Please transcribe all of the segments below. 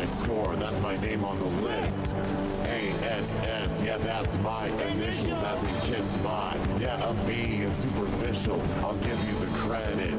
high score, that's my name on the list. ASS, yeah, that's my initials, as in kiss my. Yeah, I'm being superficial, I'll give you the credit.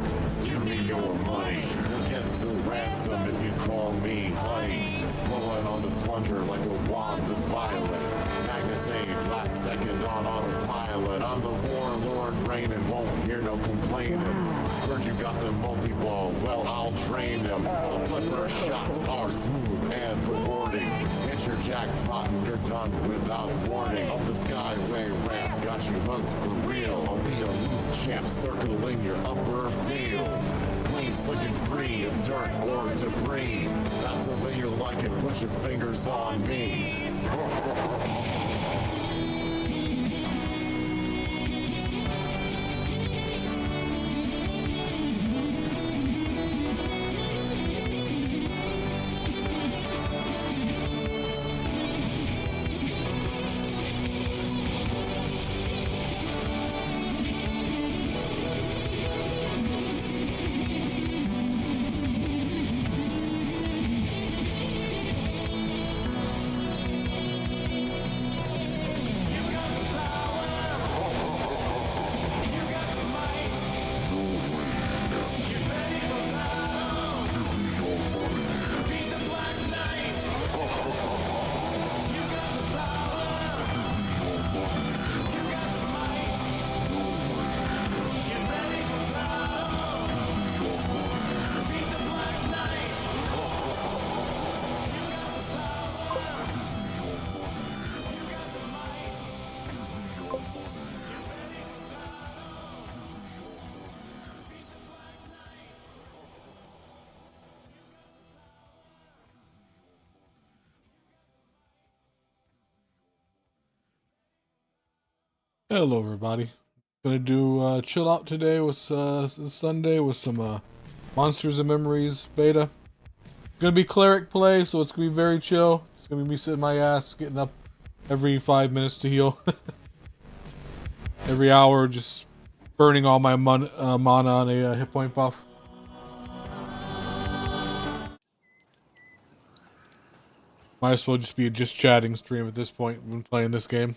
Give me your money, you'll get the ransom if you call me honey. Blowing on the plunger like a wand of violet. Magnus save last second on autopilot. I'm the warlord reigning, won't hear no complaining. Heard you got the multi-ball, well I'll train him. The flipper shots are smooth and rewarding. Hit your jackpot and you're done without warning. Up the skyway ramp, got you hooked for real. I'll be a loot champ circling your upper field. Clean, slick and free of dirt or debris. That's the way you like it, put your fingers on me. Hello, everybody. Gonna do chill out today with Sunday with some Monsters and Memories beta. Gonna be Cleric play, so it's gonna be very chill. It's gonna be me sitting my ass, getting up every 5 minutes to heal. Every hour, just burning all my mana on a hit point buff. Might as well just be a just chatting stream at this point when playing this game.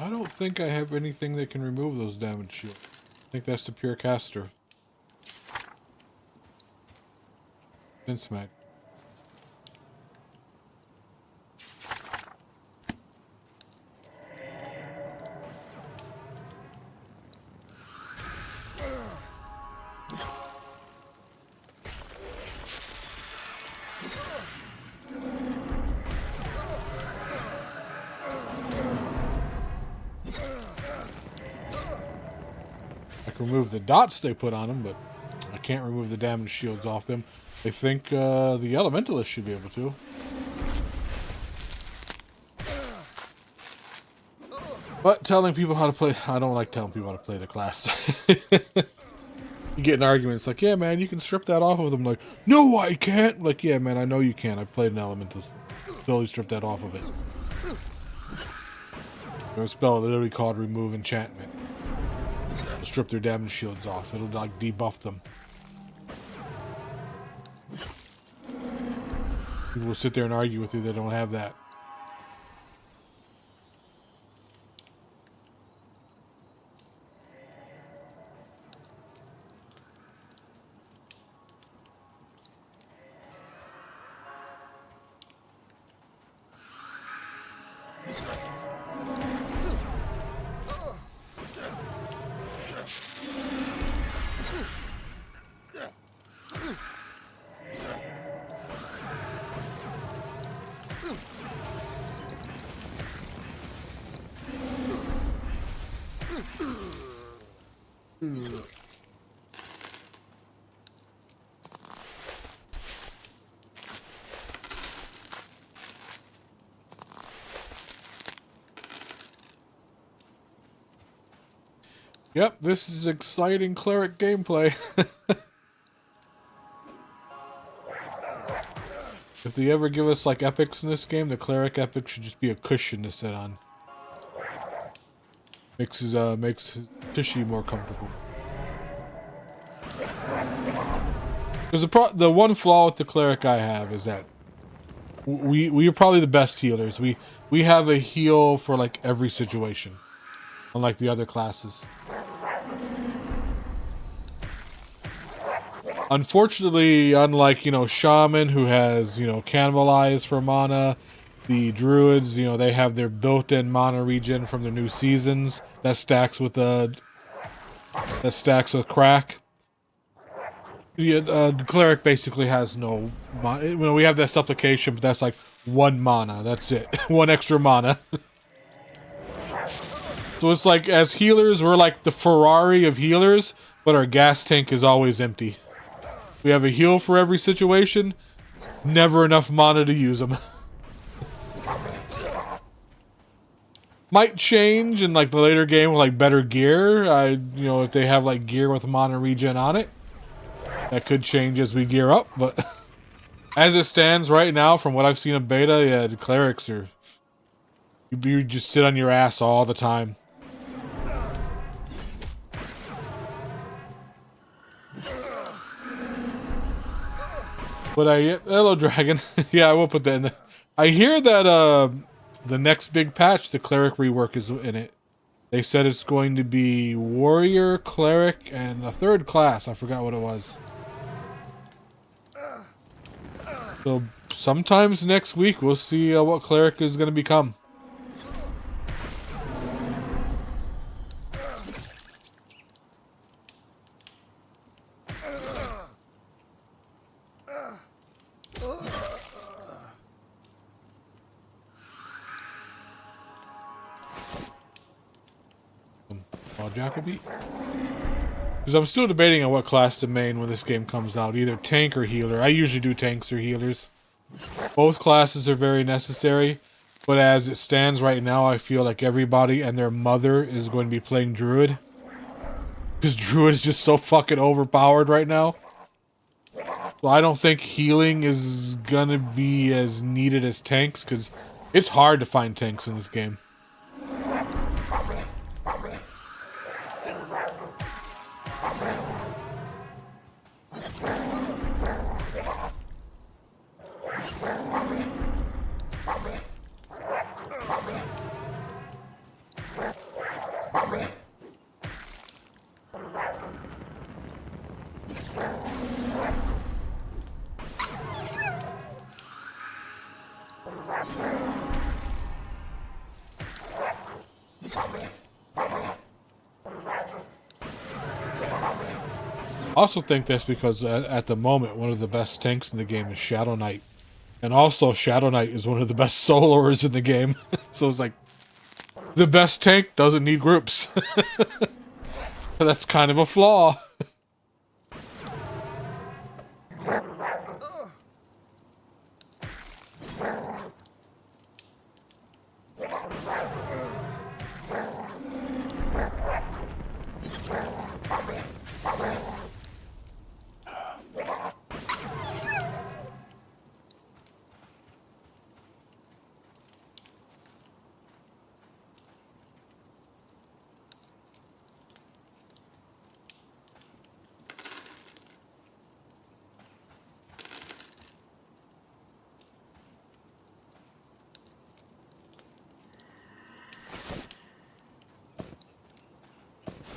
I don't think I have anything that can remove those damage shields. I think that's the pure caster. Sense mag. I can remove the dots they put on them, but I can't remove the damage shields off them. I think the Elementalist should be able to. But telling people how to play, I don't like telling people how to play the class. You get in arguments like, yeah, man, you can strip that off of them. Like, no, I can't. Like, yeah, man, I know you can. I played an Elementalist. Totally strip that off of it. There's a spell literally called Remove Enchantment. It'll strip their damage shields off. It'll like debuff them. People will sit there and argue with you. They don't have that. Yep, this is exciting Cleric gameplay. If they ever give us like epics in this game, the Cleric epic should just be a cushion to sit on. Makes Tushy more comfortable. Because the one flaw with the Cleric I have is that we are probably the best healers. We have a heal for like every situation, unlike the other classes. Unfortunately, unlike, Shaman, who has, Cannibalize for mana, the Druids, they have their built-in mana regen from their new seasons that stacks with crack. Yeah, the Cleric basically has no mana. We have that Supplication, but that's like 1 mana. That's it. 1 extra mana. So it's like, as healers, we're like the Ferrari of healers, but our gas tank is always empty. We have a heal for every situation, never enough mana to use them. Might change in like the later game with like better gear. If they have like gear with mana regen on it, that could change as we gear up. But as it stands right now, from what I've seen of beta, yeah, the Clerics are, you just sit on your ass all the time. But hello, Dragon. Yeah, I will put that in the... I hear that the next big patch, the Cleric rework is in it. They said it's going to be Warrior, Cleric, and a third class. I forgot what it was. So sometimes next week we'll see what Cleric is going to become. Jacoby? Because I'm still debating on what class to main when this game comes out. Either tank or healer. I usually do tanks or healers. Both classes are very necessary, But as it stands right now, I feel like everybody and their mother is going to be playing Druid. Because Druid is just so fucking overpowered right now. So I don't think healing is gonna be as needed as tanks, because it's hard to find tanks in this game. I also think that's because at the moment, one of the best tanks in the game is Shadow Knight. And also, Shadow Knight is one of the best soloers in the game. So it's like, the best tank doesn't need groups. That's kind of a flaw.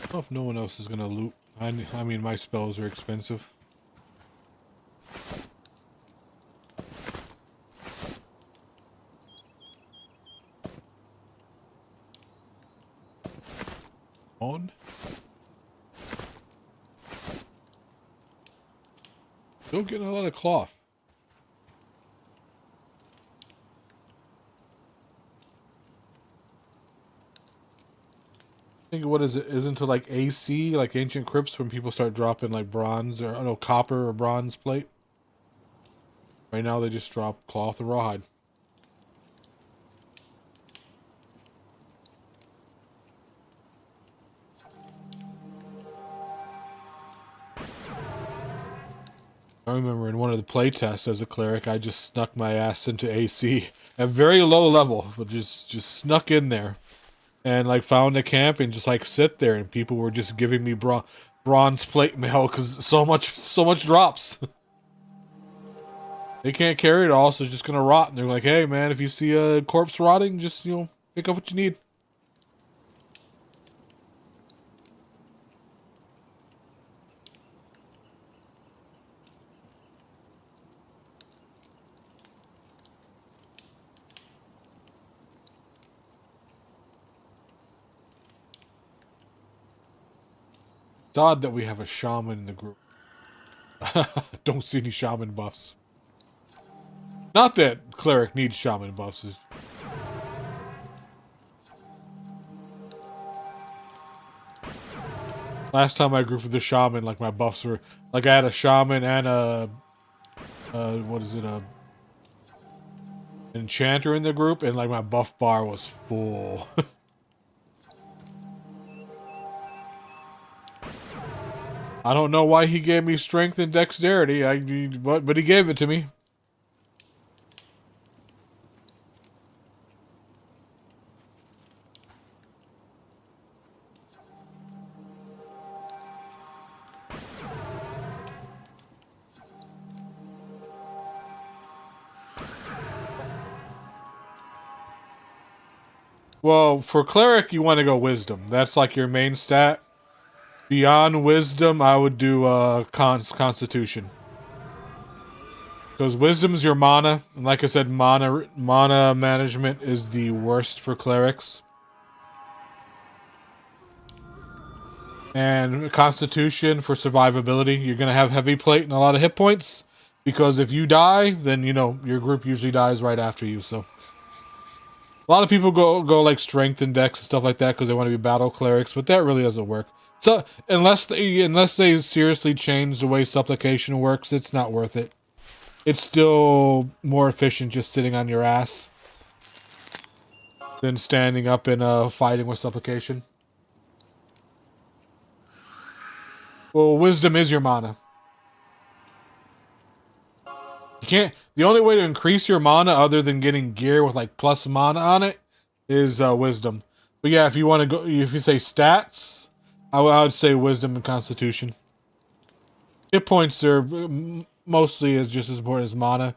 I don't know if no one else is gonna loot. I mean, my spells are expensive. On. Still getting a lot of cloth. I think what is it? Isn't it like AC, like ancient crypts, when people start dropping like bronze or no copper or bronze plate? Right now they just drop cloth or rawhide. I remember in one of the playtests as a cleric, I just snuck my ass into AC at very low level, but just snuck in there, and like found a camp and just like sit there, and people were just giving me bronze plate mail because so much drops. They can't carry it all, so it's just gonna rot. And they're like, "Hey, man, if you see a corpse rotting, just pick up what you need." It's odd that we have a shaman in the group. Don't see any shaman buffs. Not that cleric needs shaman buffs. Last time I grouped with the shaman, like my buffs were like I had a shaman and a what is it, a enchanter in the group, and like my buff bar was full. I don't know why he gave me strength and dexterity. But he gave it to me. Well, for cleric, you want to go wisdom. That's like your main stat. Beyond wisdom, I would do constitution. Because wisdom's your mana, and like I said, mana management is the worst for clerics. And constitution for survivability. You're gonna have heavy plate and a lot of hit points, because if you die, then your group usually dies right after you. So a lot of people go like strength and dex and stuff like that because they want to be battle clerics, but that really doesn't work. So unless they seriously change the way supplication works, it's not worth it. It's still more efficient just sitting on your ass. than standing up and fighting with supplication. Well, wisdom is your mana. You can't. The only way to increase your mana, other than getting gear with like plus mana on it, is wisdom. But yeah, if you want to go, if you say stats, I would say wisdom and constitution. Hit points are mostly is just as important as mana,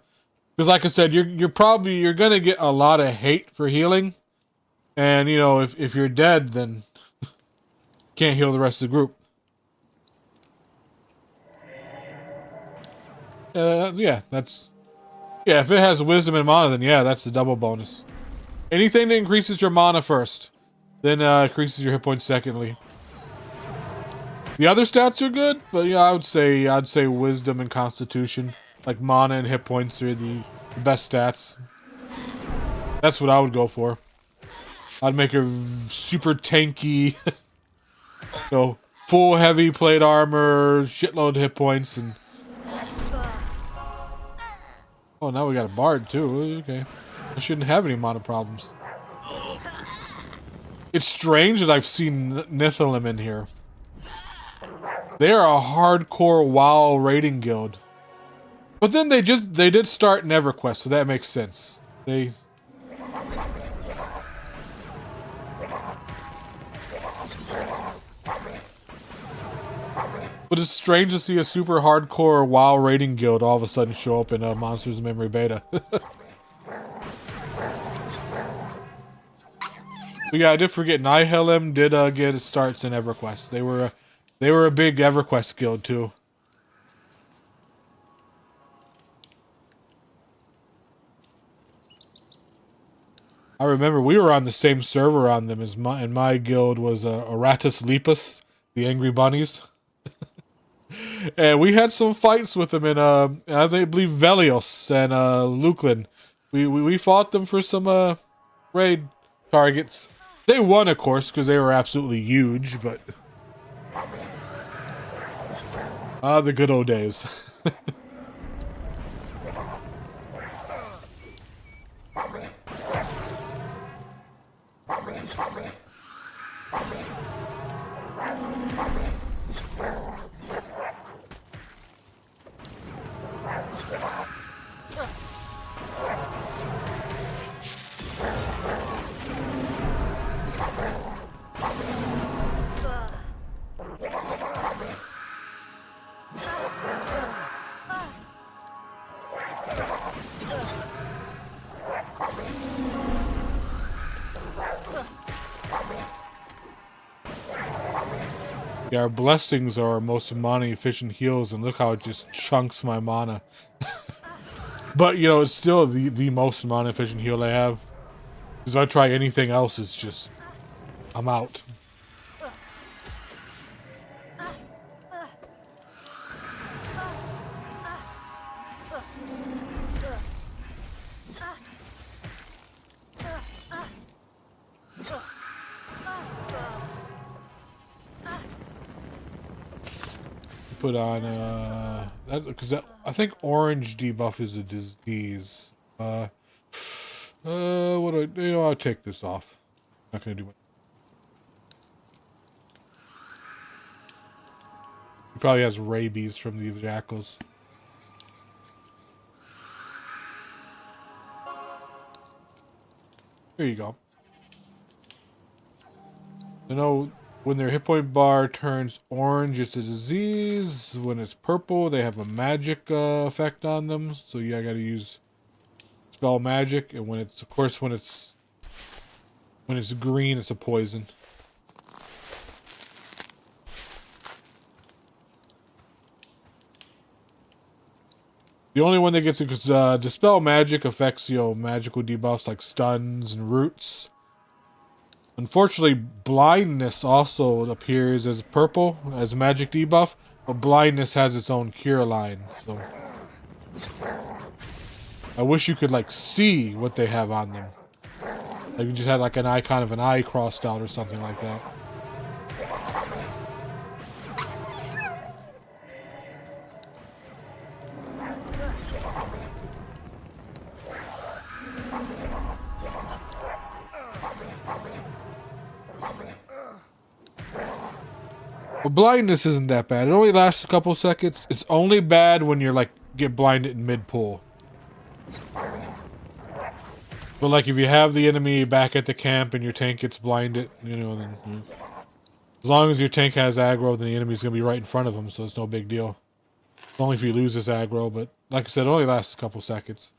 because like I said, you're gonna get a lot of hate for healing, and you know if you're dead, then can't heal the rest of the group. Yeah, if it has wisdom and mana, then yeah, that's the double bonus. Anything that increases your mana first, then increases your hit points secondly. The other stats are good, but yeah, I'd say wisdom and constitution, like mana and hit points, are the best stats. That's what I would go for. I'd make a super tanky, so full heavy plate armor, shitload hit points, and oh, now we got a bard too. Okay, I shouldn't have any mana problems. It's strange that I've seen Nithalim in here. They are a hardcore WoW raiding guild, but then they did start EverQuest, so that makes sense. But it's strange to see a super hardcore WoW raiding guild all of a sudden show up in a Monsters of Memory beta. But yeah, I did forget Nihilum did get its starts in EverQuest. They were a big EverQuest guild too. I remember we were on the same server on them as my guild was Aratus Lepus, the Angry Bunnies. And we had some fights with them in I believe Velios and Luklin. We fought them for some raid targets. They won, of course, because they were absolutely huge, but the good old days. Yeah, our blessings are our most mana efficient heals, and look how it just chunks my mana. But you know, it's still the most mana efficient heal I have. Because if I try anything else, it's just I'm out. Put on because I think orange debuff is a disease. What do I, I'll take this off. Not gonna do it. He probably has rabies from the jackals. There you go. You know, when their hit point bar turns orange, it's a disease. When it's purple, they have a magic effect on them. So yeah, I gotta use spell magic. And when it's, of course, when it's green, it's a poison. The only one that gets it, because dispel magic affects, magical debuffs like stuns and roots. Unfortunately, blindness also appears as purple, as a magic debuff, but blindness has its own cure line, so I wish you could, like, see what they have on them. Like, you just had, like, an icon of an eye crossed out or something like that. But blindness isn't that bad. It only lasts a couple seconds. It's only bad when you're like get blinded in mid-pull. But like if you have the enemy back at the camp and your tank gets blinded, you know, then as long as your tank has aggro, then the enemy's gonna be right in front of him, so it's no big deal. Only if you lose this aggro, but like I said, it only lasts a couple seconds.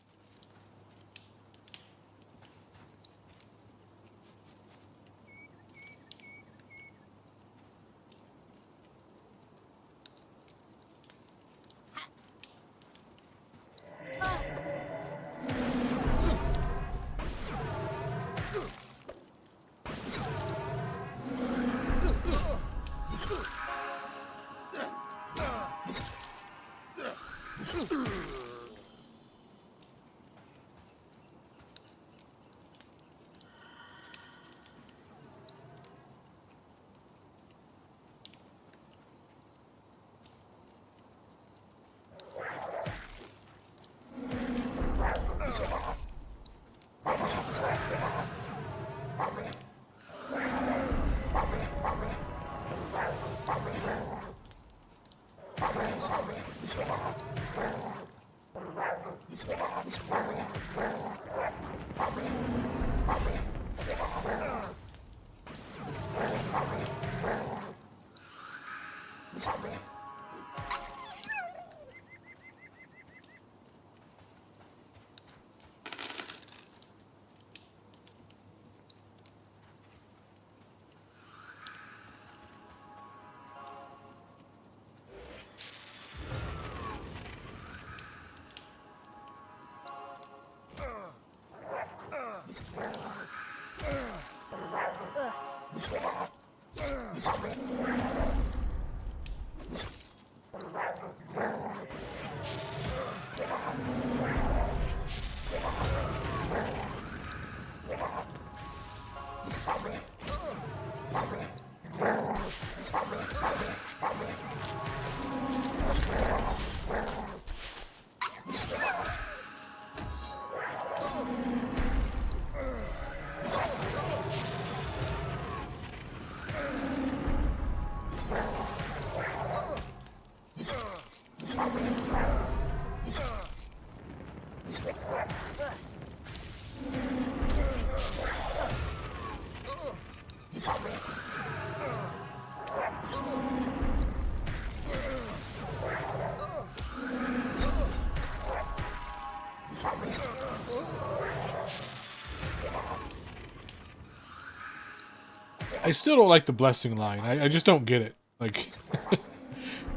I still don't like the blessing line. I just don't get it. Like,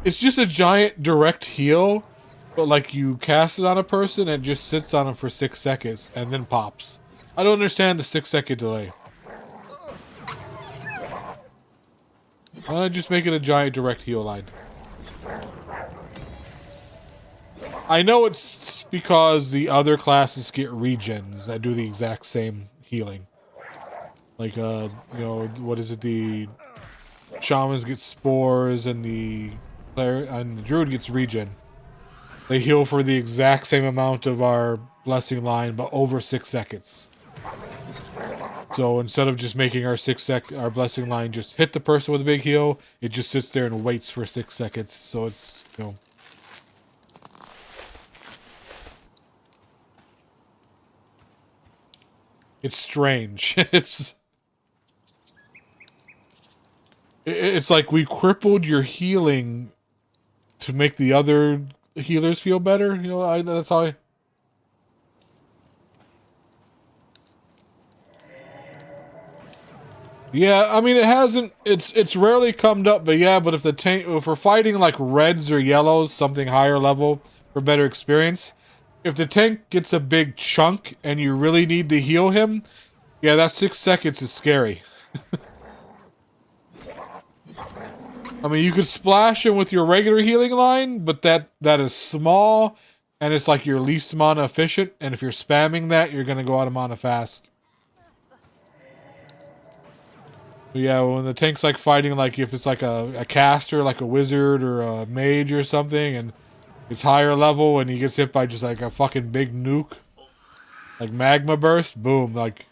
it's just a giant direct heal, but like you cast it on a person and it just sits on them for 6 seconds and then pops. I don't understand the 6-second delay. Why not just make it a giant direct heal line? I know it's because the other classes get regens that do the exact same healing. Like, you know, what is it? The shamans get spores and the cleric and the druid gets regen. They heal for the exact same amount of our blessing line, but over 6 seconds. So instead of just making our our blessing line just hit the person with a big heal, it just sits there and waits for 6 seconds. So it's, you know. It's strange. It's like we crippled your healing to make the other healers feel better. You know, that's how I... Yeah, I mean, it hasn't... It's rarely come up, but yeah, but if the tank... If we're fighting, like, reds or yellows, something higher level for better experience, if the tank gets a big chunk and you really need to heal him, yeah, that 6 seconds is scary. I mean, you could splash him with your regular healing line, but that is small, and it's like your least mana efficient, and if you're spamming that, you're going to go out of mana fast. But yeah, when the tank's like fighting, like if it's like a caster, like a wizard or a mage or something, and it's higher level, and he gets hit by just like a fucking big nuke, like magma burst, boom, like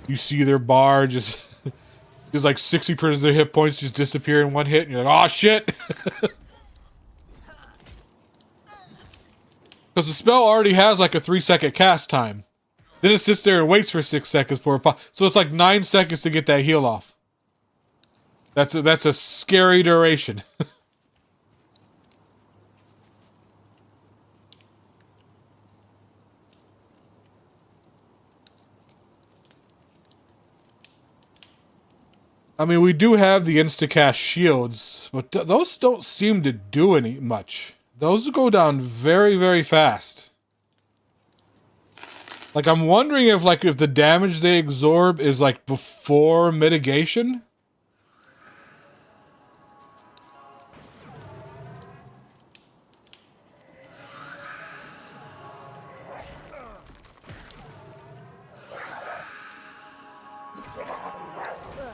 you see their bar just There's like 60% of the hit points just disappear in one hit, and you're like, oh shit! Because the spell already has like a 3-second cast time. Then it sits there and waits for 6 seconds for a pop. So it's like 9 seconds to get that heal off. That's a scary duration. I mean, we do have the insta-cast shields, but those don't seem to do any much. Those go down very, very fast. Like, I'm wondering if the damage they absorb is like before mitigation.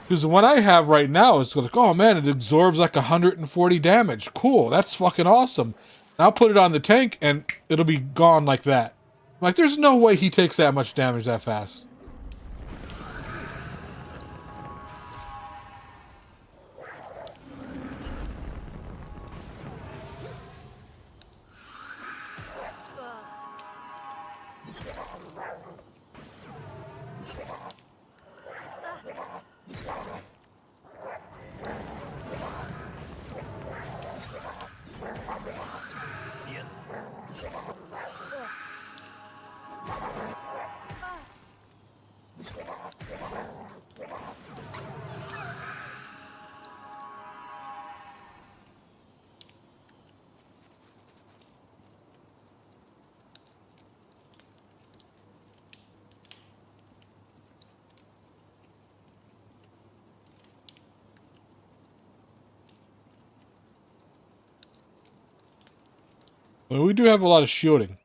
Because the one I have right now is like, oh man, it absorbs like 140 damage. Cool, that's fucking awesome. And I'll put it on the tank and it'll be gone like that. Like, there's no way he takes that much damage that fast. Well, we do have a lot of shielding.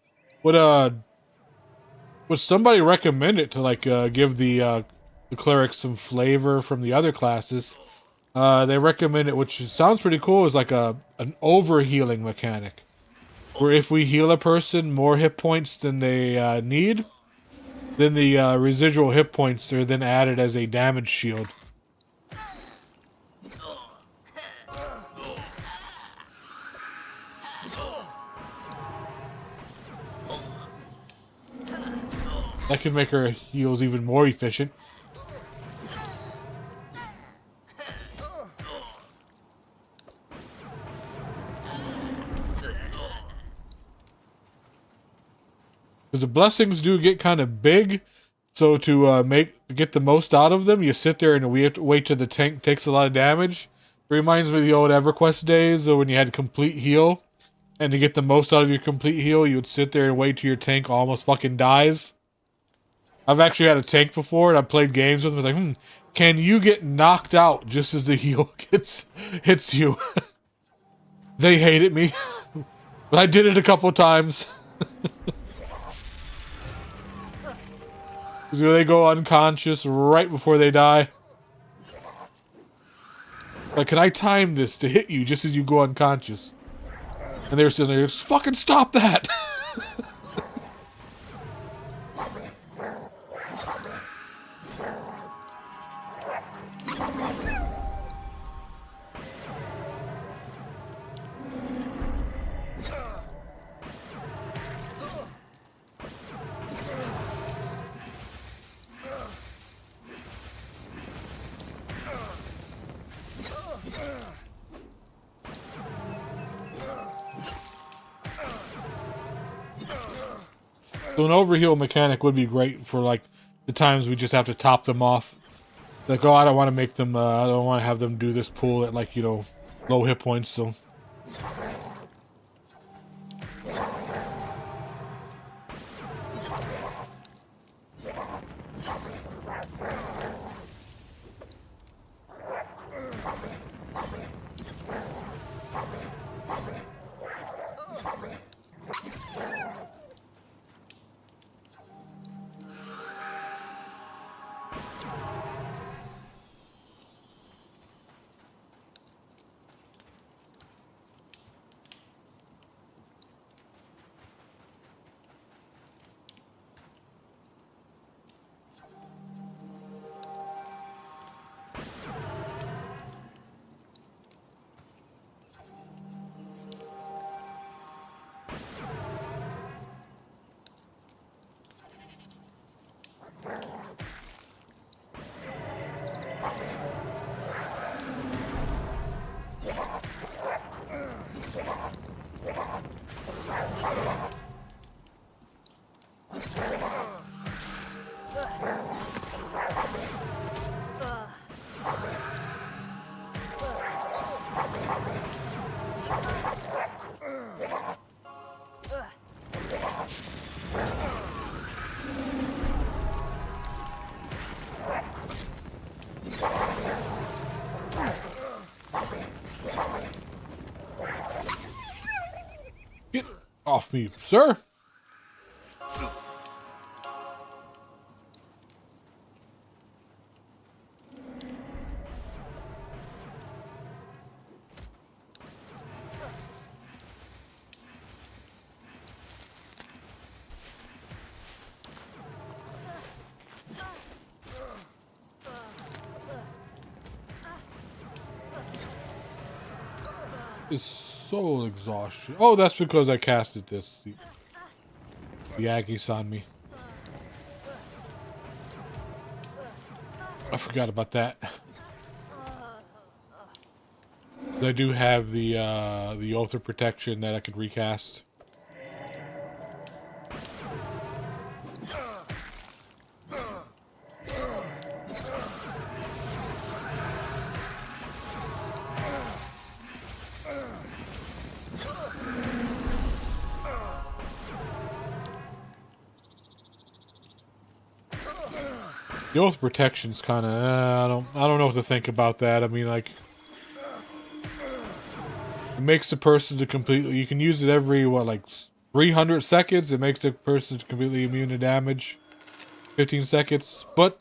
Would somebody recommend it to give the cleric some flavor from the other classes? They recommend it, which sounds pretty cool, is like an over-healing mechanic. Where if we heal a person more hit points than they need, then the residual hit points are then added as a damage shield. That can make our heals even more efficient. Because the blessings do get kind of big, so to get the most out of them, you sit there and wait till the tank takes a lot of damage. It reminds me of the old EverQuest days when you had complete heal, and to get the most out of your complete heal, you would sit there and wait till your tank almost fucking dies. I've actually had a tank before, and I've played games with them. It's like, can you get knocked out just as the heal hits you? They hated me, but I did it a couple times. Because they go unconscious right before they die. Like, can I time this to hit you just as you go unconscious? And they're sitting there, just fucking stop that! So an overheal mechanic would be great for, like, the times we just have to top them off. Like, oh, I don't want to make them, I don't want to have them do this pull at, like, low hit points, so... Off me, sir. Is so exhaustion. Oh, that's because I casted this. The Aggie's on me. I forgot about that. I do have the Oath of Protection that I could recast. The Oath of Protection's kind of I don't know what to think about that. I mean, like, it makes the person to completely. You can use it every what, like 300 seconds. It makes the person completely immune to damage. 15 seconds, but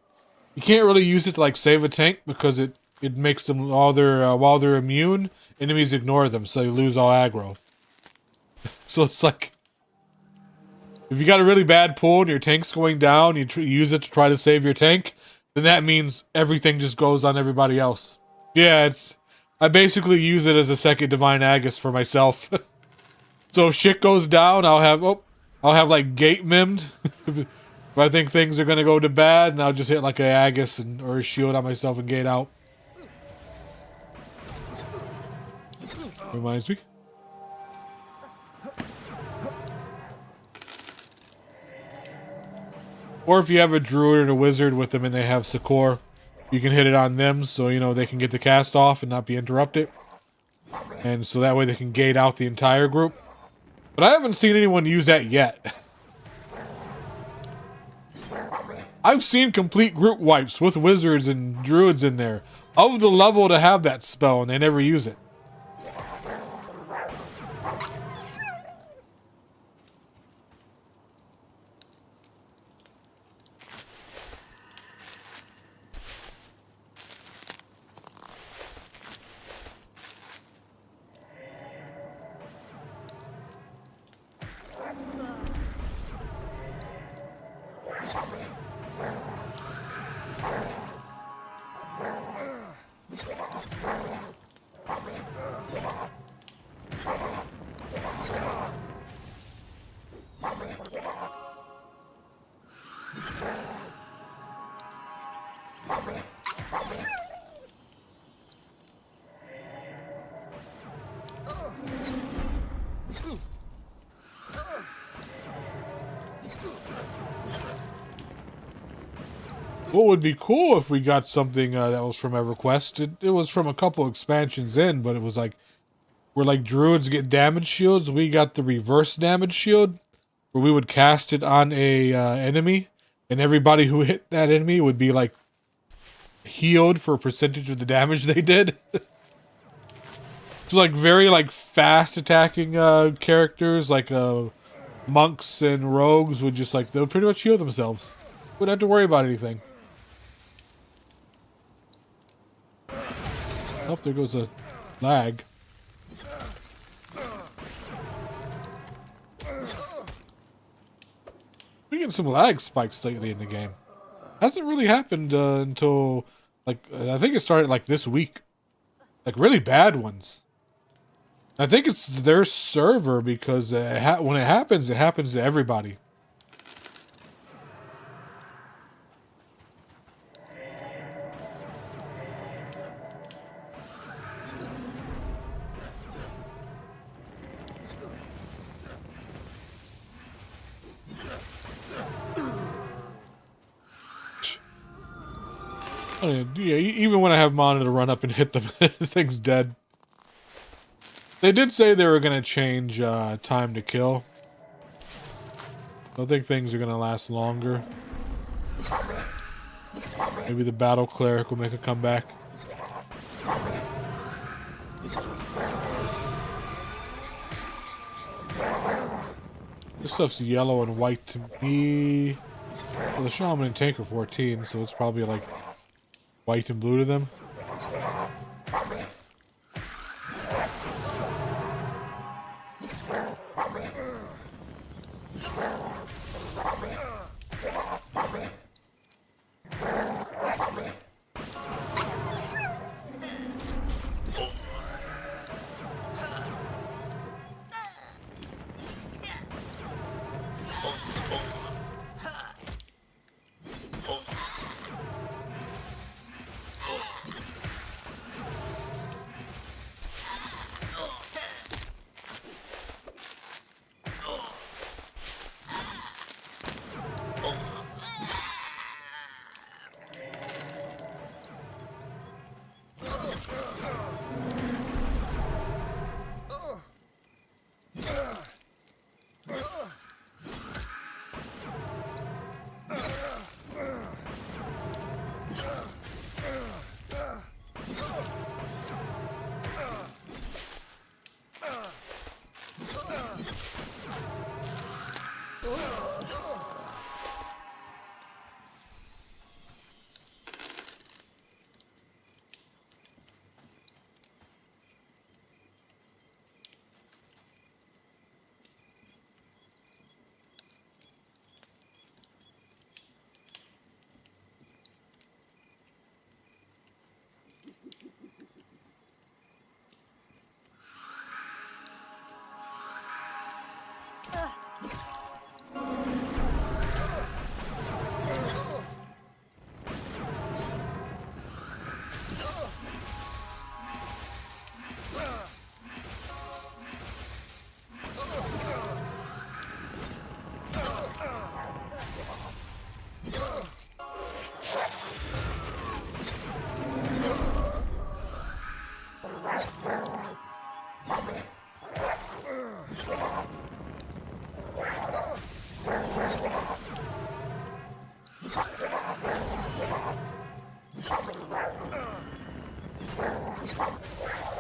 you can't really use it to like save a tank because it makes them while they're immune, enemies ignore them, so they lose all aggro. So it's like, if you got a really bad pull and your tank's going down, you use it to try to save your tank, then that means everything just goes on everybody else. Yeah, I basically use it as a second Divine Agus for myself. So if shit goes down, I'll have like gate mimed. If I think things are gonna go to bad, and I'll just hit like a Agus or a shield on myself and gate out. Reminds me. Or if you have a druid or a wizard with them and they have Succor, you can hit it on them so, you know, they can get the cast off and not be interrupted. And so that way they can gate out the entire group. But I haven't seen anyone use that yet. I've seen complete group wipes with wizards and druids in there of the level to have that spell, and they never use it. What would be cool if we got something that was from EverQuest. It was from a couple expansions in, but it was like where like druids get damage shields. We got the reverse damage shield, where we would cast it on a enemy, and everybody who hit that enemy would be like healed for a percentage of the damage they did. It's like very like fast attacking characters, like monks and rogues would just like they'll pretty much heal themselves. Wouldn't have to worry about anything. Oh, there goes a lag. We're getting some lag spikes lately in the game. Hasn't really happened until, like, I think it started, like, this week. Like, really bad ones. I think it's their server because when it happens to everybody. Yeah, even when I have mana to run up and hit them, this thing's dead. They did say they were going to change time to kill. I think things are going to last longer. Maybe the battle cleric will make a comeback. This stuff's yellow and white to me. Well, the shaman and tank are 14, so it's probably like white and blue to them.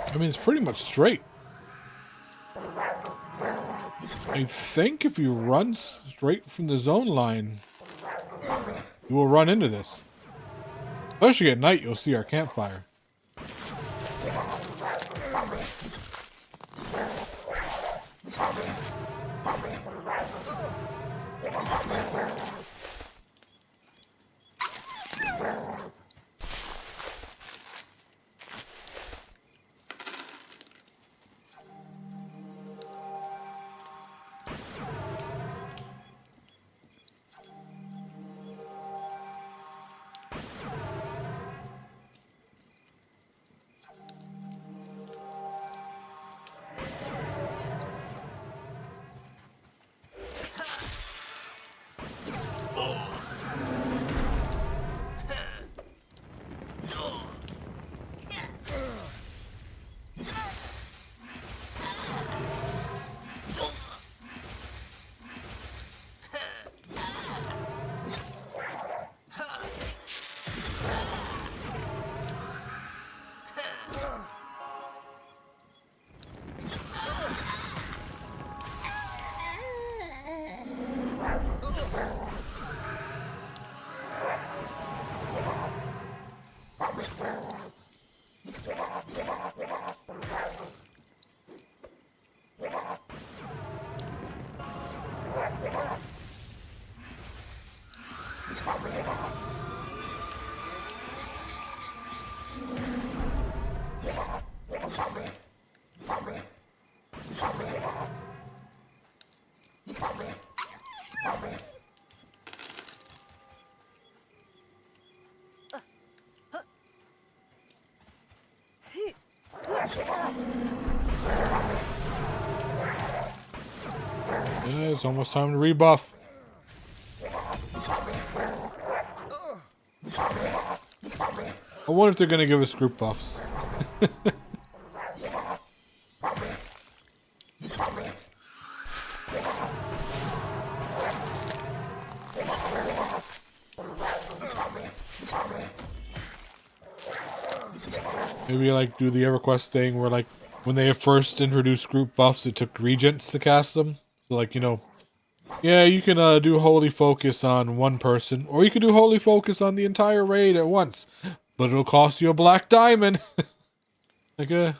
I mean, it's pretty much straight. I think if you run straight from the zone line, you will run into this. Especially at night, you'll see our campfire. Yeah, it's almost time to rebuff. I wonder if they're going to give us group buffs. Maybe like do the EverQuest thing where like when they first introduced group buffs, it took regents to cast them. So like, you know, Yeah, you can do Holy Focus on one person, or you can do Holy Focus on the entire raid at once. But it'll cost you a black diamond. Like a...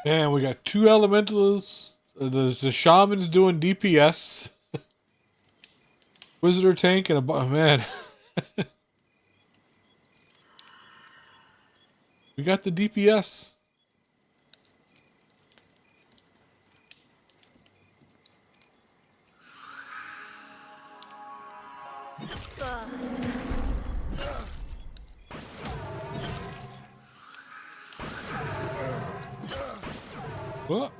Man, we got 2 elementalists. The shaman's doing DPS. Wizard tank and a... Man. We got the DPS. What?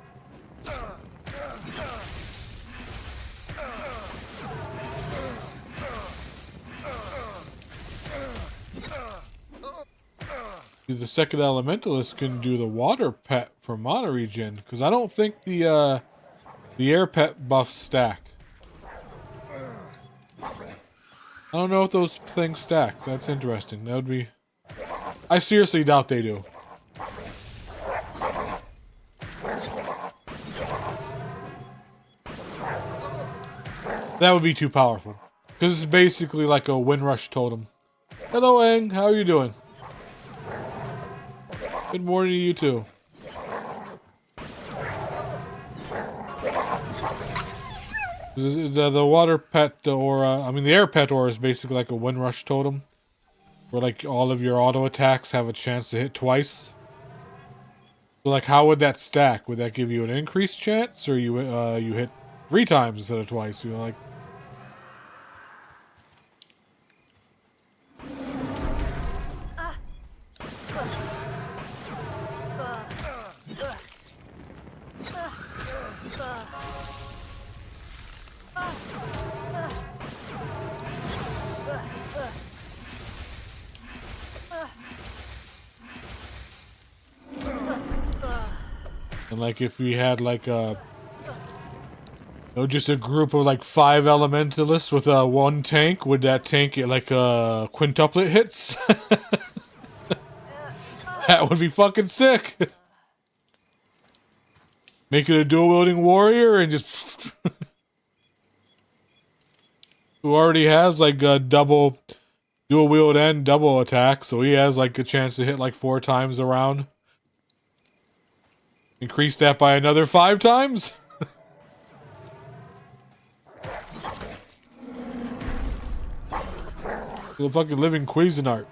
The second elementalist can do the water pet for mana regen, because I don't think the air pet buffs stack. I don't know if those things stack. That's interesting. That would be... I seriously doubt they do. That would be too powerful. Because it's basically like a Windrush totem. Hello, Aang. How are you doing? Good morning to you, too. The water pet aura, I mean the air pet aura is basically like a Windrush totem. Where like all of your auto attacks have a chance to hit twice. So like how would that stack? Would that give you an increased chance? Or you hit 3 times instead of twice? You know, like... And like if we had like a... just a group of like 5 elementalists with 1 tank, would that tank get like quintuplet hits? That would be fucking sick. Make it a dual wielding warrior and just... Who already has like a double dual wield and double attack, so he has like a chance to hit like 4 times a round. Increase that by another 5 times? The fucking living Cuisinart.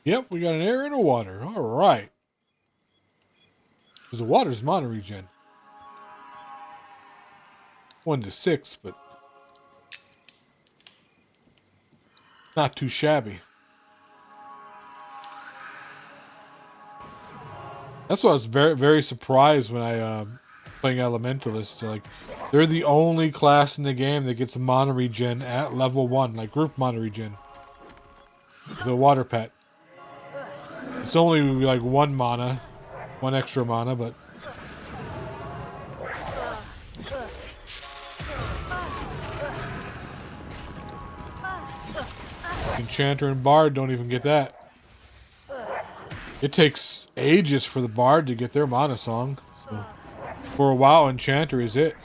Yep, we got an air and a water. All right. Because the water's mana regen. 1 to 6, but not too shabby. That's why I was very, very surprised when I playing Elementalists. Like, they're the only class in the game that gets mana regen at level 1, like group mana regen. The water pet. It's only like 1 mana, 1 extra mana, but Enchanter and Bard don't even get that. It takes ages for the Bard to get their mana song. So for a while, Enchanter is it.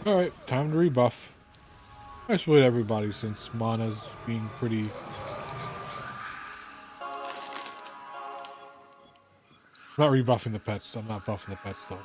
Alright, time to rebuff. I split everybody since mana's being pretty... I'm not rebuffing the pets. I'm not buffing the pets though.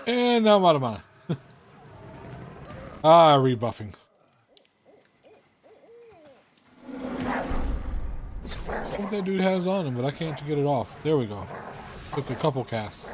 And now I'm out of mana. Rebuffing. What that dude has on him, but I can't get it off. There we go. Took a couple casts.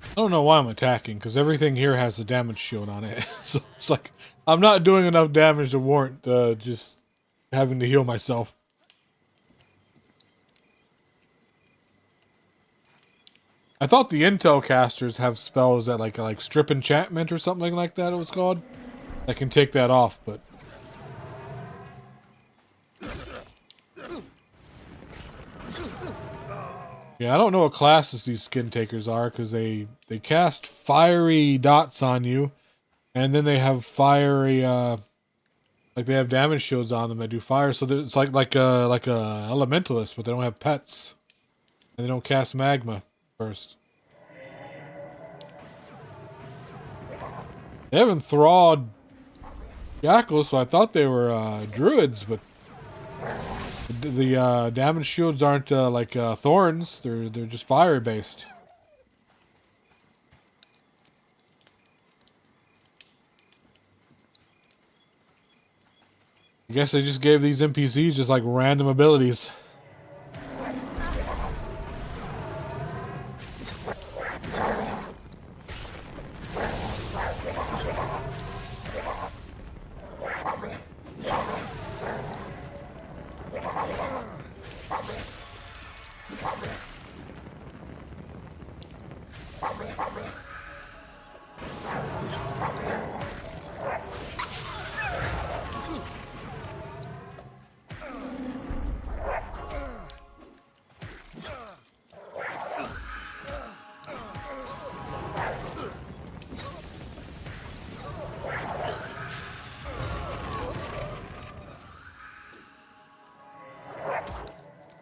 I don't know why I'm attacking, because everything here has a damage shield on it. So it's like, I'm not doing enough damage to warrant just having to heal myself. I thought the intel casters have spells that like strip enchantment or something like that it was called. That can take that off, but... Yeah, I don't know what classes these skin takers are, because they cast fiery dots on you, and then they have fiery, like they have damage shields on them that do fire, so it's like a elementalist, but they don't have pets, and they don't cast magma first. They have enthralled jackals, so I thought they were druids, but The damage shields aren't like thorns. They're just fire based. I guess they just gave these NPCs just like random abilities.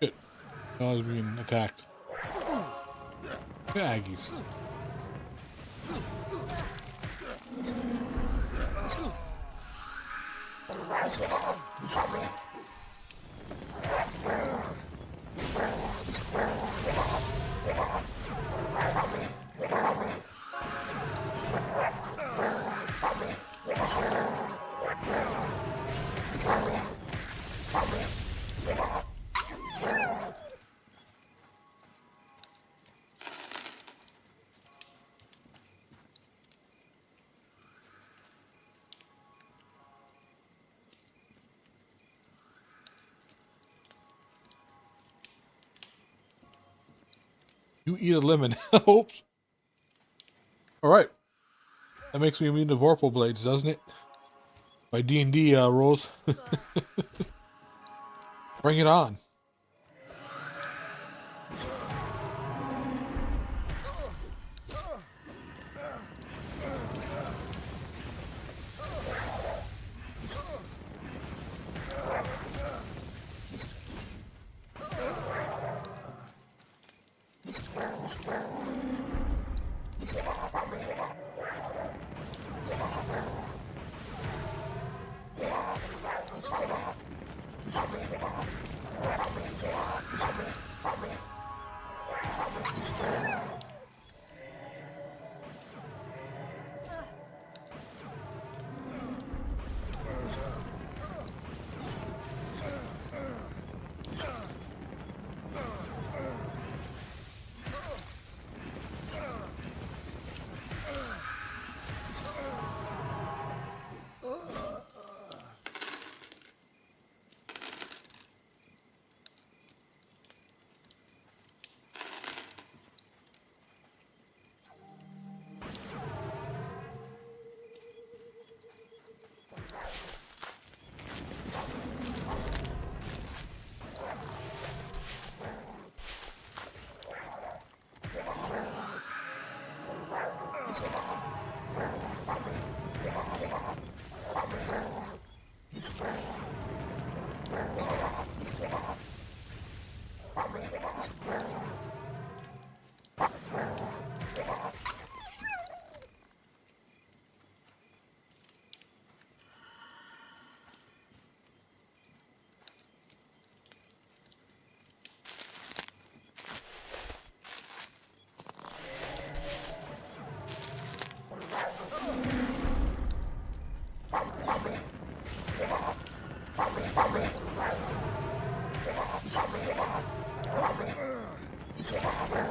Shit. I was being attacked. Yeah, Aggies. You eat a lemon. Oops. Alright. That makes me immune to Vorpal Blades, doesn't it? By D&D rules. Bring it on.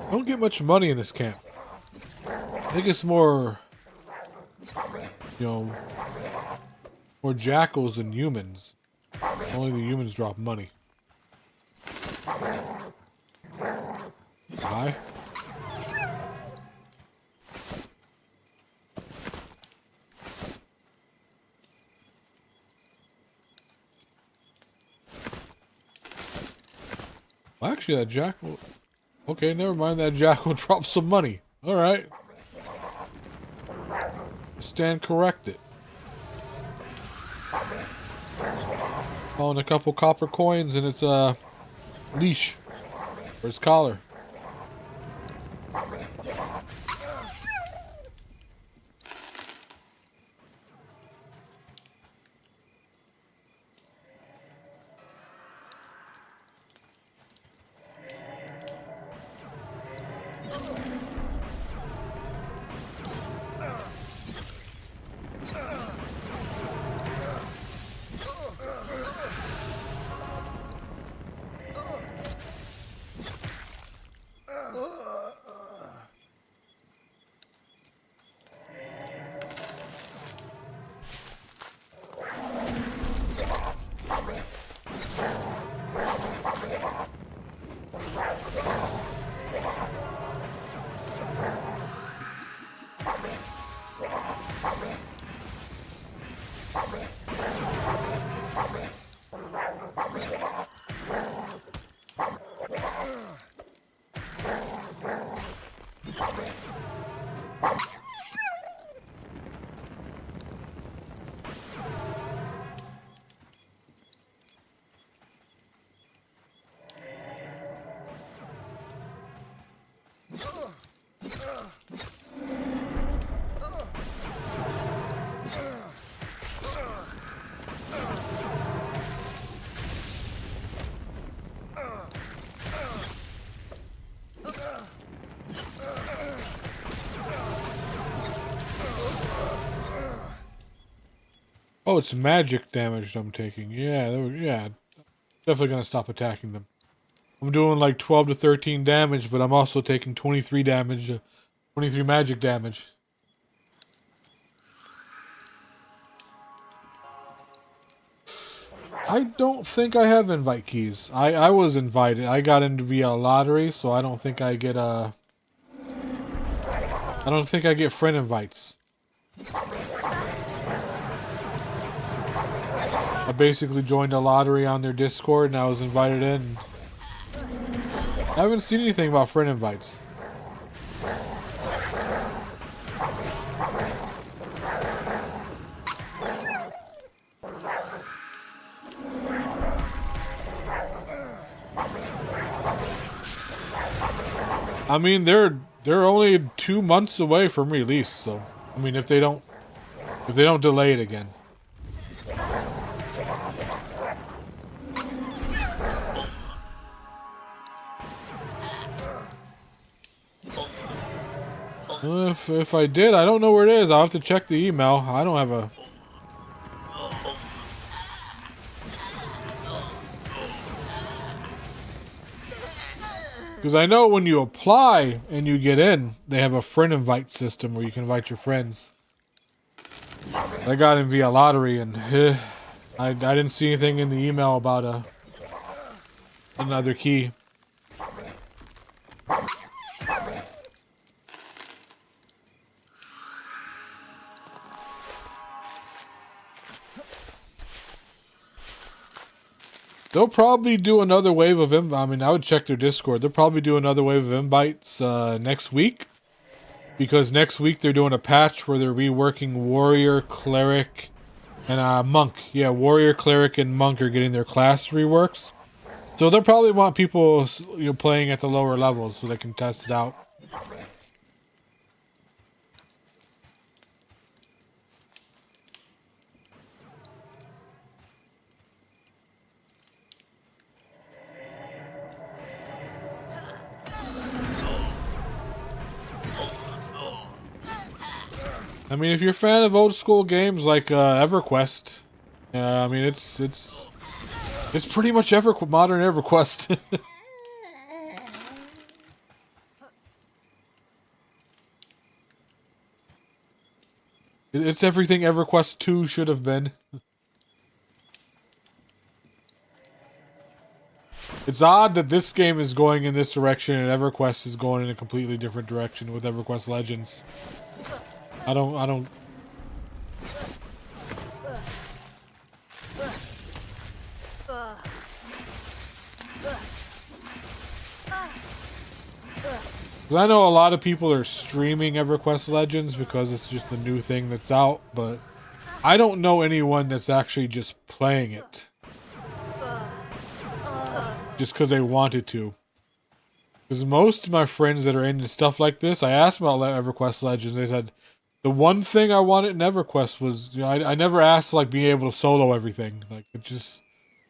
I don't get much money in this camp. I think it's more, you know, more jackals than humans. Only the humans drop money. Hi. Well, actually, that jackal... Okay, never mind. That jackal dropped some money. All right. Stand corrected. Found a couple copper coins in its leash or its collar. Oh, it's magic damage I'm taking. Yeah, yeah. Definitely gonna stop attacking them. I'm doing like 12 to 13 damage, but I'm also taking 23 damage, 23 magic damage. I don't think I have invite keys. I was invited. I got in via lottery, so I don't think I get I don't think I get friend invites. I basically joined a lottery on their Discord and I was invited in. I haven't seen anything about friend invites. I mean, they're only 2 months away from release, so I mean, if they don't delay it again. If I did, I don't know where it is. I'll have to check the email. I don't have a... Because I know when you apply and you get in, they have a friend invite system where you can invite your friends. I got in via lottery and I didn't see anything in the email about another key. They'll probably do another wave of I mean, I would check their Discord. They'll probably do another wave of invites next week. Because next week they're doing a patch where they're reworking Warrior, Cleric, and Monk. Yeah, Warrior, Cleric, and Monk are getting their class reworks. So they'll probably want people, you know, playing at the lower levels so they can test it out. I mean, if you're a fan of old school games like EverQuest, I mean it's pretty much modern EverQuest. It's everything EverQuest 2 should have been. It's odd that this game is going in this direction and EverQuest is going in a completely different direction with EverQuest Legends. I don't... I know a lot of people are streaming EverQuest Legends because it's just the new thing that's out, but I don't know anyone that's actually just playing it. Just because they wanted to. Because most of my friends that are into stuff like this, I asked about EverQuest Legends, they said, the one thing I wanted in EverQuest was, you know, I never asked to, like, being able to solo everything. Like, it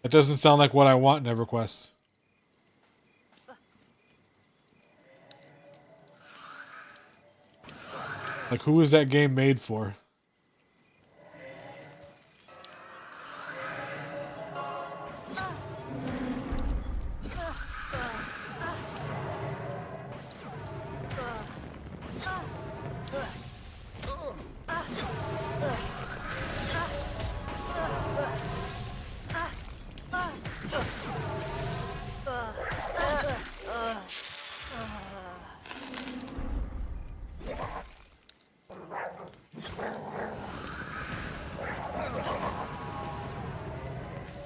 doesn't sound like what I want in EverQuest. Like, who is that game made for?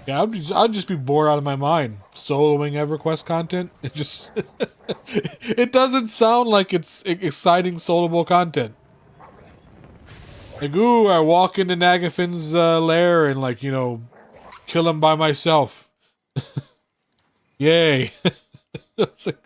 Yeah, I'd just be bored out of my mind soloing EverQuest content. It just it doesn't sound like it's exciting soloable content. Like, ooh, I walk into Nagafin's lair and, like, you know, kill him by myself. Yay. It's like,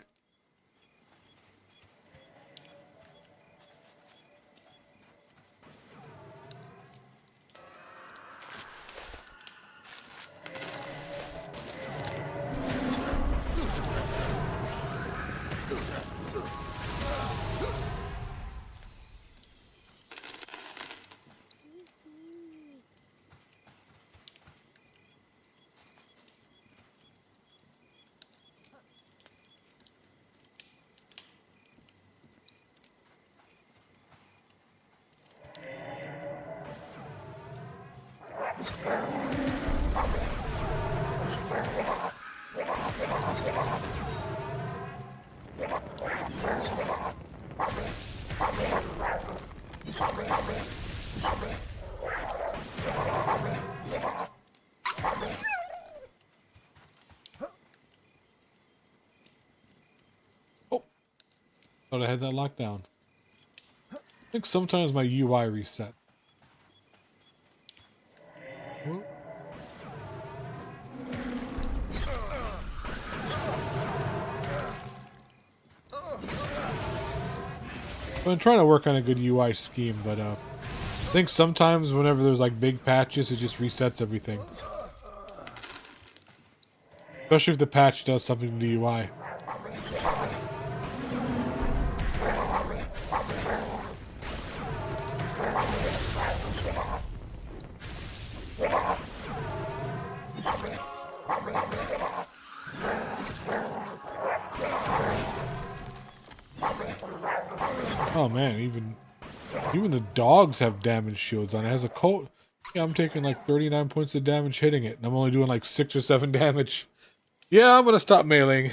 oh, thought I had that locked down. I think sometimes my UI reset. Whoa. I've been trying to work on a good UI scheme, but I think sometimes whenever there's like big patches, it just resets everything. Especially if the patch does something to the UI. Oh man, even the dogs have damage shields on it. It has a coat. Yeah, I'm taking like 39 points of damage hitting it, and I'm only doing like 6 or 7 damage. Yeah, I'm gonna stop mailing.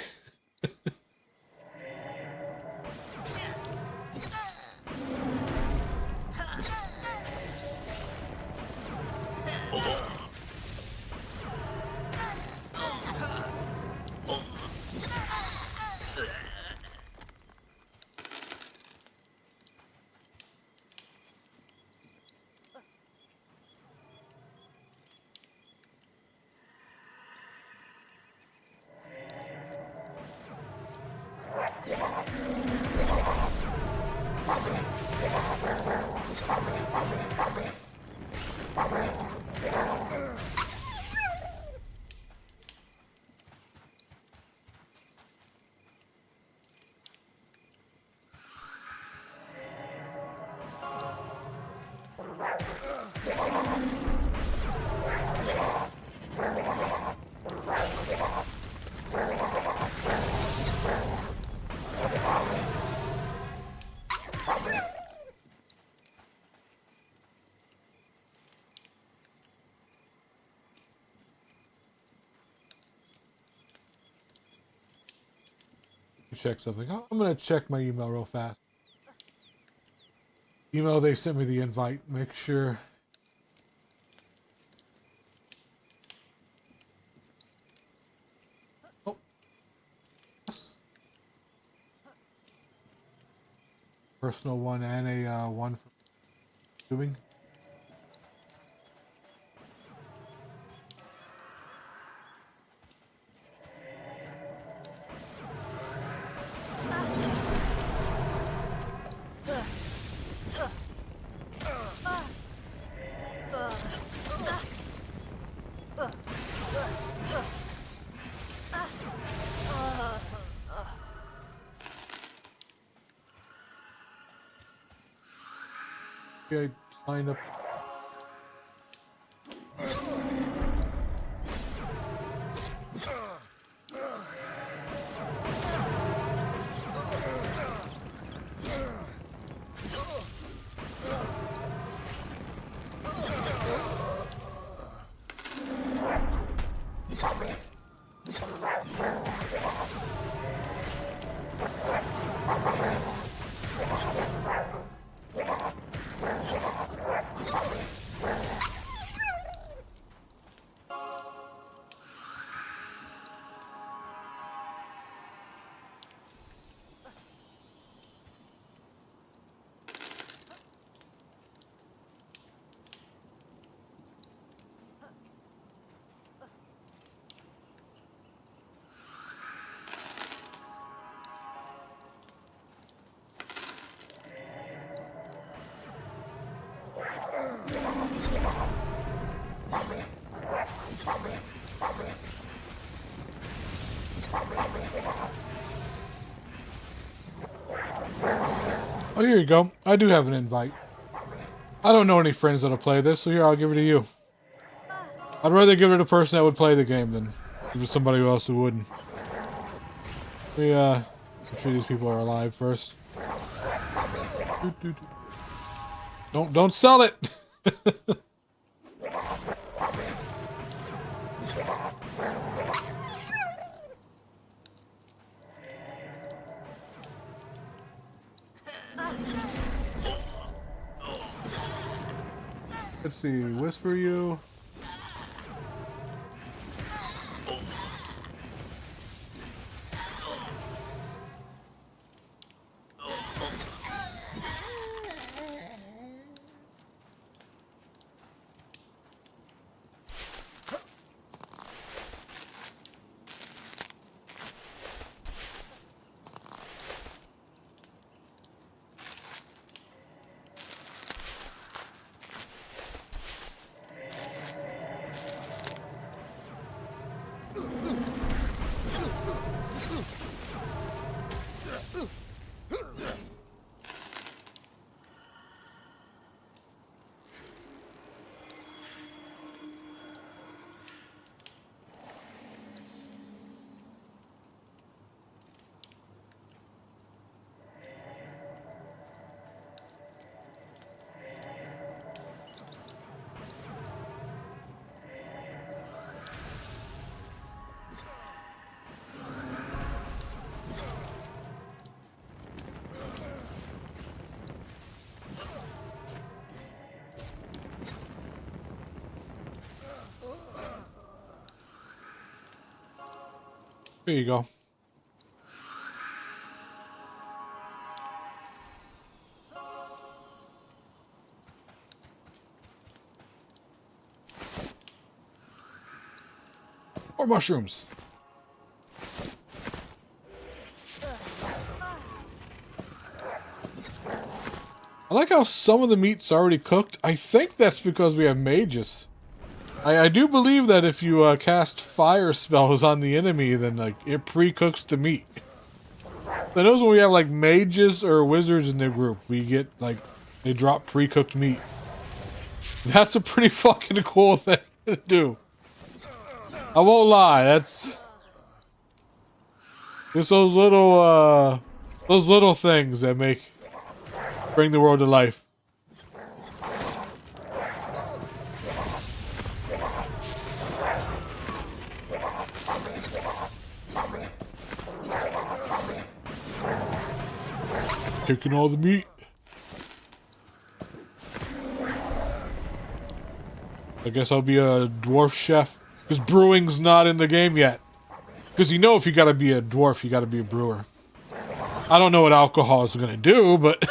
Check something. I'm gonna check my email real fast. Email, they sent me the invite. Make sure. Oh. Yes. Personal one and a one for doing. Okay, sign up. Oh, here you go. I do have an invite. I don't know any friends that'll play this, so here, I'll give it to you. I'd rather give it to a person that would play the game than give it to somebody else who wouldn't. We, make sure these people are alive first. Don't sell it! Let's see, whisper you. There you go. More mushrooms. I like how some of the meat's already cooked. I think that's because we have mages. I do believe that if you cast fire spells on the enemy, then like it pre-cooks the meat. I know when we have like mages or wizards in the group, we get like they drop pre-cooked meat. That's a pretty fucking cool thing to do. I won't lie, that's just those little things that bring the world to life. Taking all the meat. I guess I'll be a dwarf chef. Because brewing's not in the game yet. Because you know if you gotta be a dwarf, you gotta be a brewer. I don't know what alcohol is gonna do, but...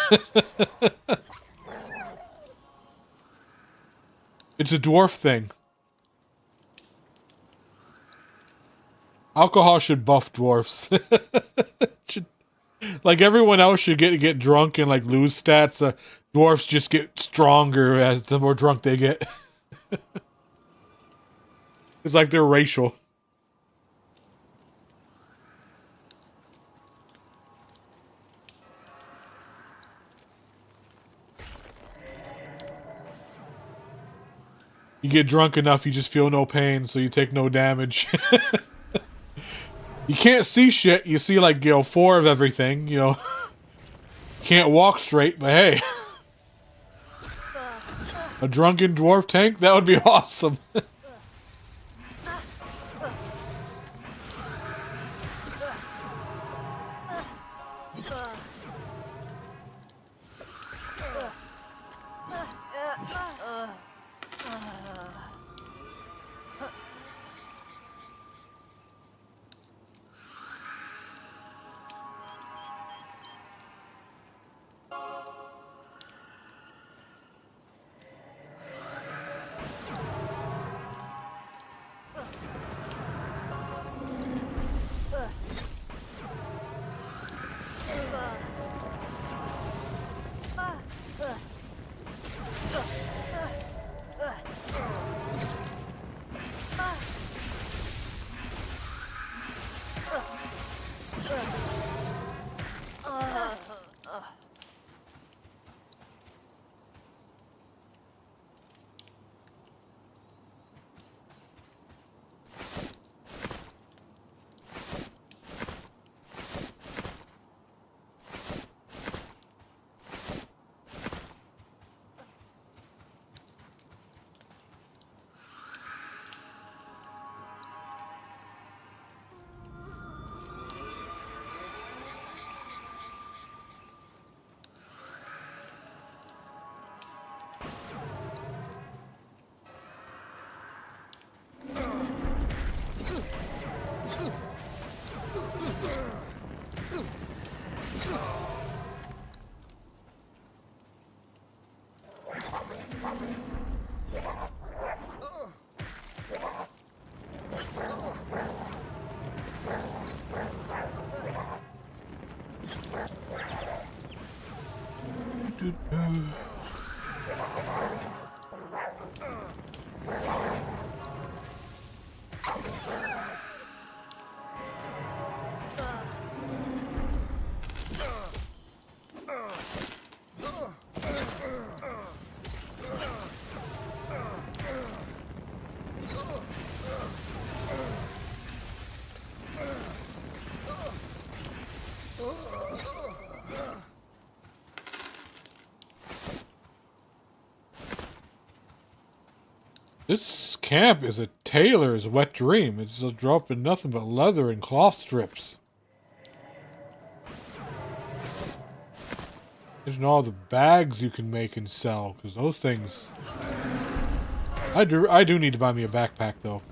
it's a dwarf thing. Alcohol should buff dwarfs. Like everyone else should get drunk and like lose stats. Dwarfs just get stronger as the more drunk they get. It's like they're racial. You get drunk enough, you just feel no pain, so you take no damage. You can't see shit. You see like, 4 of everything, Can't walk straight, but hey. A drunken dwarf tank? That would be awesome. This camp is a tailor's wet dream. It's just dropping nothing but leather and cloth strips. Imagine all the bags you can make and sell, because those things... I do need to buy me a backpack, though.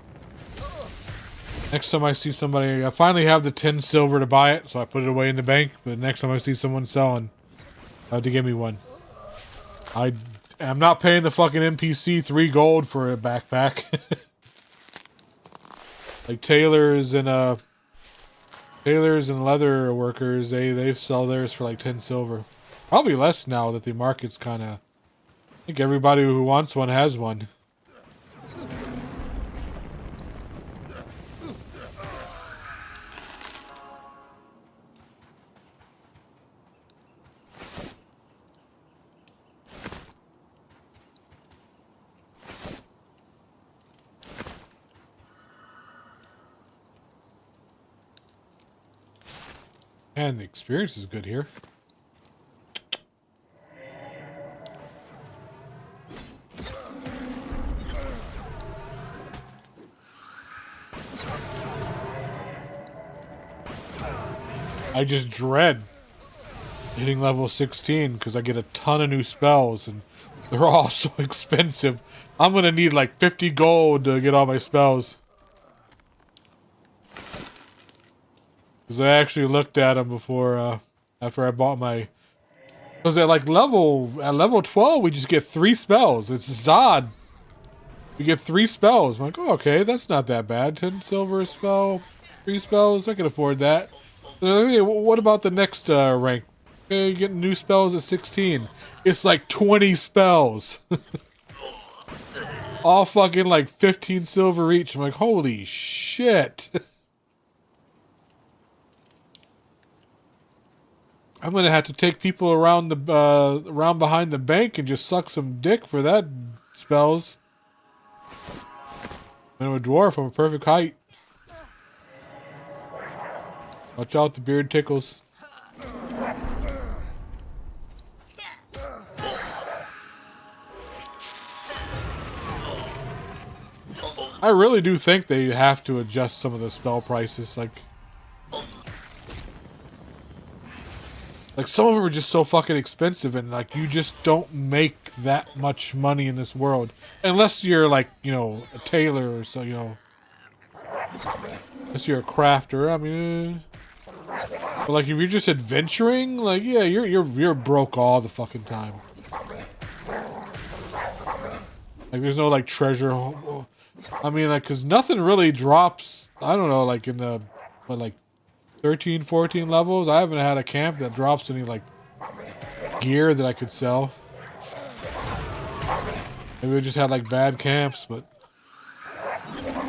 Next time I see somebody... I finally have the 10 silver to buy it, so I put it away in the bank, but next time I see someone selling, I have to give me one. I'm not paying the fucking NPC 3 gold for a backpack. Like tailors and leather workers, they sell theirs for like 10 silver. Probably less now that the market's kind of... I think everybody who wants one has one. Man, the experience is good here. I just dread hitting level 16 because I get a ton of new spells and they're all so expensive. I'm gonna need like 50 gold to get all my spells. Because I actually looked at them before, after I bought my... Because at level 12, we just get 3 spells. It's Zod. We get 3 spells. I'm like, oh, okay, that's not that bad. 10 silver a spell, 3 spells, I can afford that. Hey, what about the next rank? Okay, getting new spells at 16. It's like 20 spells. All fucking like 15 silver each. I'm like, holy shit. I'm gonna have to take people around the around behind the bank and just suck some dick for that spells. I'm a dwarf. I'm a perfect height. Watch out, the beard tickles. I really do think they have to adjust some of the spell prices, like some of them are just so fucking expensive, and like you just don't make that much money in this world unless you're like, you know, a tailor or so, you know, unless you're a crafter. I mean, but like if you're just adventuring, like yeah, you're broke all the fucking time. Like there's no like treasure. I mean, like, cause nothing really drops. I don't know, like in the like 13, 14 levels. I haven't had a camp that drops any, like, gear that I could sell. Maybe we just had, like, bad camps, but...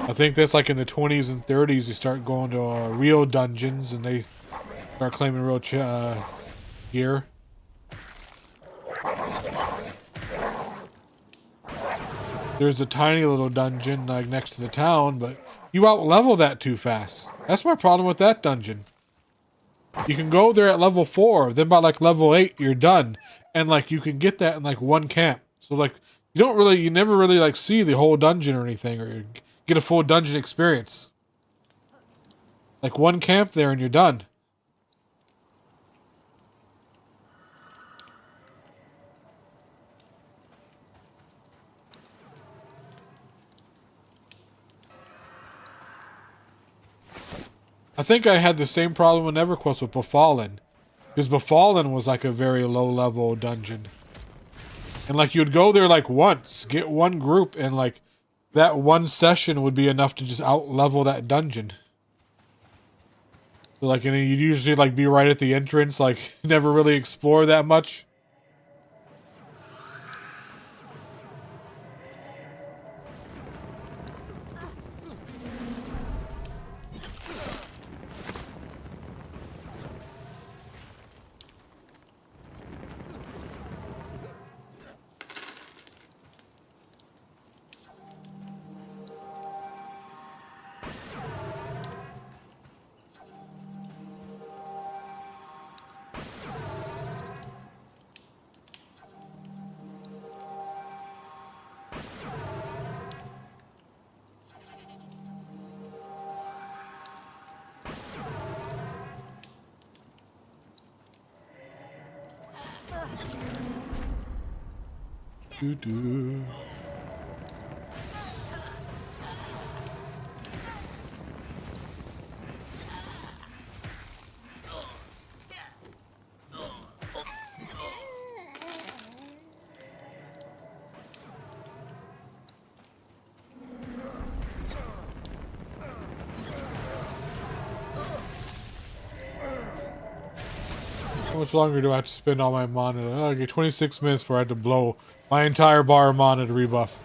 I think that's, like, in the 20s and 30s, you start going to real dungeons, and they start claiming real gear. There's a tiny little dungeon, like, next to the town, but you out-level that too fast. That's my problem with that dungeon. You can go there at level 4, then by like level 8, you're done. And like you can get that in like one camp. So like you never really like see the whole dungeon or anything, or get a full dungeon experience. Like one camp there and you're done. I think I had the same problem in EverQuest with Befallen. Because Befallen was like a very low level dungeon. And like you'd go there like once, get one group, and like that one session would be enough to just out level that dungeon. So like, and you'd usually like be right at the entrance, like never really explore that much. Do. How much longer do I have to spend on my mana? Oh, okay, 26 minutes before I had to blow my entire bar of mana to rebuff.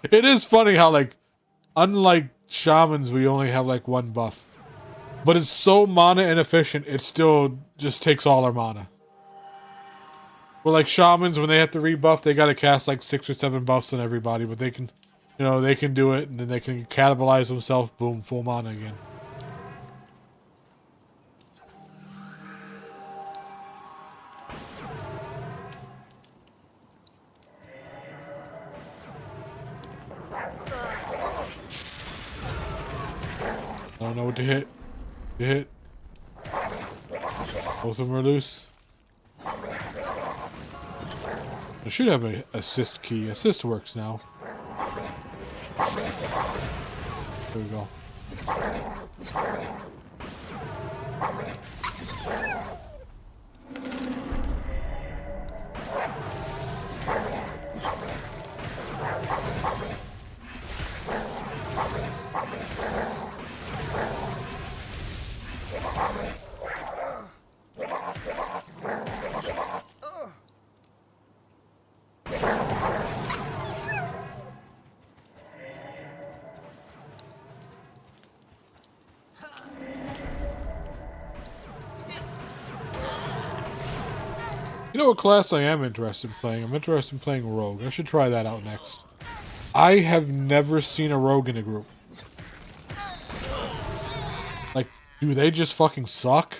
It is funny how, like, unlike shamans, we only have, like, one buff. But it's so mana inefficient, it still just takes all our mana. Well, like, shamans, when they have to rebuff, they gotta cast, like, 6 or 7 buffs on everybody. But they can, you know, they can do it, and then they can cannibalize themselves, boom, full mana again. I don't know what to hit. To hit. Both of them are loose. I should have an assist key. Assist works now. There we go. You know what class I am interested in playing? I'm interested in playing Rogue. I should try that out next. I have never seen a Rogue in a group. Like, do they just fucking suck?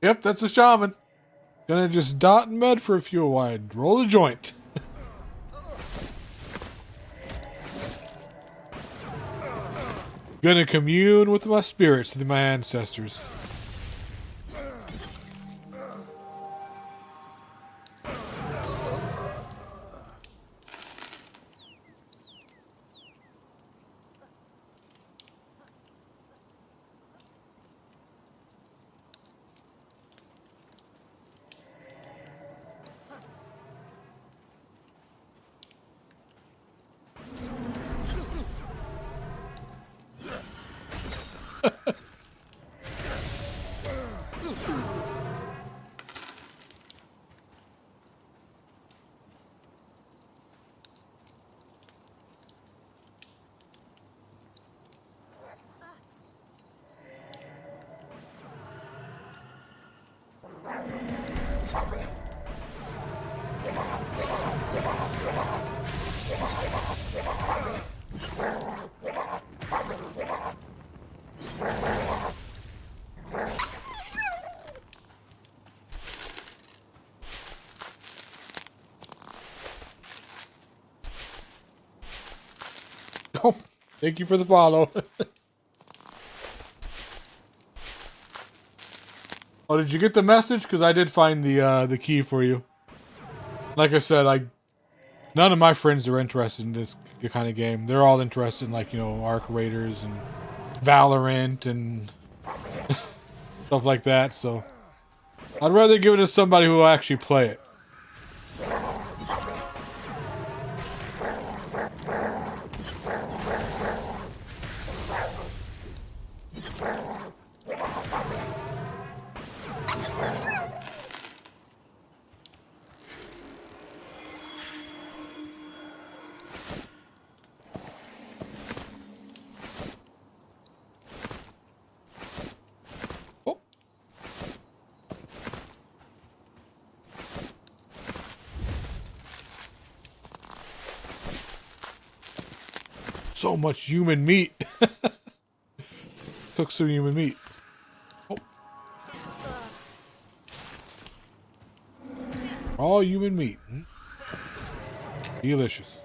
Yep, that's a shaman. Gonna just dot and med for a few wide. Roll a joint. Gonna commune with my spirits and my ancestors. Oh, thank you for the follow. Oh, did you get the message? Because I did find the key for you. Like I said, none of my friends are interested in this kind of game. They're all interested in, like, you know, Arc Raiders and Valorant and stuff like that. So I'd rather give it to somebody who will actually play it. So much human meat. Cook some human meat. Oh. All human meat. Delicious.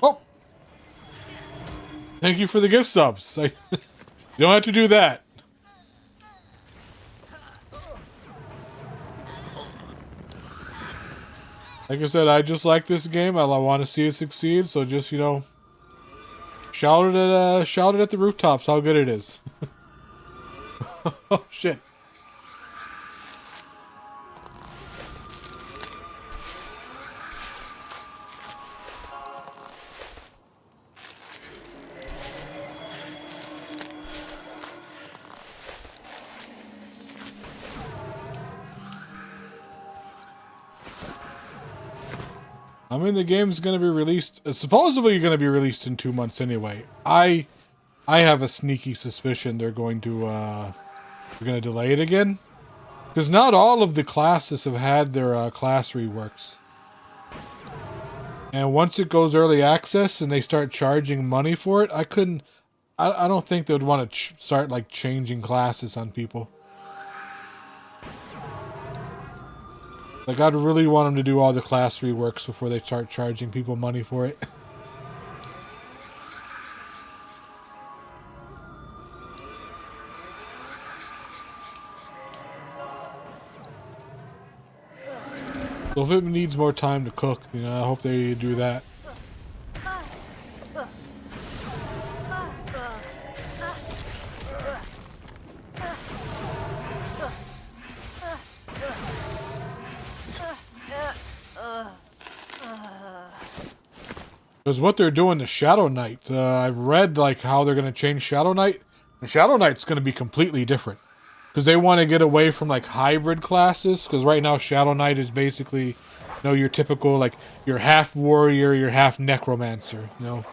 Oh, thank you for the gift subs. You don't have to do that. Like I said, I just like this game. I want to see it succeed. So just, you know, shout it at the rooftops how good it is. Oh shit. I mean, the game's gonna be released. Supposedly, gonna be released in 2 months anyway. I have a sneaky suspicion they're going to delay it again, because not all of the classes have had their class reworks. And once it goes early access and they start charging money for it, I don't think they would want to start like changing classes on people. Like, I'd really want them to do all the class reworks before they start charging people money for it. So if it needs more time to cook, you know, I hope they do that. Because what they're doing to Shadow Knight, I've read like how they're going to change Shadow Knight, and Shadow Knight's going to be completely different. Because they want to get away from like hybrid classes, because right now Shadow Knight is basically, you know, your typical, like, you're half warrior, you're half necromancer, you know.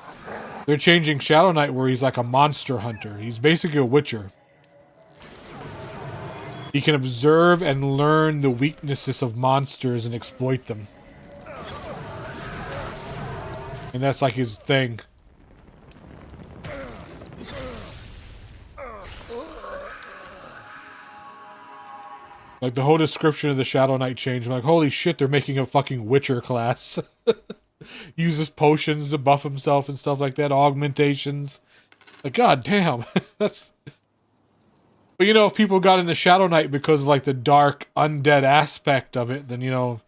They're changing Shadow Knight where he's like a monster hunter. He's basically a witcher. He can observe and learn the weaknesses of monsters and exploit them. And that's like his thing. Like, the whole description of the Shadow Knight changed. I'm like, holy shit, they're making a fucking Witcher class. Uses potions to buff himself and stuff like that. Augmentations. Like, god damn. That's... But, you know, if people got into Shadow Knight because of, like, the dark, undead aspect of it, then, you know...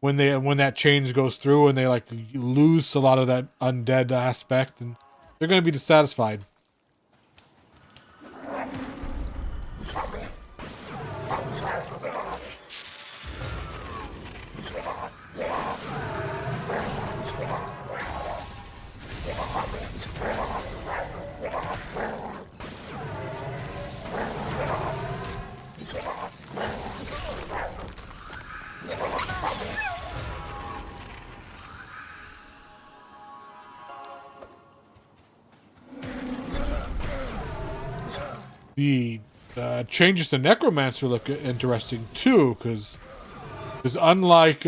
When that change goes through and they like lose a lot of that undead aspect, and they're going to be dissatisfied. The changes to Necromancer look interesting too, because unlike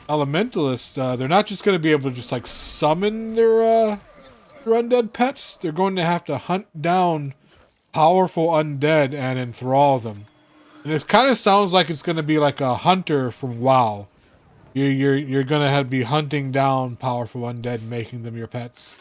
Elementalists, they're not just going to be able to just like summon their undead pets. They're going to have to hunt down powerful undead and enthrall them. And it kind of sounds like it's going to be like a hunter from WoW. You're going to have to be hunting down powerful undead and making them your pets.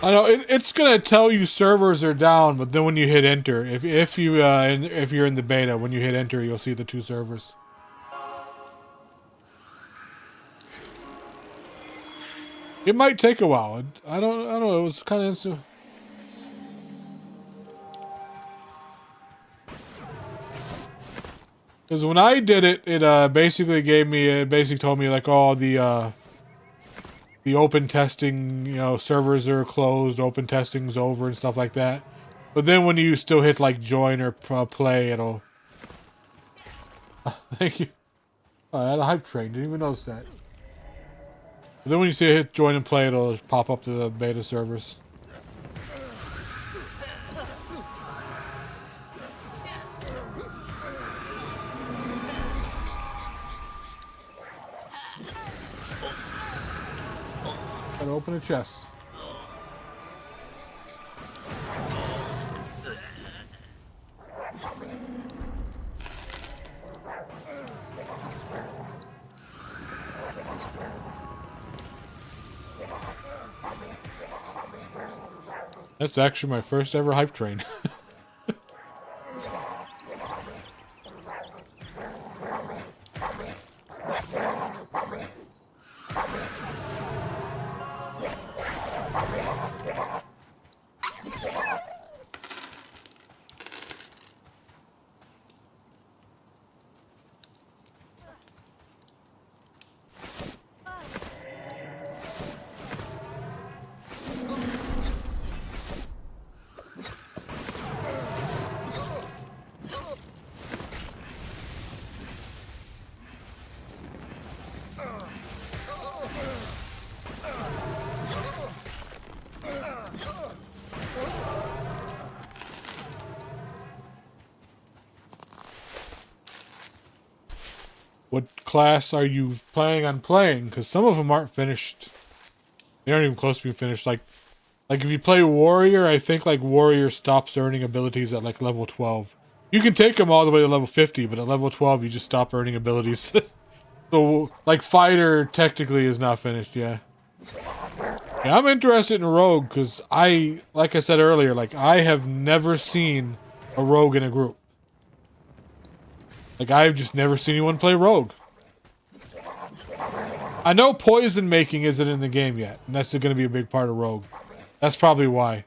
I know it's gonna tell you servers are down, but then when you hit enter, if you're in the beta, when you hit enter, you'll see the 2 servers. It might take a while. I don't know. It was kind of instant. Because when I did it, it basically told me like, oh, the open testing, you know, servers are closed, open testing's over and stuff like that. But then when you still hit like join or play, it'll... Thank you. I had a hype train, didn't even notice that. But then when you see it hit join and play, it'll just pop up to the beta servers. Gotta open a chest. That's actually my first ever hype train. what class are you planning on playing? Because some of them aren't finished. They aren't even close to being finished. Like if you play warrior, I think like warrior stops earning abilities at like level 12. You can take them all the way to level 50, but at level 12 you just stop earning abilities. So like fighter technically is not finished. Yeah. Yeah, I'm interested in rogue because like I said earlier, like I have never seen a rogue in a group. Like I've just never seen anyone play rogue. I know poison making isn't in the game yet, and that's going to be a big part of rogue. That's probably why.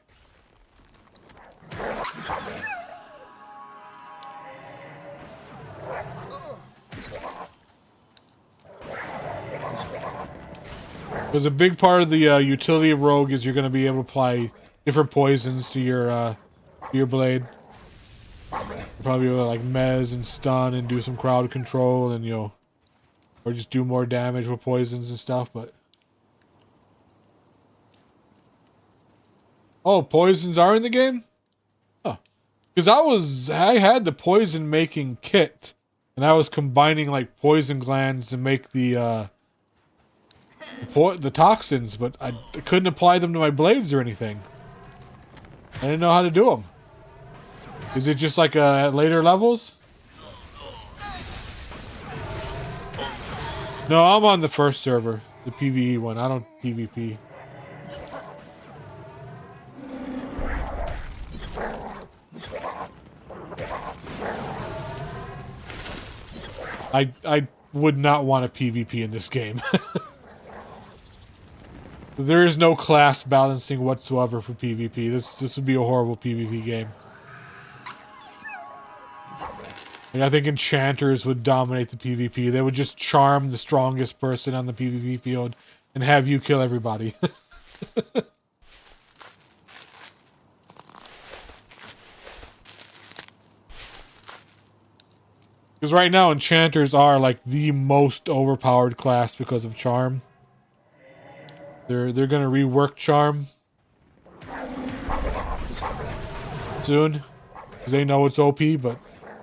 Because a big part of the utility of rogue is you're going to be able to apply different poisons to your blade. Probably like mez and stun and do some crowd control, and or just do more damage with poisons and stuff. But oh, poisons are in the game? Huh. Because I had the poison making kit, and I was combining like poison glands to make the toxins, but I couldn't apply them to my blades or anything. I didn't know how to do them. Is it just like at later levels? No, I'm on the first server, the PvE one. I don't PvP. I would not want a PvP in this game. There is no class balancing whatsoever for PvP. This would be a horrible PvP game. Like, I think enchanters would dominate the PvP. They would just charm the strongest person on the PvP field and have you kill everybody. Because right now enchanters are like the most overpowered class because of charm. They're gonna rework charm soon because they know it's OP, but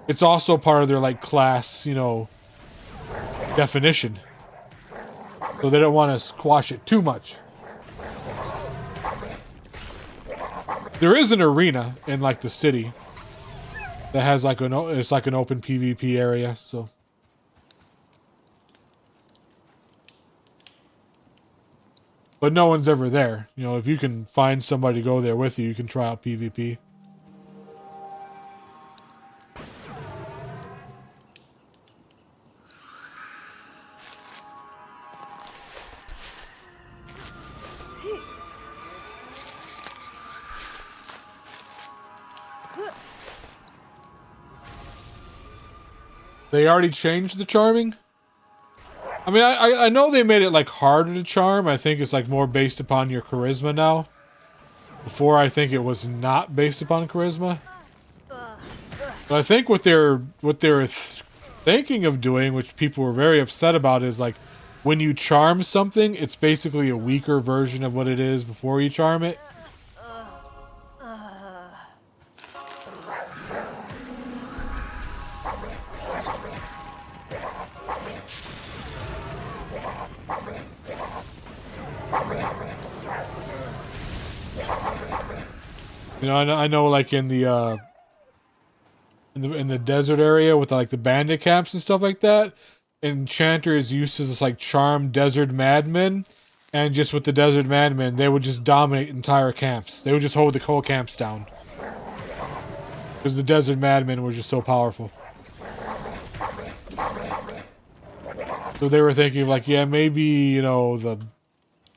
it's also part of their like class, definition. So they don't want to squash it too much. There is an arena in like the city that has like it's like an open PvP area, so. But no one's ever there. If you can find somebody to go there with you, you can try out PvP. They already changed the charming? I mean, I know they made it like harder to charm. I think it's like more based upon your charisma now. Before, I think it was not based upon charisma. But I think what they're thinking of doing, which people were very upset about, is like when you charm something, it's basically a weaker version of what it is before you charm it. I know, like in the desert area with like the bandit camps and stuff like that, enchanter is used to this like charm desert madmen, and just with the desert madmen, they would just dominate entire camps. They would just hold the whole camps down because the desert madmen were just so powerful. So they were thinking of like, yeah, maybe the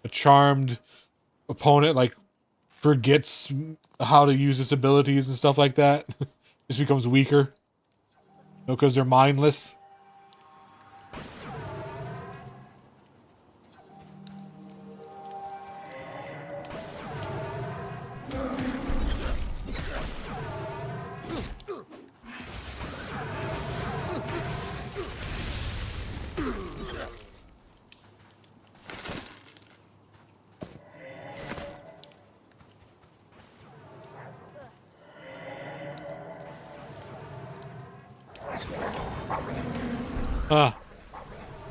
charmed opponent like forgets how to use its abilities and stuff like that. Just becomes weaker. Because they're mindless.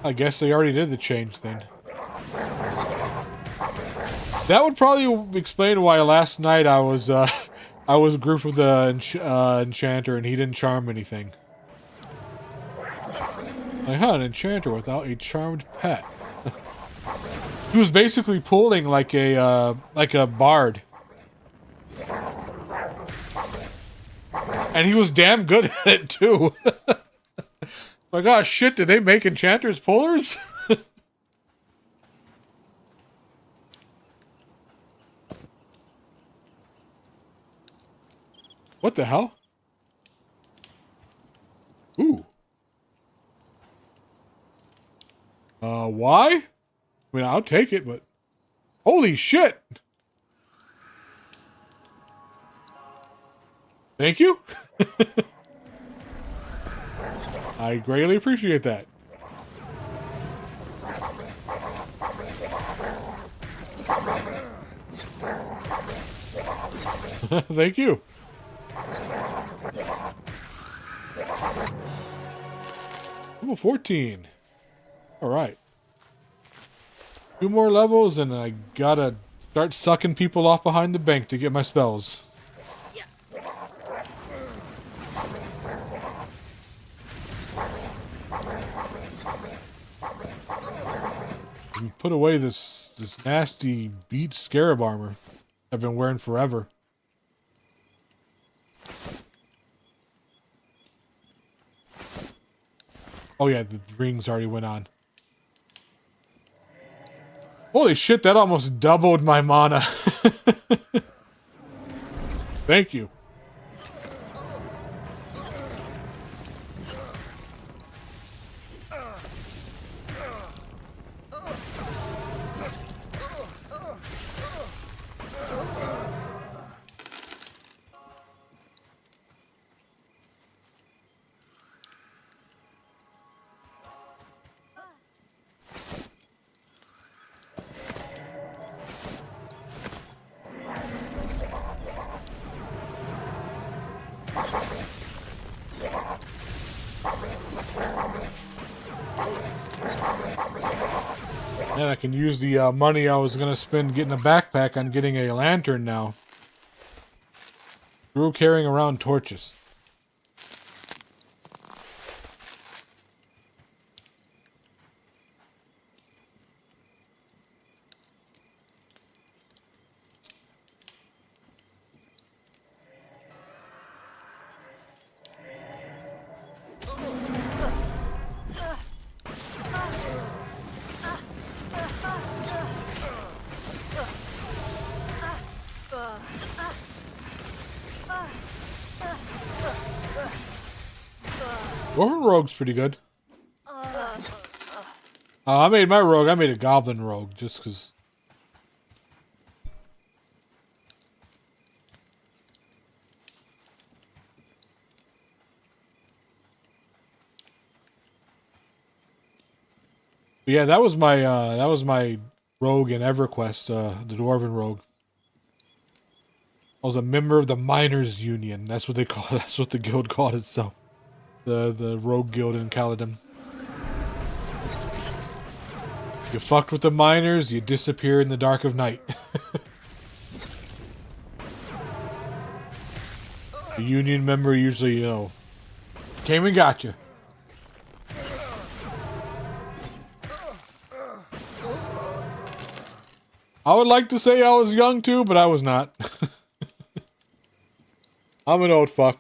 I guess they already did the change then. That would probably explain why last night I was grouped with the enchanter and he didn't charm anything. Like, huh, an enchanter without a charmed pet. He was basically pulling like a bard. And he was damn good at it too. My gosh, shit, did they make enchanters pullers? What the hell? Ooh. Why? I mean, I'll take it, but... Holy shit! Thank you? I greatly appreciate that. Thank you. Level 14. Alright. 2 more levels and I gotta start sucking people off behind the bank to get my spells. And put away this nasty beat scarab armor I've been wearing forever. Oh yeah, the rings already went on. Holy shit, that almost doubled my mana. Thank you. And I can use the money I was going to spend getting a backpack on getting a lantern now. Through carrying around torches. Dwarven rogue's pretty good. I made my rogue. I made a goblin rogue just because. Yeah, that was my rogue in EverQuest, the dwarven rogue. I was a member of the Miners Union. That's what they call. That's what the guild called itself. The rogue guild in Caledon. You fucked with the miners, you disappear in the dark of night. The union member usually, you know, came and got you. I would like to say I was young too, but I was not. I'm an old fuck.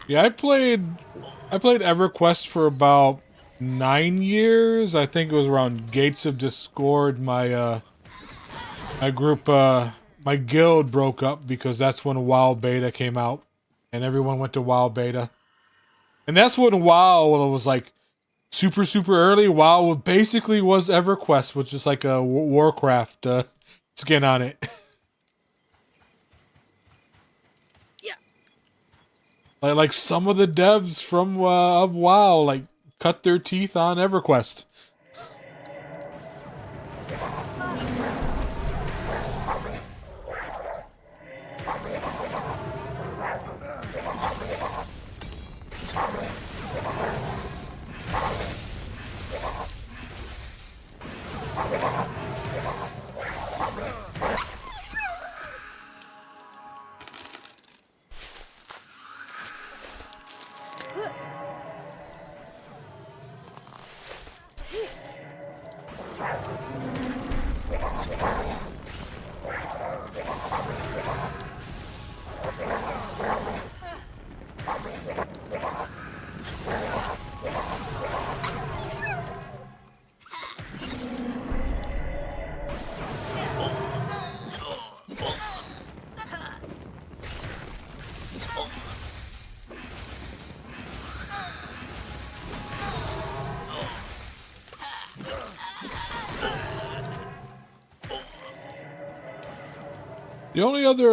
Yeah, I played EverQuest for about 9 years. I think it was around Gates of Discord. My group, my guild broke up because that's when WoW Beta came out, and everyone went to WoW Beta, and that's when WoW was like super early. WoW basically was EverQuest, which is like a Warcraft skin on it. Yeah. Like some of the devs from of WoW like cut their teeth on EverQuest. The only other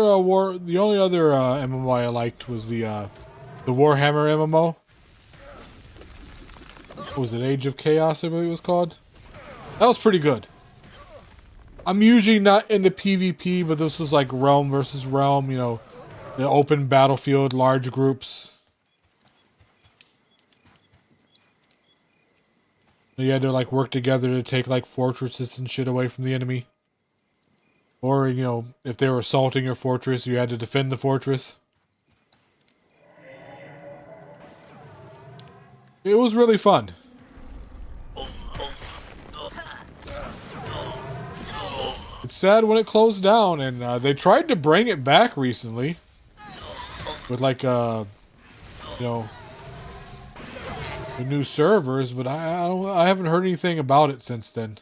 MMO I liked was the Warhammer MMO. What was it, Age of Chaos, I believe it was called? That was pretty good. I'm usually not into PvP, but this was like realm versus realm, you know, the open battlefield, large groups. You had to like work together to take like fortresses and shit away from the enemy. Or, you know, if they were assaulting your fortress, you had to defend the fortress. It was really fun. It's sad when it closed down, and they tried to bring it back recently. With like, you know, the new servers, but I haven't heard anything about it since then.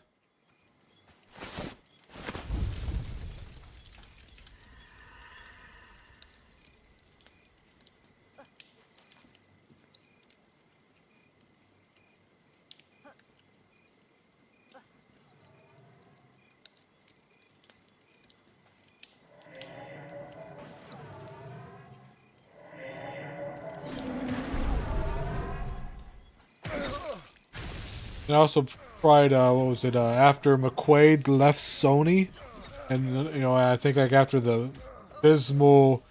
And I also tried, what was it, after McQuaid left Sony, and, you know, I think like after the abysmal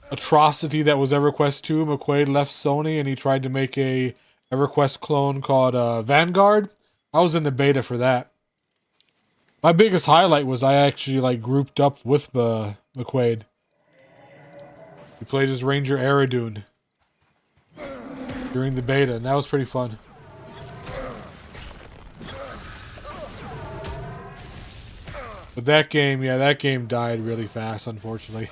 atrocity that was EverQuest 2, McQuaid left Sony and he tried to make a EverQuest clone called Vanguard. I was in the beta for that. My biggest highlight was I actually like grouped up with McQuaid. We played as Ranger Aradune during the beta, and that was pretty fun. But that game, yeah, that game died really fast, unfortunately.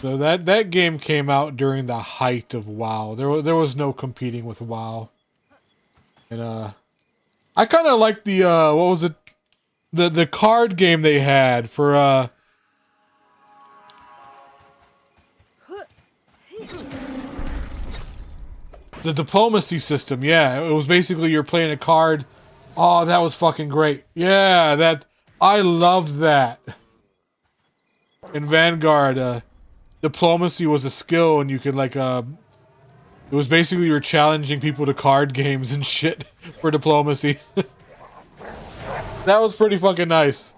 So that game came out during the height of WoW. There was no competing with WoW. And I kind of like the what was it? The card game they had for the diplomacy system. Yeah, it was basically you're playing a card. Oh, that was fucking great. Yeah, I loved that. In Vanguard, diplomacy was a skill, and you could like it was basically you're challenging people to card games and shit for diplomacy. That was pretty fucking nice.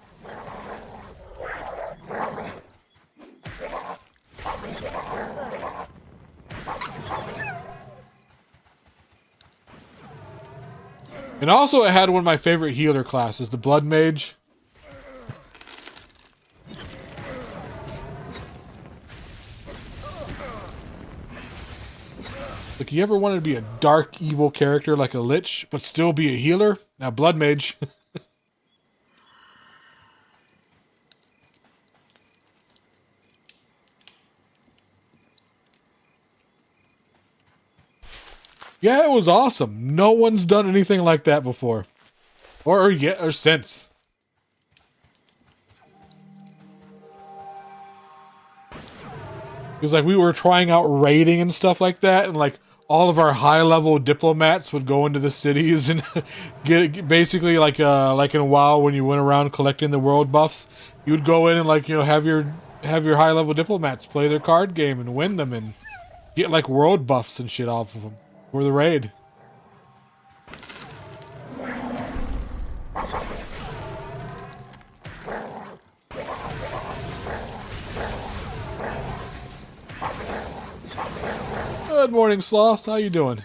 And also it had one of my favorite healer classes, the Blood Mage. Like, you ever wanted to be a dark, evil character like a Lich, but still be a healer? Now, Blood Mage. Yeah, it was awesome. No one's done anything like that before. Or yet, or since. Because like we were trying out raiding and stuff like that, and like all of our high-level diplomats would go into the cities and get basically like in WoW when you went around collecting the world buffs, you would go in and like have your high-level diplomats play their card game and win them and get like world buffs and shit off of them for the raid. Good morning, Sloths. How you doing?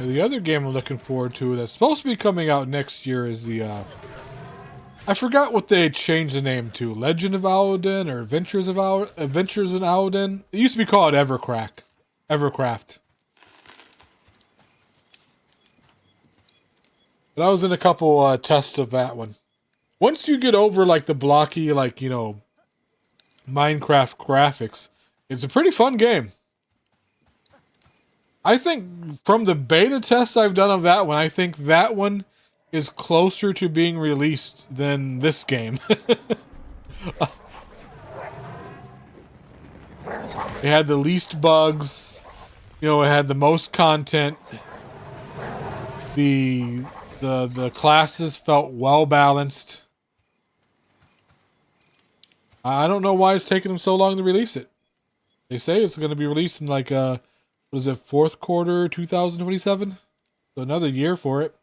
The other game I'm looking forward to that's supposed to be coming out next year is the, I forgot what they changed the name to. Legend of Aoden or Adventures in Aoden? It used to be called Evercraft. But I was in a couple tests of that one. Once you get over like the blocky, like, Minecraft graphics, it's a pretty fun game. I think from the beta tests I've done of that one, I think that one is closer to being released than this game. It had the least bugs, it had the most content. The classes felt well balanced. I don't know why it's taking them so long to release it. They say it's going to be released in like was it fourth quarter 2027? So another year for it.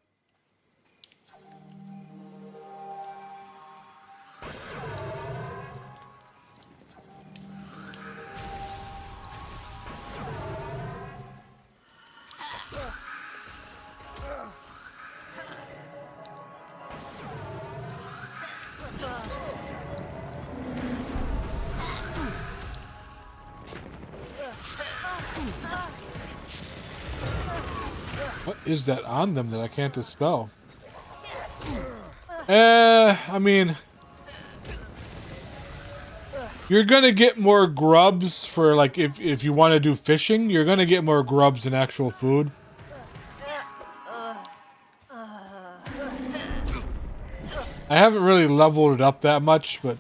What is that on them that I can't dispel? I mean, you're gonna get more grubs for like if you want to do fishing, you're gonna get more grubs than actual food. I haven't really leveled it up that much, but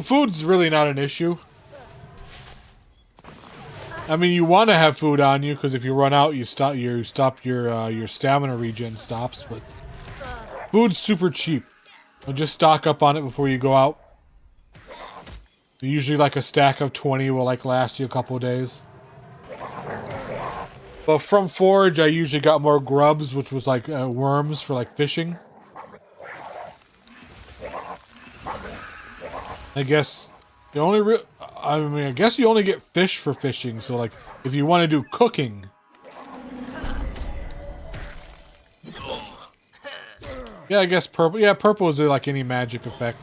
food's really not an issue. I mean, you want to have food on you because if you run out, you stop your stamina regen stops. But food's super cheap. So just stock up on it before you go out. Usually, like a stack of 20 will like last you a couple of days. But from forage, I usually got more grubs, which was like worms for like fishing. I guess the only I guess you only get fish for fishing. So like, if you want to do cooking, yeah, I guess purple. Yeah, purple is like any magic effect.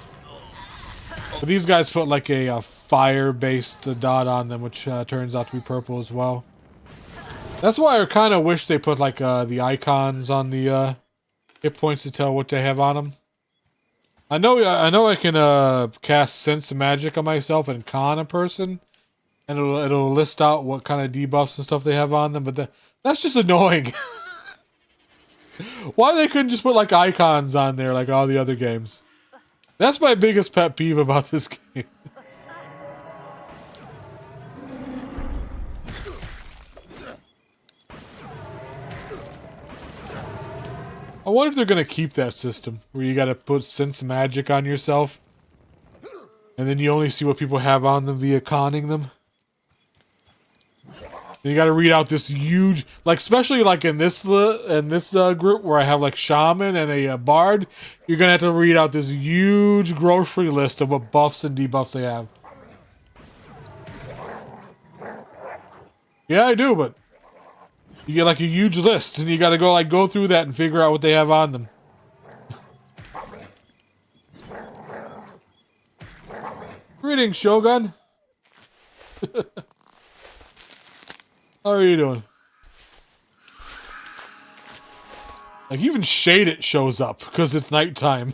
But these guys put like a fire-based dot on them, which turns out to be purple as well. That's why I kind of wish they put like the icons on the hit points to tell what they have on them. I know I can cast Sense Magic on myself and con a person, and it'll list out what kind of debuffs and stuff they have on them, but that's just annoying. Why they couldn't just put like icons on there like all the other games? That's my biggest pet peeve about this game. I wonder if they're gonna keep that system where you gotta put sense magic on yourself, and then you only see what people have on them via conning them. And you gotta read out this huge, like especially like in this group where I have like shaman and a bard, you're gonna have to read out this huge grocery list of what buffs and debuffs they have. Yeah, I do, but you get like a huge list, and you gotta go through that and figure out what they have on them. Greetings, Shogun. How are you doing? Like even Shade It shows up because it's nighttime.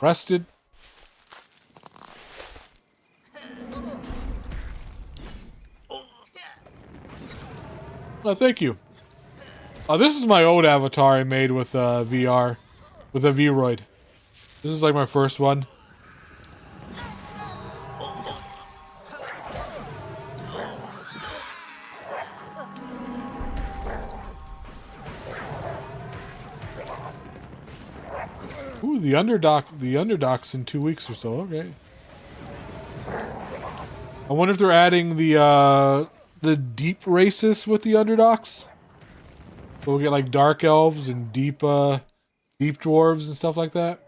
Rested. Oh, thank you. This is my old avatar I made with VR, with a V-Roid. This is like my first one. Ooh, the underdock's in 2 weeks or so. Okay. I wonder if they're adding the deep races with the underdocks. So we'll get like dark elves and deep dwarves and stuff like that.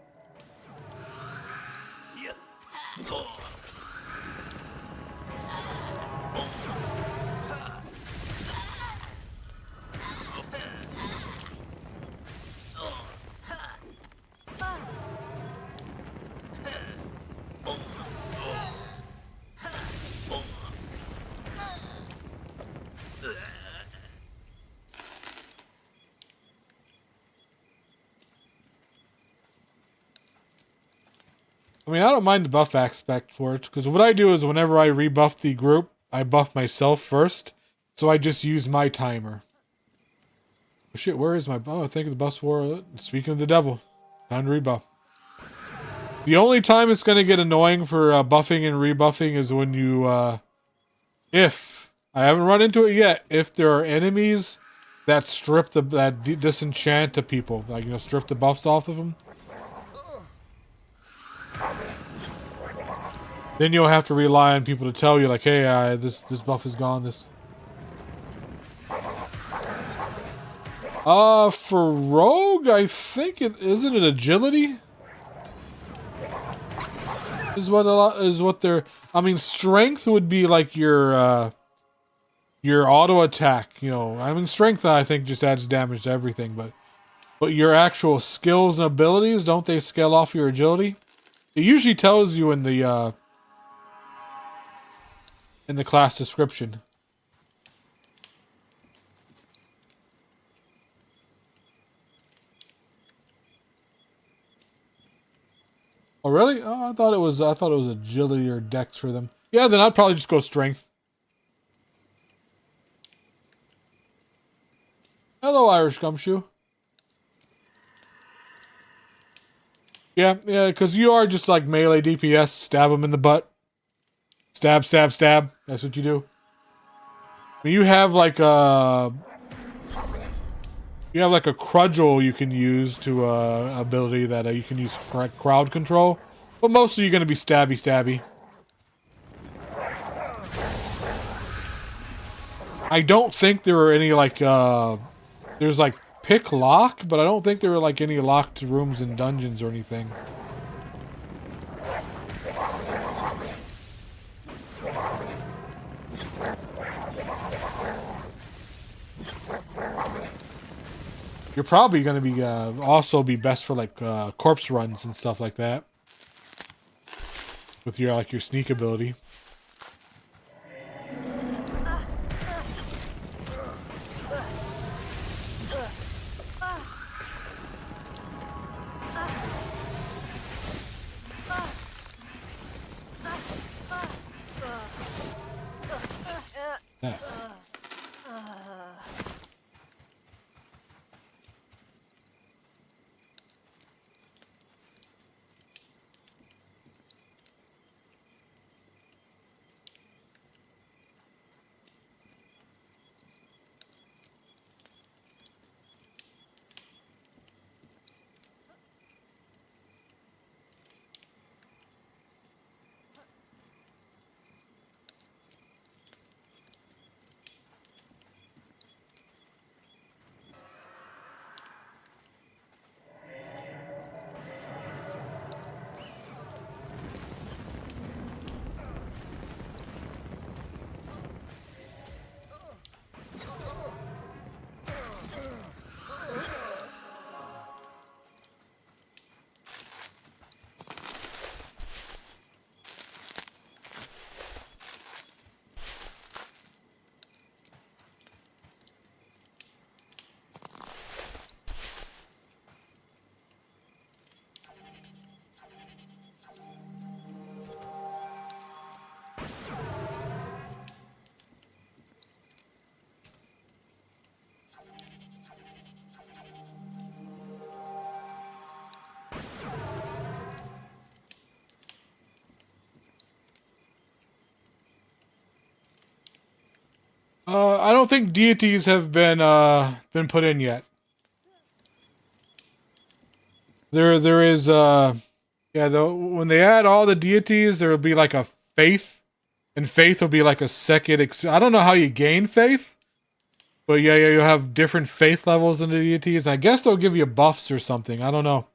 I mean, I don't mind the buff aspect for it, because what I do is whenever I rebuff the group, I buff myself first, so I just use my timer. Oh shit, where is my... Oh, I think the buff's for... Speaking of the devil, time to rebuff. The only time it's going to get annoying for buffing and rebuffing is when you... if... I haven't run into it yet. If there are enemies that strip disenchant to people, like, you know, strip the buffs off of them, then you'll have to rely on people to tell you, like, hey, this buff is gone. For rogue, I think isn't it agility? Is what they're. I mean, strength would be like your auto attack. You know, I mean, strength I think just adds damage to everything, but your actual skills and abilities, don't they scale off your agility? It usually tells you in the class description. Oh really? Oh, I thought it was agility or dex for them. Yeah, then I'd probably just go strength. Hello, Irish Gumshoe. Yeah, because you are just like melee DPS. Stab them in the butt. Stab, stab, stab. That's what you do. I mean, you have like a cudgel you can use to ability that you can use for crowd control, but mostly you're gonna be stabby, stabby. I don't think there are any like there's like pick lock, but I don't think there are like any locked rooms in dungeons or anything. You're probably going to be also be best for like corpse runs and stuff like that with your like your sneak ability. Yeah. I don't think deities have been put in yet. There is yeah, though when they add all the deities, there will be like a faith, and faith will be like a second. I don't know how you gain faith, but yeah, you'll have different faith levels in the deities. I guess they'll give you buffs or something. I don't know.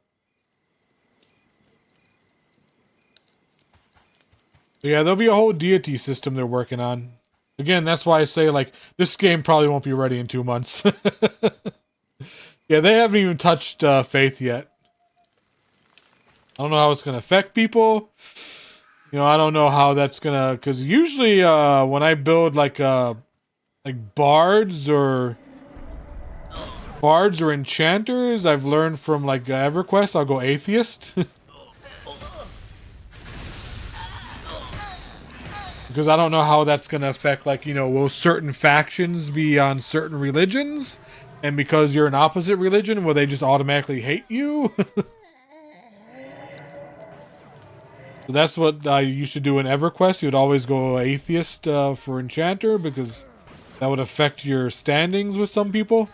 But yeah, there'll be a whole deity system they're working on. Again, that's why I say like this game probably won't be ready in 2 months. Yeah, they haven't even touched faith yet. I don't know how it's gonna affect people. You know, I don't know how that's gonna, because usually when I build like bards or enchanters, I've learned from like EverQuest, I'll go atheist. Because I don't know how that's gonna affect, like, you know, will certain factions be on certain religions, and because you're an opposite religion, will they just automatically hate you? So that's what I used to do in EverQuest. You'd always go atheist for enchanter, because that would affect your standings with some people.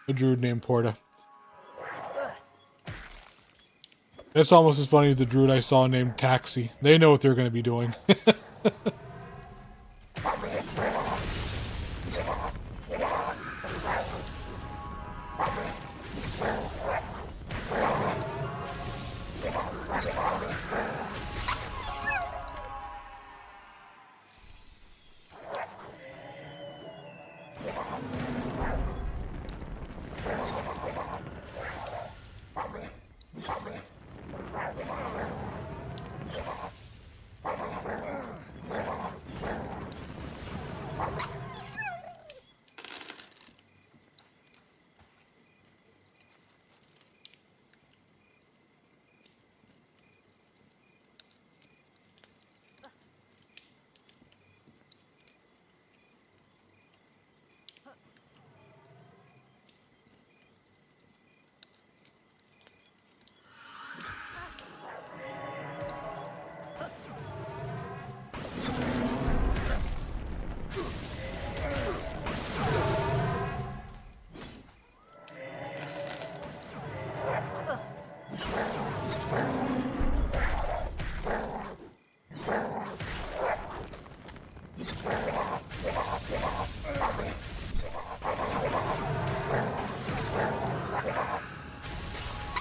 A druid named Porta. That's almost as funny as the druid I saw named Taxi. They know what they're going to be doing.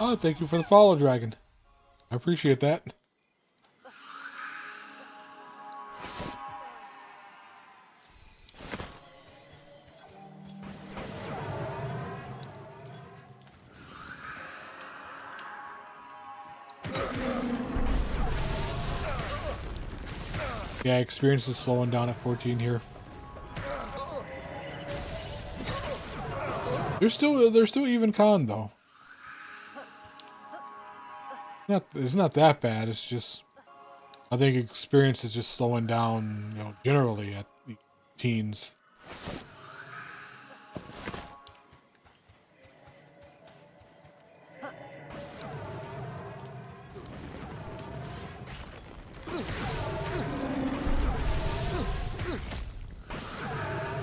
Oh, thank you for the follow, Dragon. I appreciate that. Yeah, experience is slowing down at 14 here. There's still even con though. It's not that bad. It's just I think experience is just slowing down, you know, generally at teens.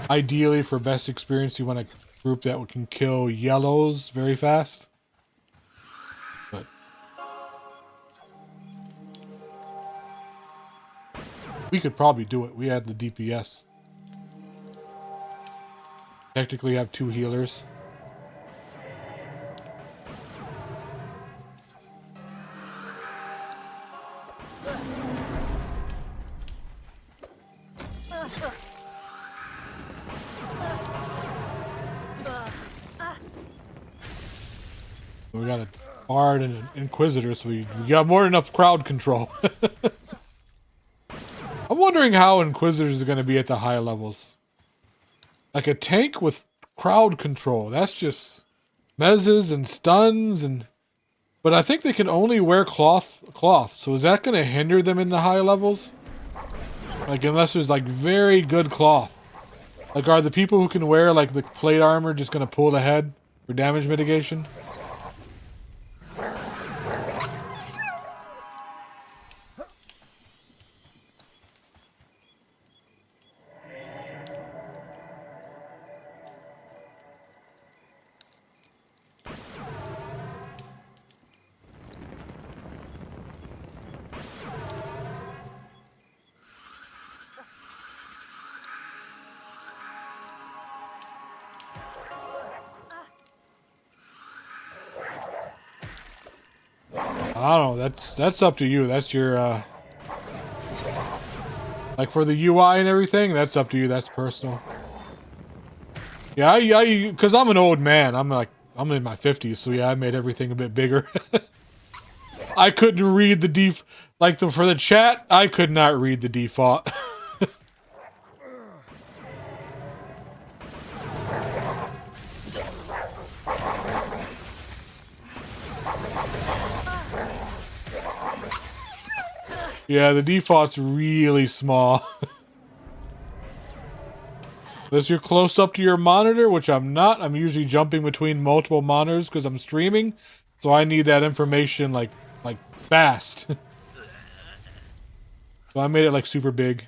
Ideally, for best experience, you want a group that can kill yellows very fast. But we could probably do it. We had the DPS. Technically have 2 healers. We got a bard and an inquisitor, so we got more than enough crowd control. I'm wondering how inquisitors are going to be at the high levels. Like a tank with crowd control. That's just mezzes and stuns and... But I think they can only wear cloth. So is that going to hinder them in the high levels? Like unless there's like very good cloth. Like are the people who can wear like the plate armor just going to pull ahead for damage mitigation? I don't know. That's up to you. That's your like for the UI and everything. That's up to you. That's personal. Yeah, because I'm an old man. I'm in my 50s, so yeah, I made everything a bit bigger. I couldn't read the for the chat. I could not read the default. Yeah, the default's really small. Unless you're close up to your monitor, which I'm not. I'm usually jumping between multiple monitors because I'm streaming. So I need that information like fast. So I made it like super big.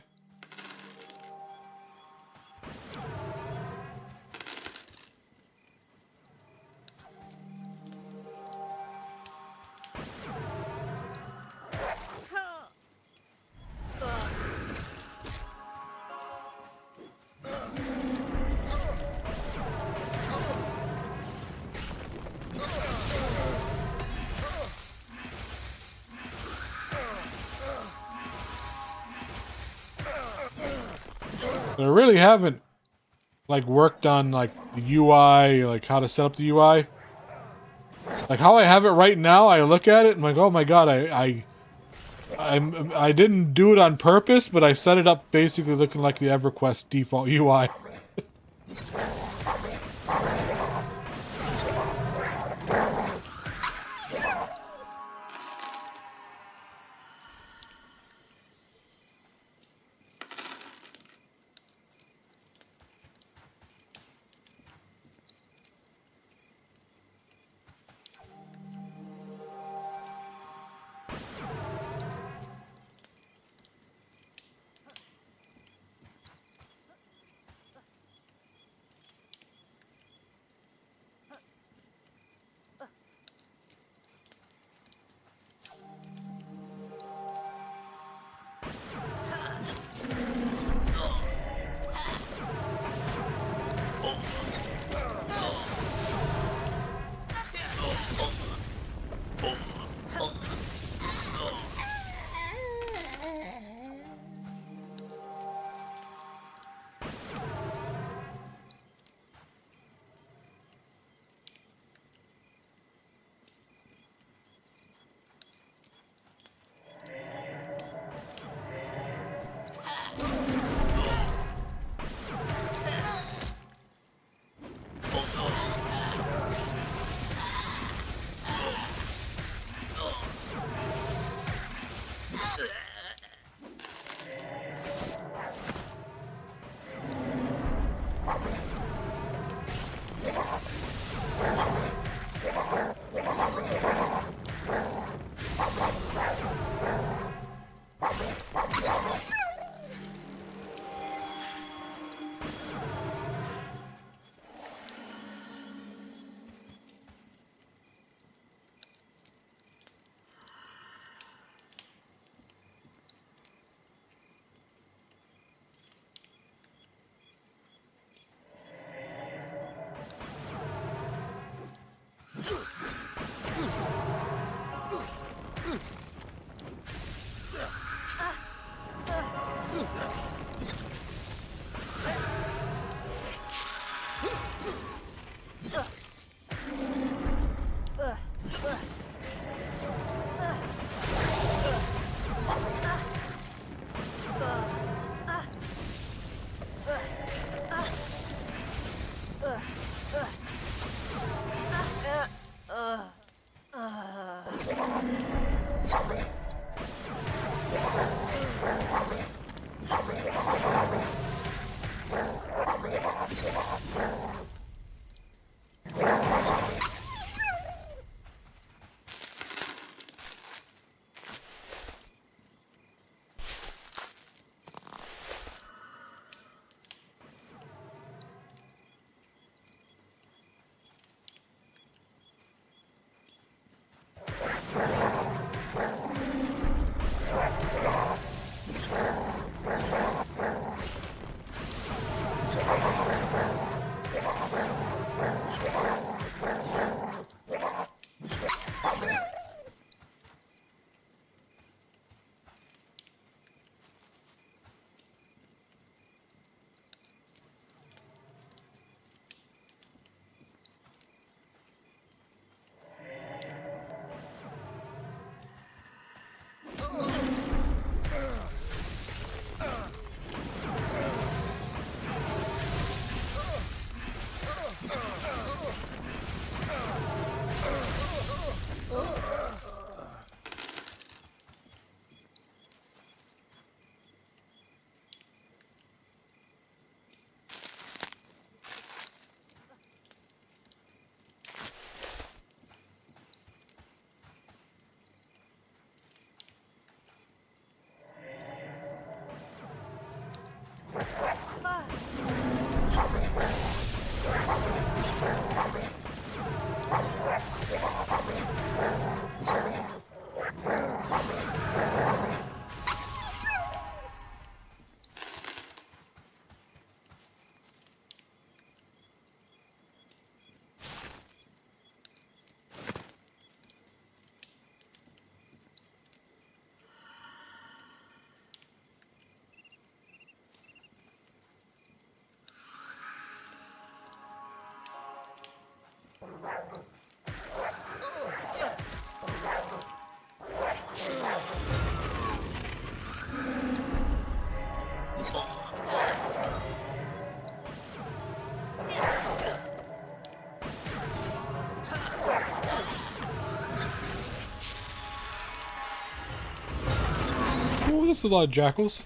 I really haven't like worked on like the UI, like how to set up the UI. Like how I have it right now, I look at it and I'm like, oh my god, I didn't do it on purpose, but I set it up basically looking like the EverQuest default UI. Oh, that's a lot of jackals.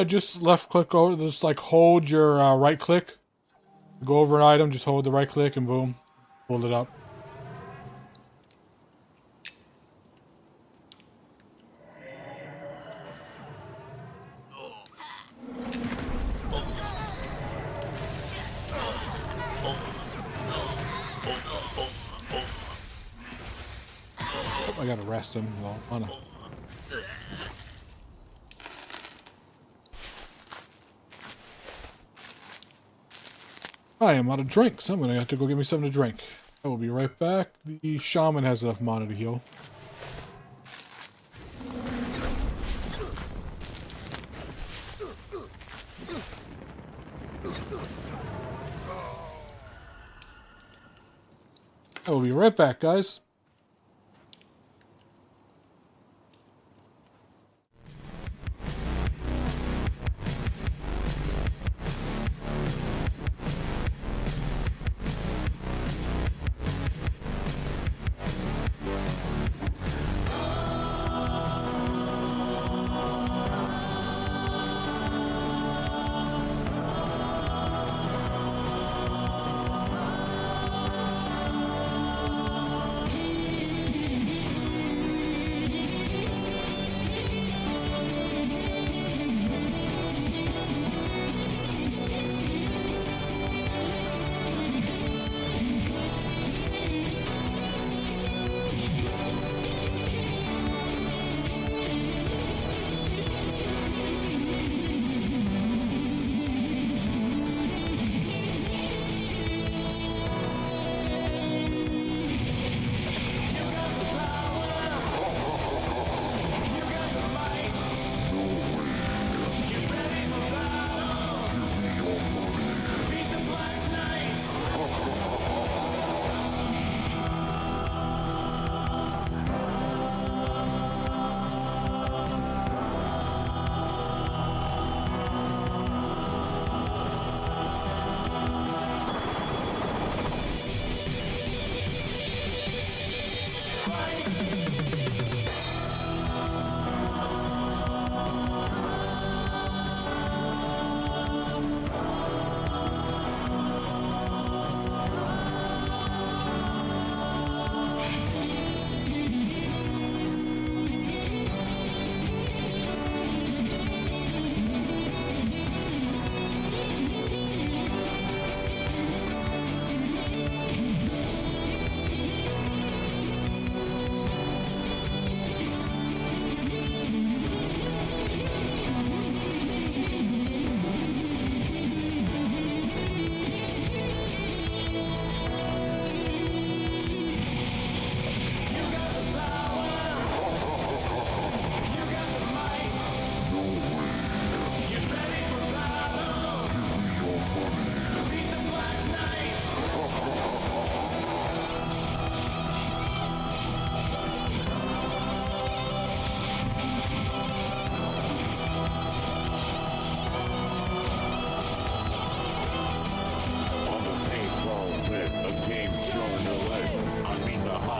Just left click over, just like hold your right click. Go over an item, just hold the right click and boom, pull it up. Oh, I gotta rest him. Well, on a... I am out of drinks. I'm gonna have to go get me something to drink. I will be right back. The shaman has enough mana to heal. we'll be right back, guys.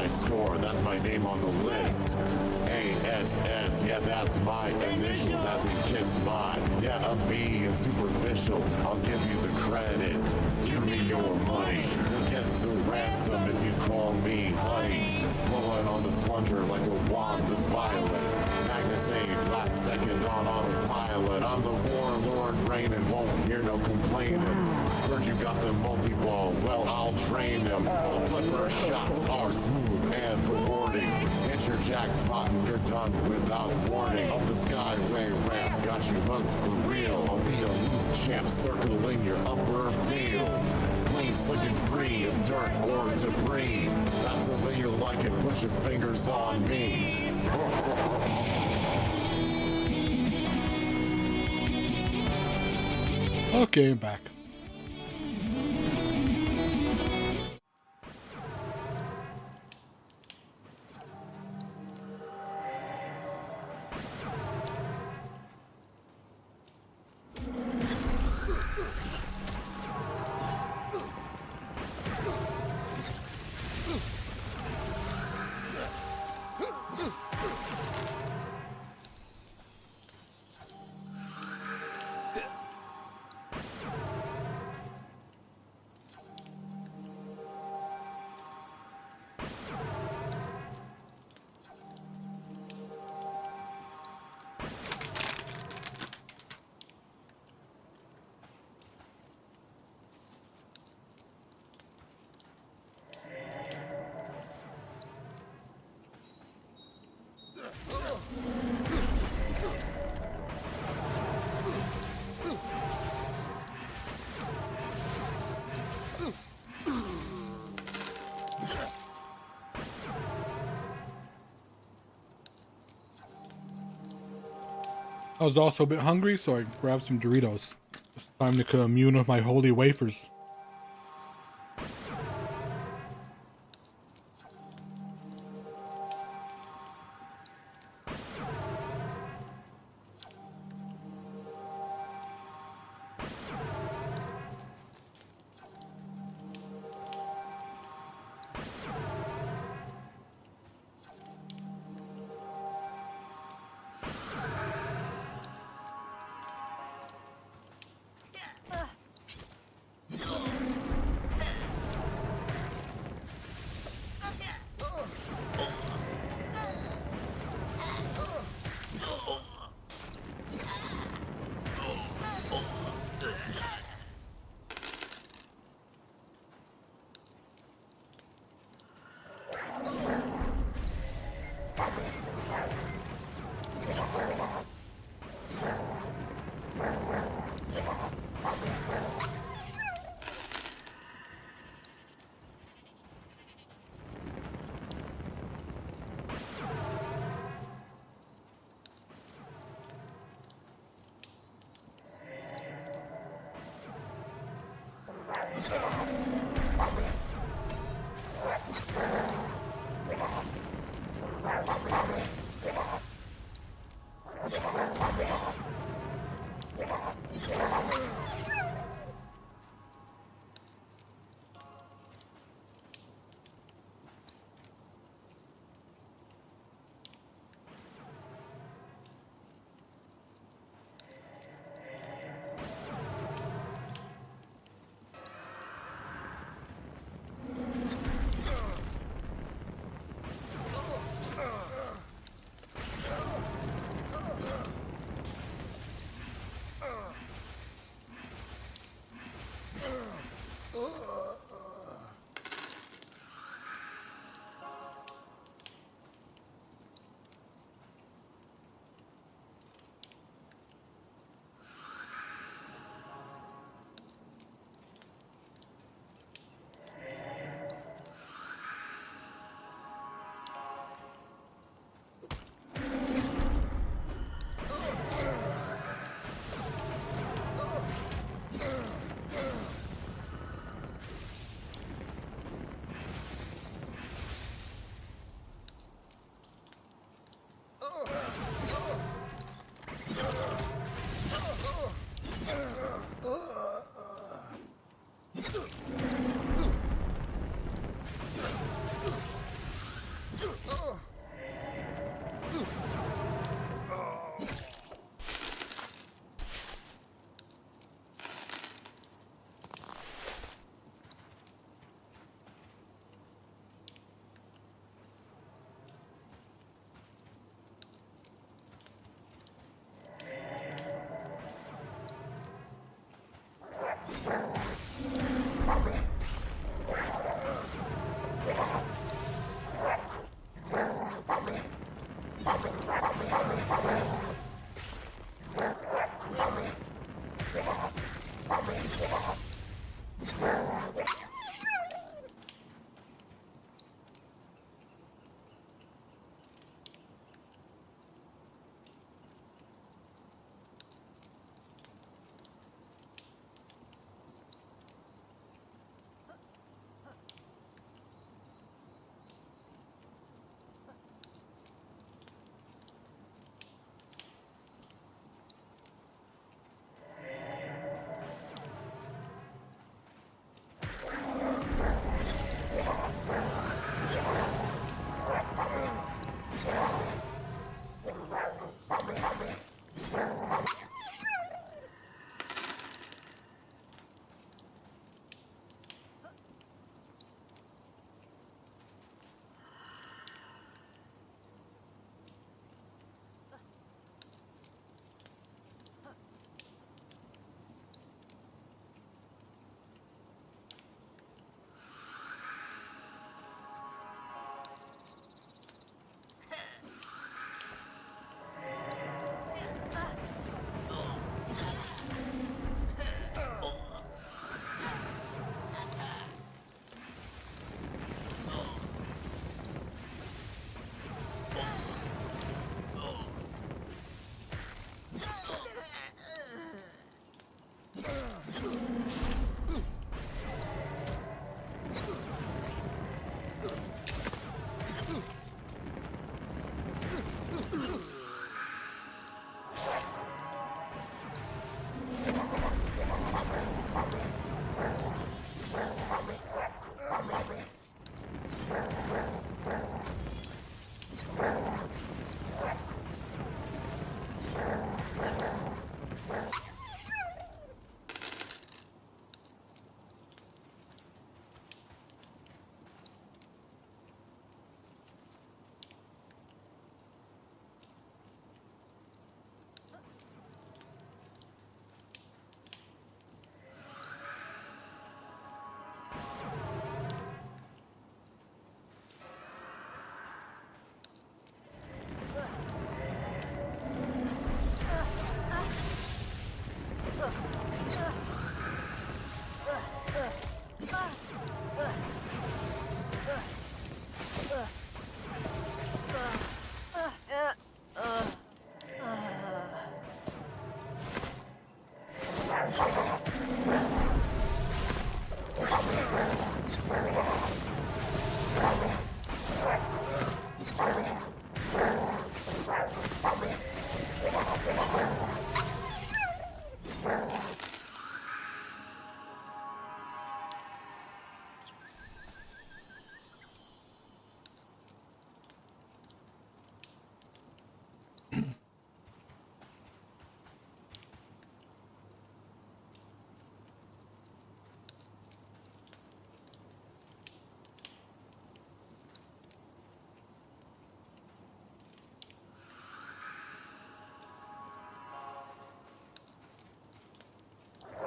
Score, that's my name on the list. ASS, yeah, that's my initials, as in kiss my. Yeah, I'm being superficial, I'll give you the credit. Give me your money, you'll get the ransom if you call me honey. Pulling on the plunger like a wand of violet. Magnus save last second on autopilot. I'm the warlord reign and won't hear no complaining. Heard you got the multi-ball, well I'll train him. The flipper shots are smooth and rewarding. Hit your jackpot and you're done without warning. Up the skyway ramp, got you hooked for real. I'll be a loot champ circling your upper field. Clean, slick and free of dirt or debris. That's the way you like it, put your fingers on me. Okay, back. I was also a bit hungry, so I grabbed some Doritos. It's time to commune with my holy wafers.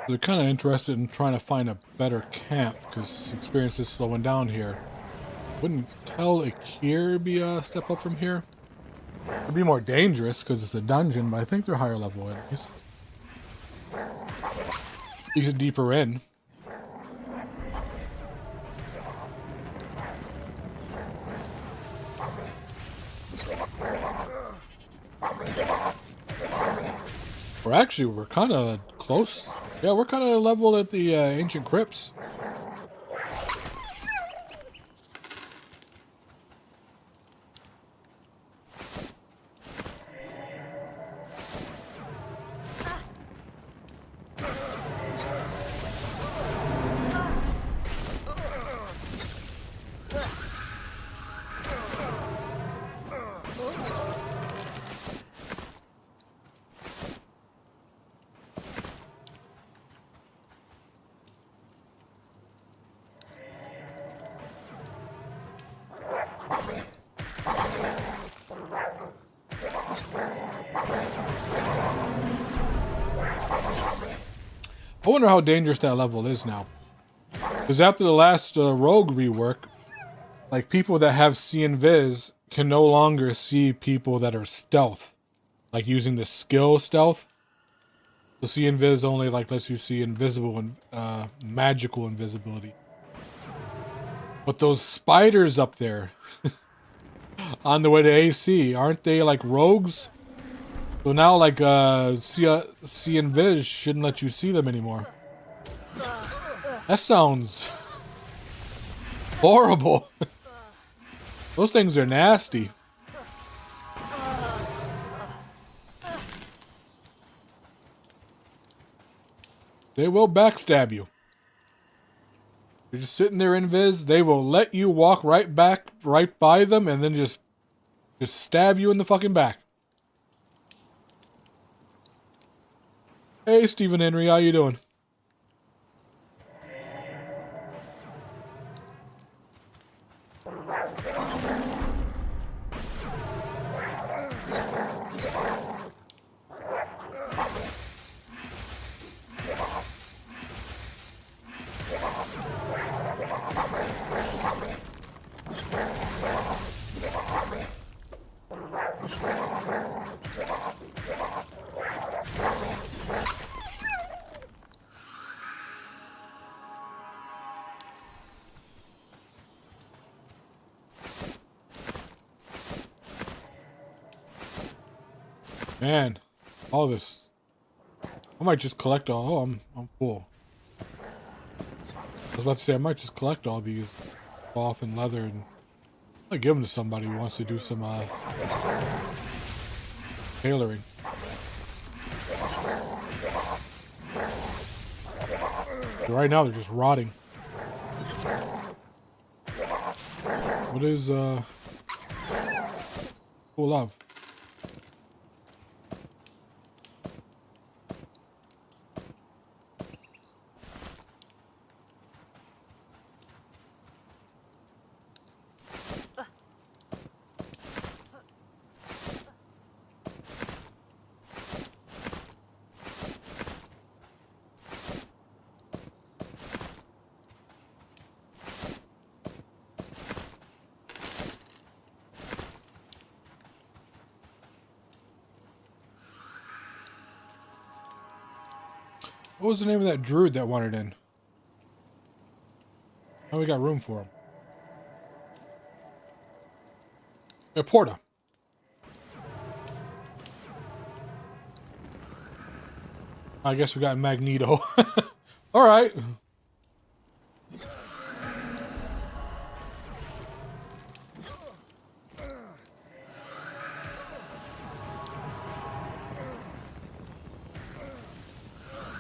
They're kind of interested in trying to find a better camp because experience is slowing down here. Wouldn't tell Akir be a step up from here. It'd be more dangerous because it's a dungeon, but I think they're higher level enemies. At least deeper in. We're kind of close. Yeah, we're kind of level at the ancient crypts. I wonder how dangerous that level is now. Because after the last rogue rework, like people that have see and viz can no longer see people that are stealth. Like using the skill stealth. The see and viz only like lets you see invisible and magical invisibility. But those spiders up there on the way to AC, aren't they like rogues? So now, like, see and viz shouldn't let you see them anymore. That sounds horrible. Those things are nasty. They will backstab you. You're just sitting there in viz. They will let you walk right by them, and then just stab you in the fucking back. Hey, Stephen Henry, how you doing? Man, all this. I might just collect all. Oh, I'm full. I was about to say I might just collect all these cloth and leather and I'll give them to somebody who wants to do some tailoring. But right now they're just rotting. What is full of? What was the name of that druid that wandered in? Oh, we got room for him. Hey, Porta. I guess we got Magneto. All right.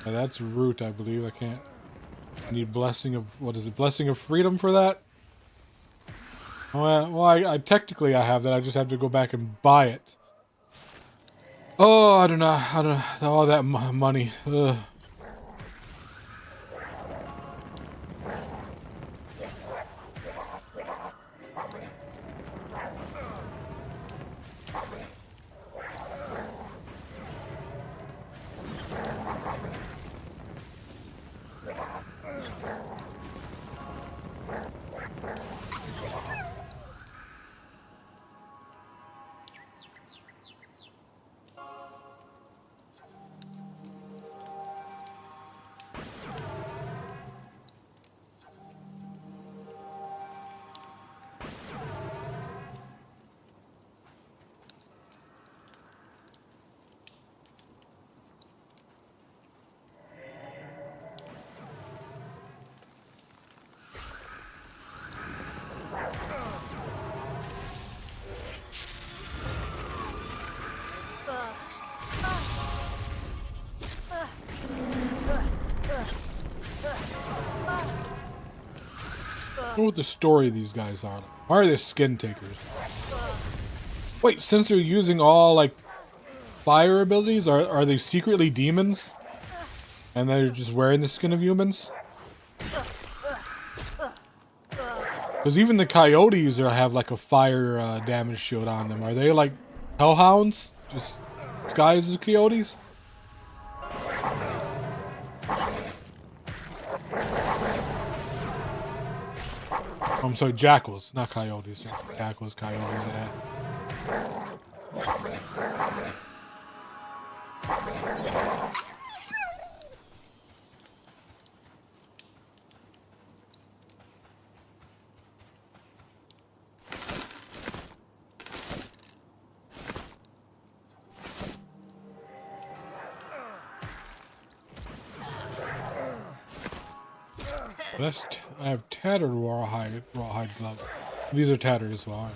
Yeah, that's root, I believe. I can't. I need blessing of, what is it? Blessing of freedom for that? Well, I technically I have that. I just have to go back and buy it. Oh, I don't know. All that money. Ugh. wonder what the story of these guys are. Why are they skin takers? Wait, since they're using all like fire abilities, are they secretly demons? And they're just wearing the skin of humans? Because even the coyotes have like a fire damage shield on them. Are they like hellhounds? Just disguised as coyotes? I'm sorry, jackals, not coyotes. Jackals, coyotes, yeah. I have tattered rawhide gloves. These are tattered as well.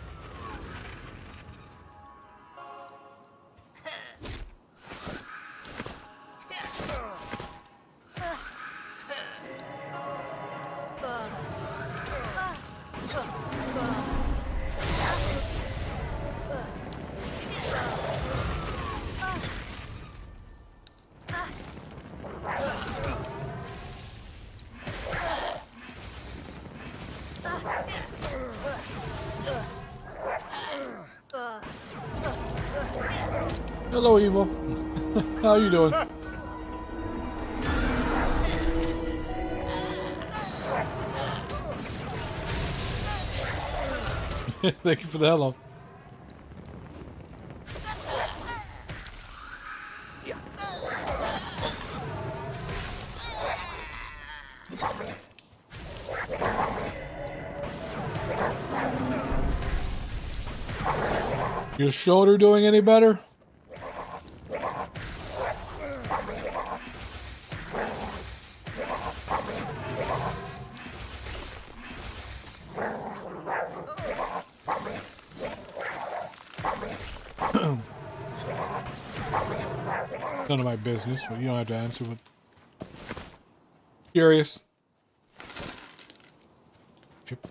Hello, Evil. How you doing? Thank you for the hello. Your shoulder doing any better? None of my business, but you don't have to answer. But curious. Chip.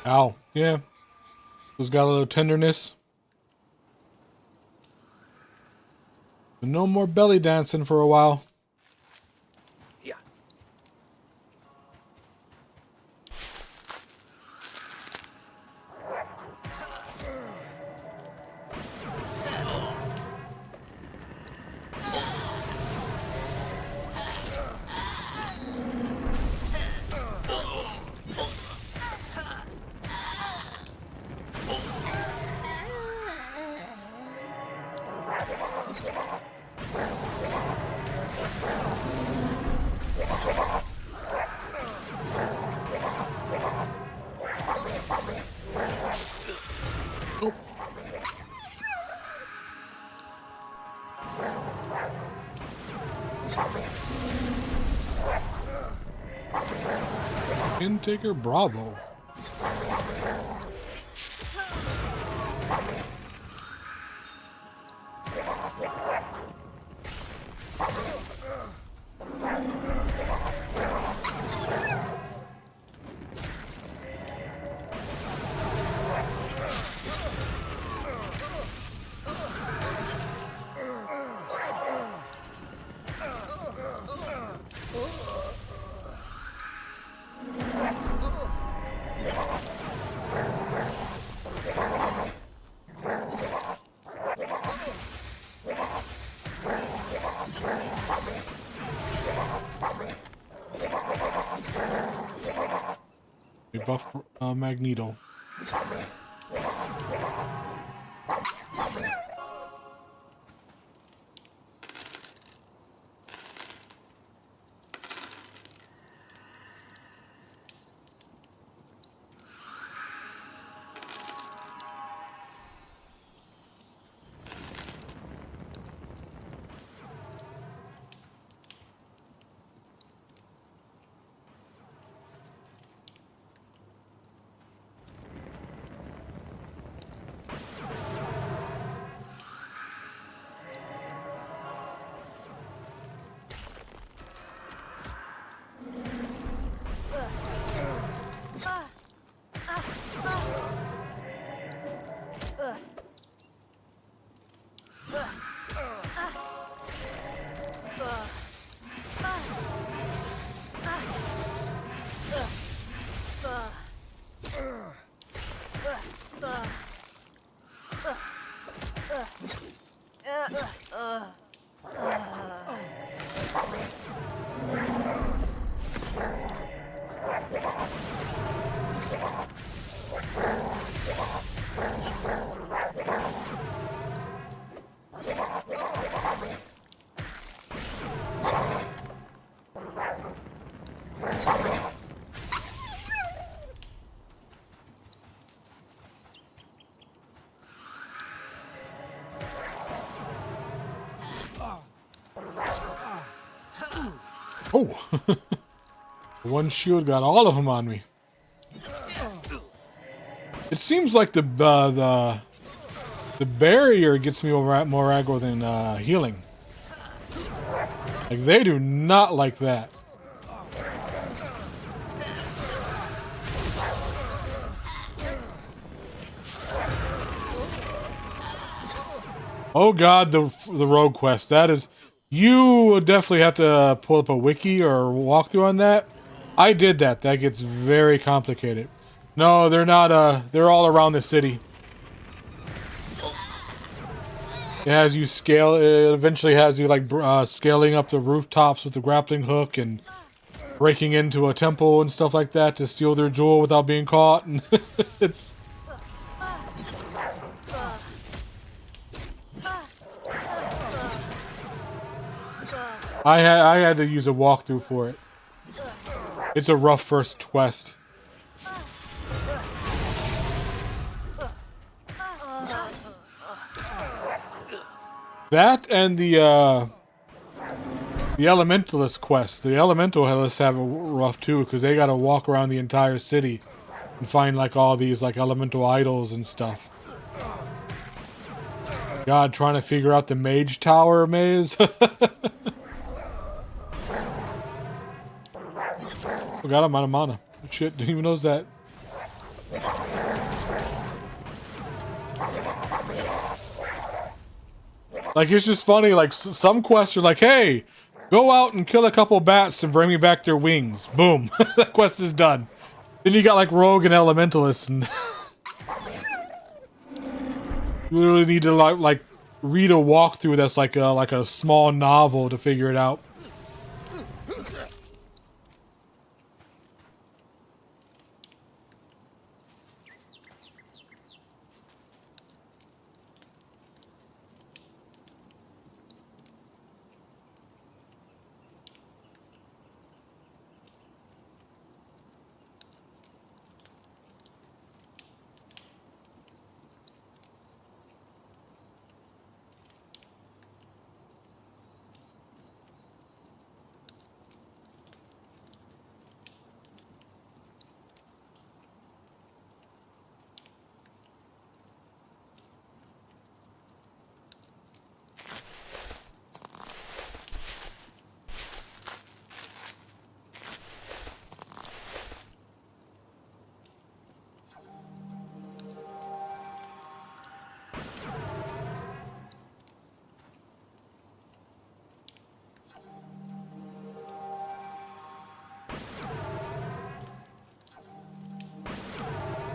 Ow. Yeah. It's got a little tenderness. But no more belly dancing for a while. Yeah. Intaker Bravo. buff Magneto. Oh, one shield got all of them on me. It seems like the barrier gets me more aggro than healing. Like they do not like that. Oh god, the rogue quest. That is, you would definitely have to pull up a wiki or walkthrough on that. I did that. That gets very complicated. No, they're not. They're all around the city. It has you scale. It eventually has you like scaling up the rooftops with the grappling hook and breaking into a temple and stuff like that to steal their jewel without being caught. And it's. I had to use a walkthrough for it. It's a rough first quest. That and the Elementalist quest. The Elementalists have a rough too, because they gotta walk around the entire city and find like all these like elemental idols and stuff. God, trying to figure out the Mage Tower maze. Forgot I'm out of mana. Shit, didn't even notice that. Like, it's just funny, like, some quests are like, hey, go out and kill a couple bats and bring me back their wings. Boom. That quest is done. Then you got, like, Rogue and Elementalists, and... you literally need to, like, read a walkthrough that's like a small novel to figure it out.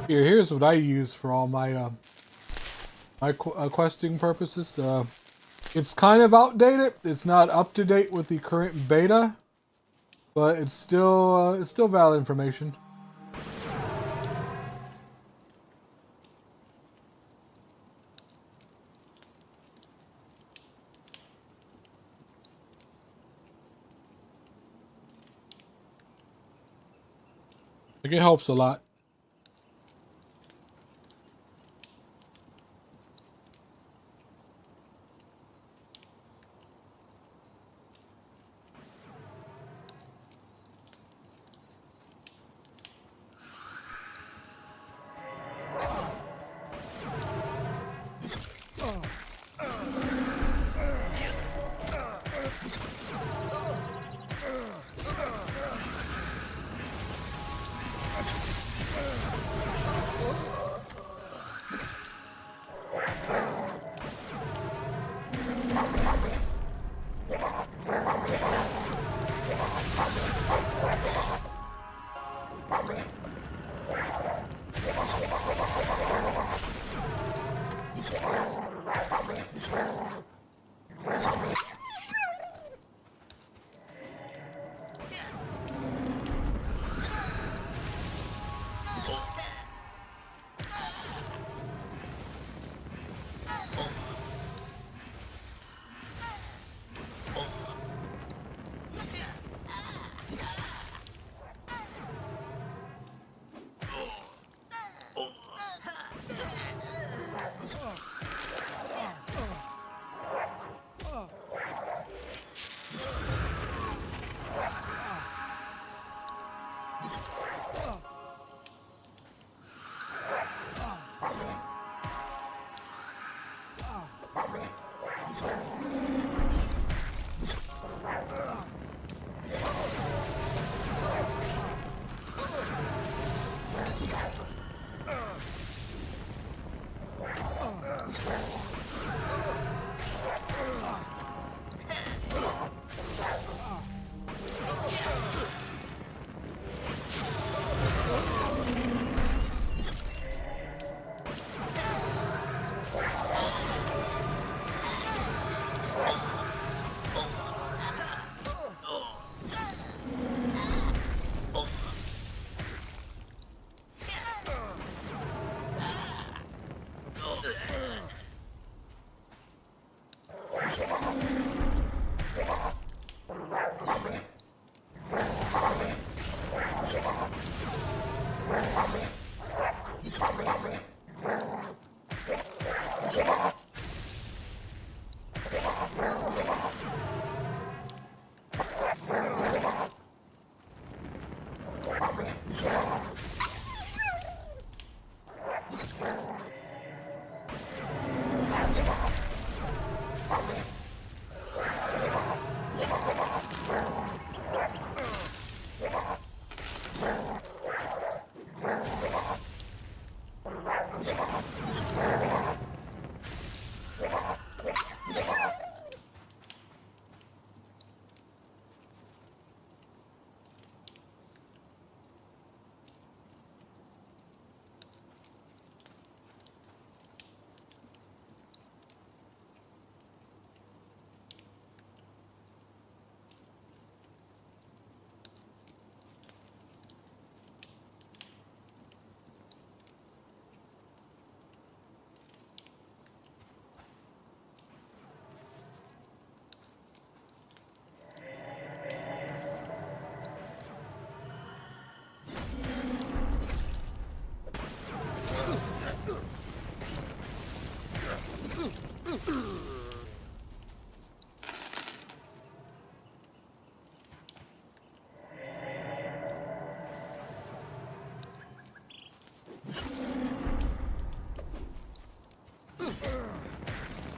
Here's what I use for all my questing purposes. It's kind of outdated. It's not up to date with the current beta, but it's still valid information. Like, it helps a lot.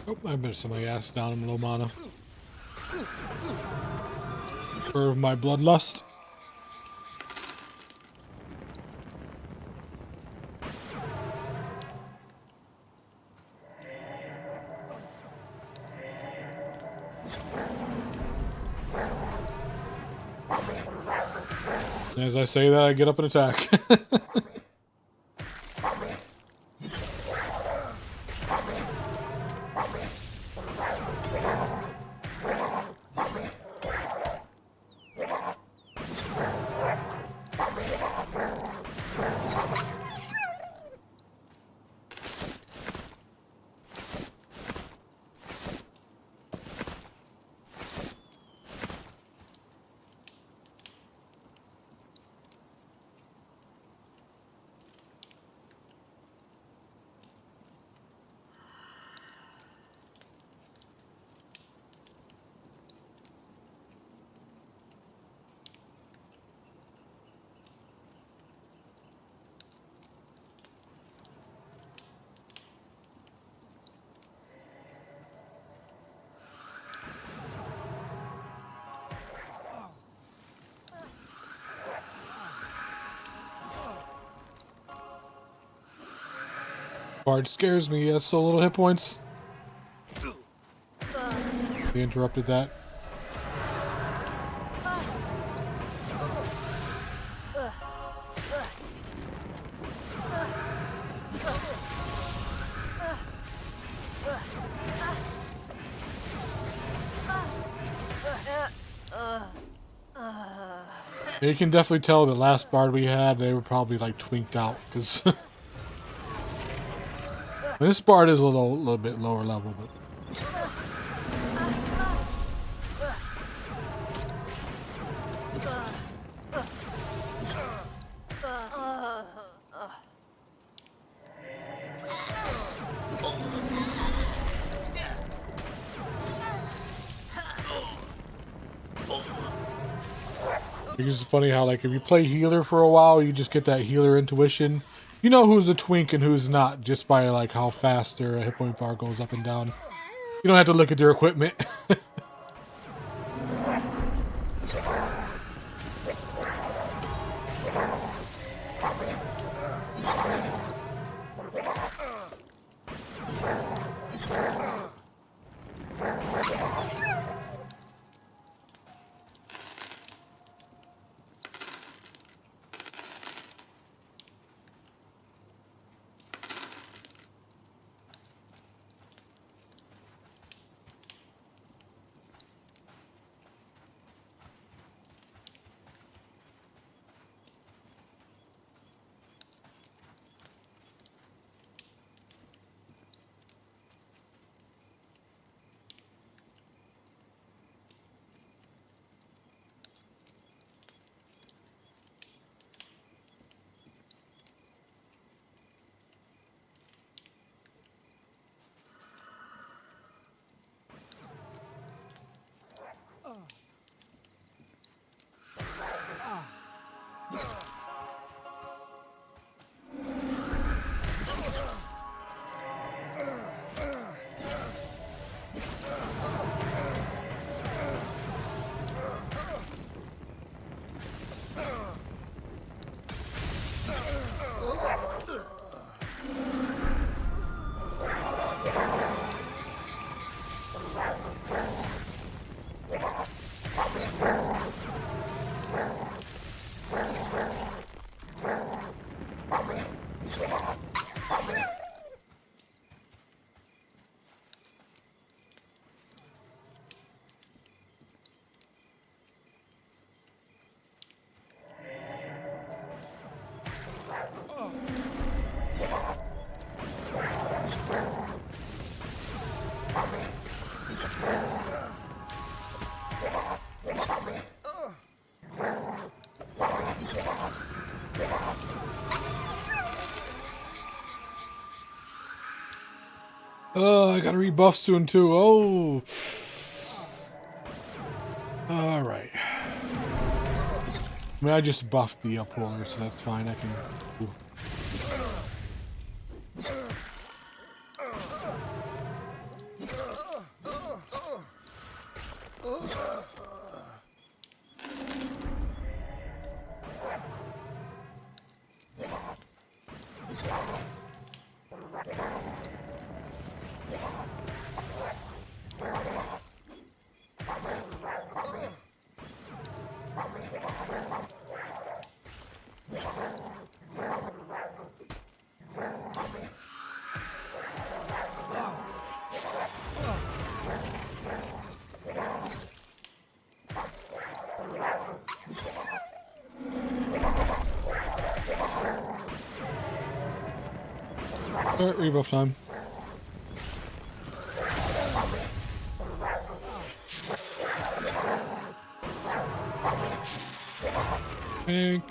Oh, I better set my ass down. I'm low mana. Curve my bloodlust. As I say that, I get up and attack. Bard scares me. He has so little hit points. They interrupted that. You can definitely tell the last Bard we had, they were probably like twinked out because this Bard is a little bit lower level, but it's funny how, like, if you play healer for a while, you just get that healer intuition. You know who's a twink and who's not just by, like, how fast their hit point bar goes up and down. You don't have to look at their equipment. Oh, I gotta rebuff soon too. Oh. Alright. I mean, I just buffed the uproller, so that's fine. I can... Ooh. Alright, rebuff time. Pink.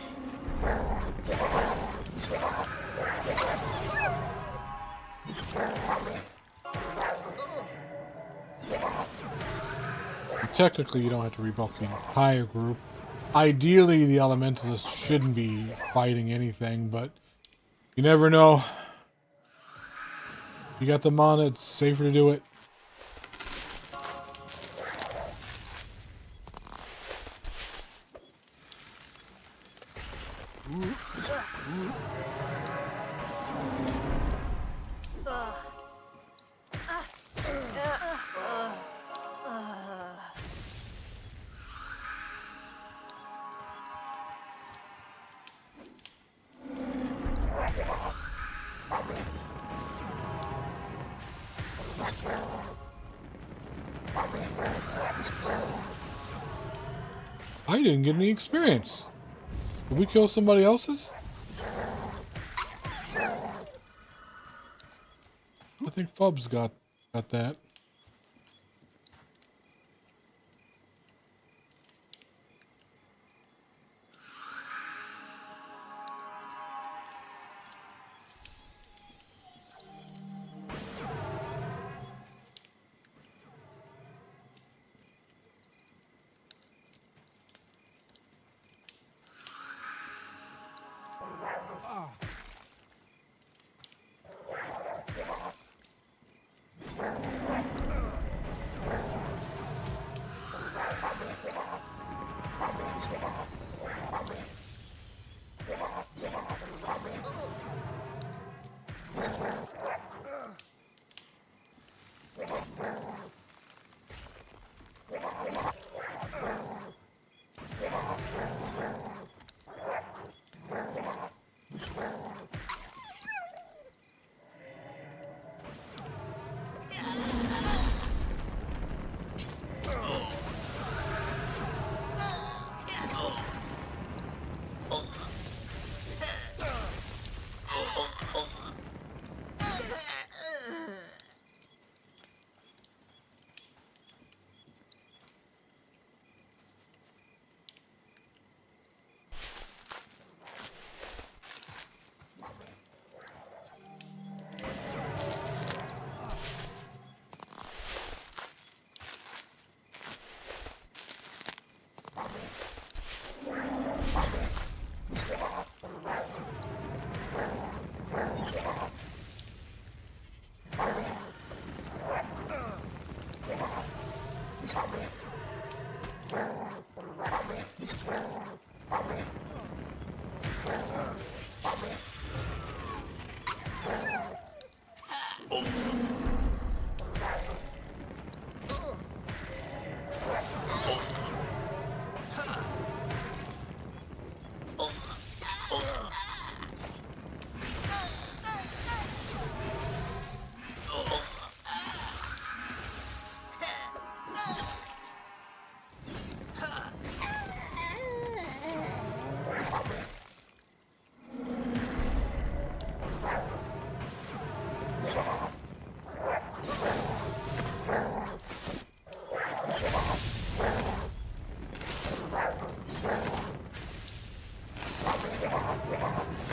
Technically, you don't have to rebuff the entire group. Ideally, the elementalists shouldn't be fighting anything, but you never know. You got the mana, it's safer to do it. I didn't get any experience. Did we kill somebody else's? I think Fubs got that.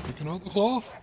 Taking out the cloth.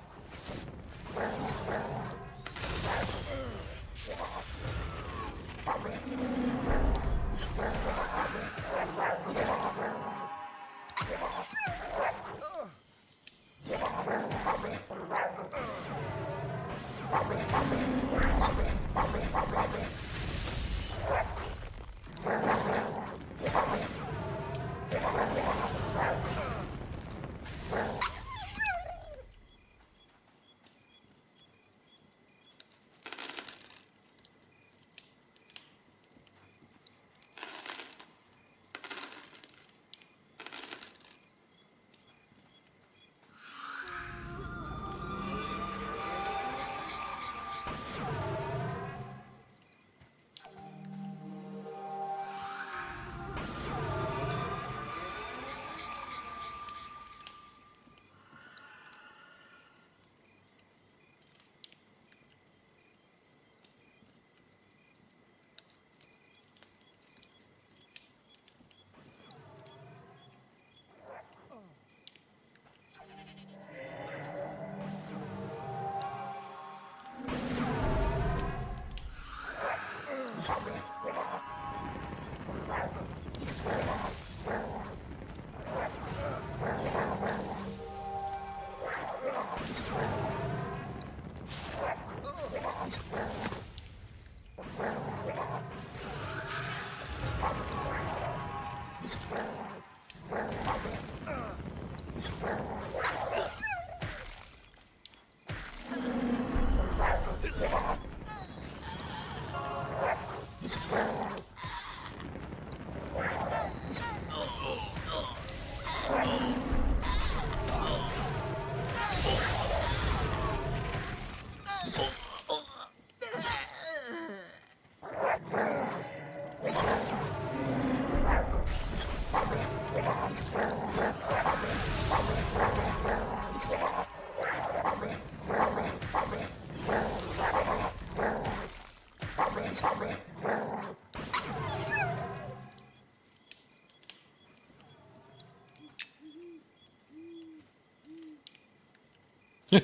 I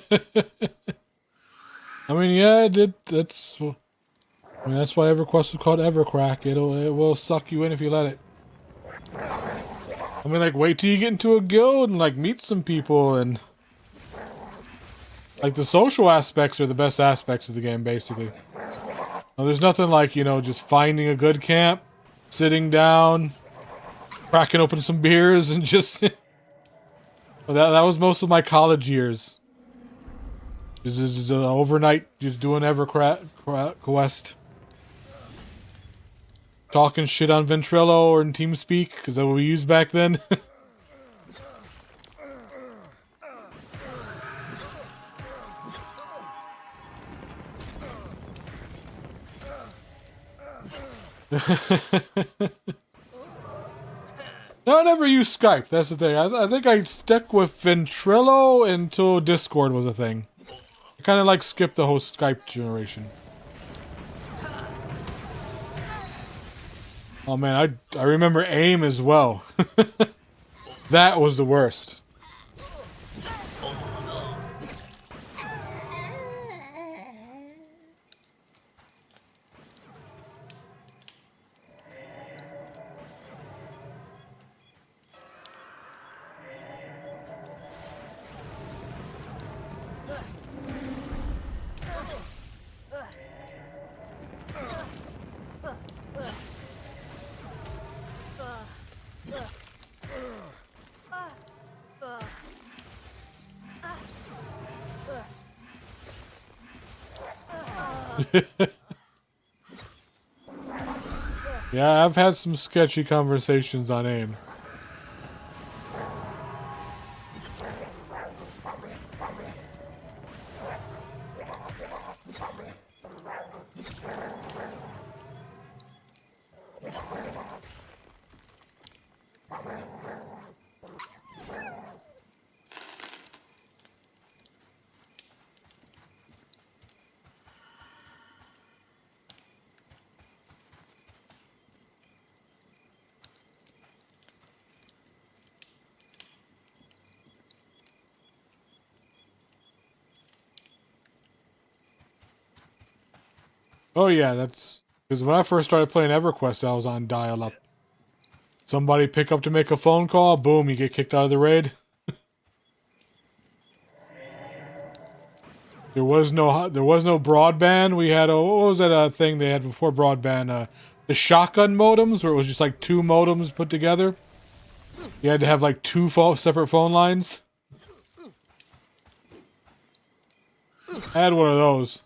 mean, yeah, that's. I mean, that's why EverQuest was called EverCrack. It will suck you in if you let it. I mean, like, wait till you get into a guild and like meet some people, and like the social aspects are the best aspects of the game, basically. Now, there's nothing like, you know, just finding a good camp, sitting down, cracking open some beers, and just that was most of my college years. Just overnight, just doing EverQuest. Talking shit on Ventrilo or in TeamSpeak, because that's what we used back then. No, I never used Skype, that's the thing. I think I stuck with Ventrilo until Discord was a thing. I kind of like skipped the whole Skype generation. Oh man, I remember AIM as well. That was the worst. Yeah, I've had some sketchy conversations on AIM. Oh yeah, that's because when I first started playing EverQuest, I was on dial-up. Somebody pick up to make a phone call, boom, you get kicked out of the raid. There was no broadband. We had what was that thing they had before broadband? The shotgun modems, where it was just like two modems put together. You had to have like two separate phone lines. I had one of those.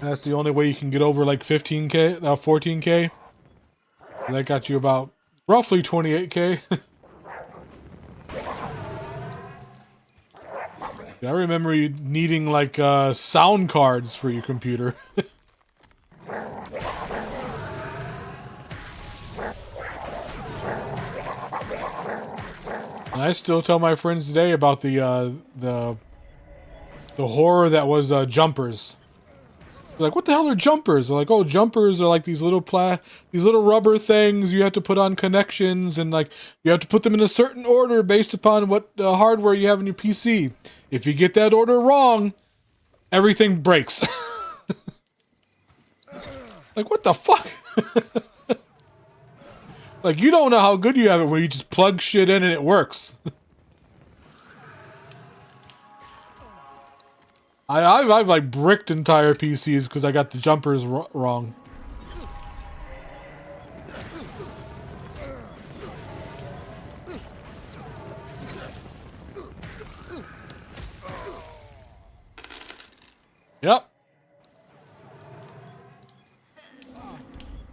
That's the only way you can get over like 15K, 14K. That got you about roughly 28K. I remember you needing like sound cards for your computer. And I still tell my friends today about the horror that was jumpers. They're like, what the hell are jumpers? They're like, oh, jumpers are like these little rubber things you have to put on connections, and like you have to put them in a certain order based upon what hardware you have in your PC. If you get that order wrong, everything breaks. Like, what the fuck? Like, you don't know how good you have it where you just plug shit in and it works. I've like bricked entire PCs because I got the jumpers wrong. Yep.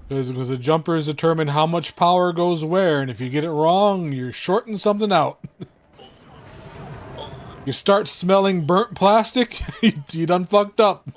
Because the jumpers determine how much power goes where, and if you get it wrong, you're shorting something out. You start smelling burnt plastic, you done fucked up.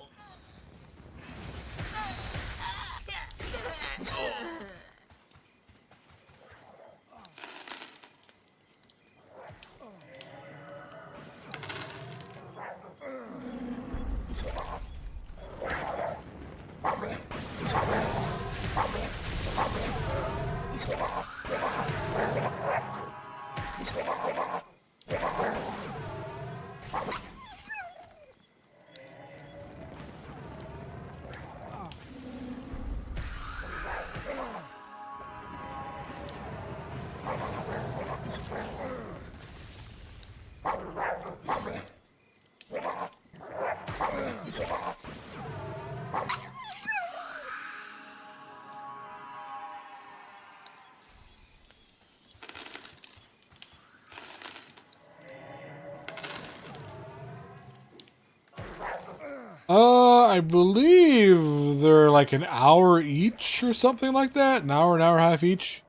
I believe they're like an hour each or something like that. An hour and a half each.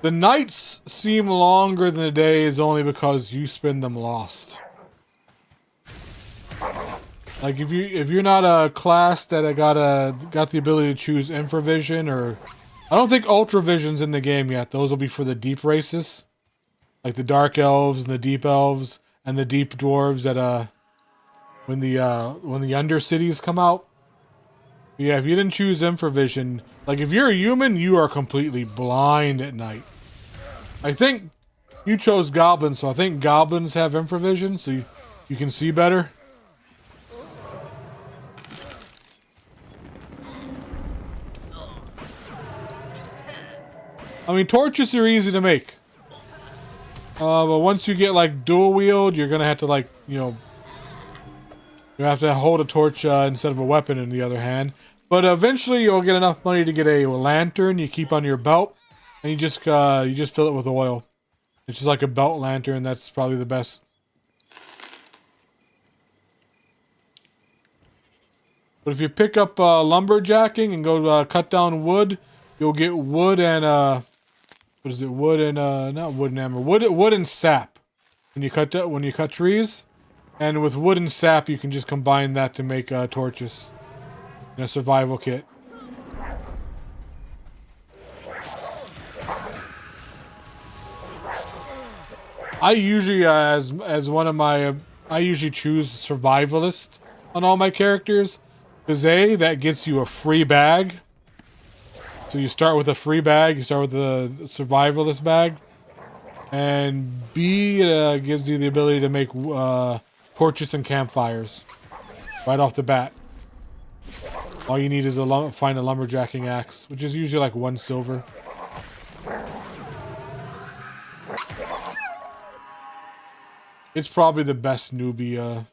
The nights seem longer than the days only because you spend them lost. Like if you're not a class that got the ability to choose infravision, or I don't think ultravision's in the game yet. Those will be for the deep races, like the dark elves and the deep elves and the deep dwarves that when the undercities come out. Yeah, if you didn't choose infravision, like if you're a human, you are completely blind at night. I think you chose goblins, so I think goblins have infravision, so you can see better. I mean, torches are easy to make. But once you get like dual wield, you're gonna have to like, you have to hold a torch instead of a weapon in the other hand. But eventually you'll get enough money to get a lantern you keep on your belt, and you just fill it with oil. It's just like a belt lantern. That's probably the best. But if you pick up lumberjacking and go cut down wood, you'll get wood and what is it? Wood and not wood and hammer. Wood and sap. When you cut trees, and with wood and sap, you can just combine that to make torches in a survival kit. I usually, as one of my, I usually choose survivalist on all my characters, because A, that gets you a free bag. So you start with a free bag, you start with the survivalist bag, and B, it gives you the ability to make torches and campfires right off the bat. All you need is find a lumberjacking axe, which is usually like 1 silver. It's probably the best newbie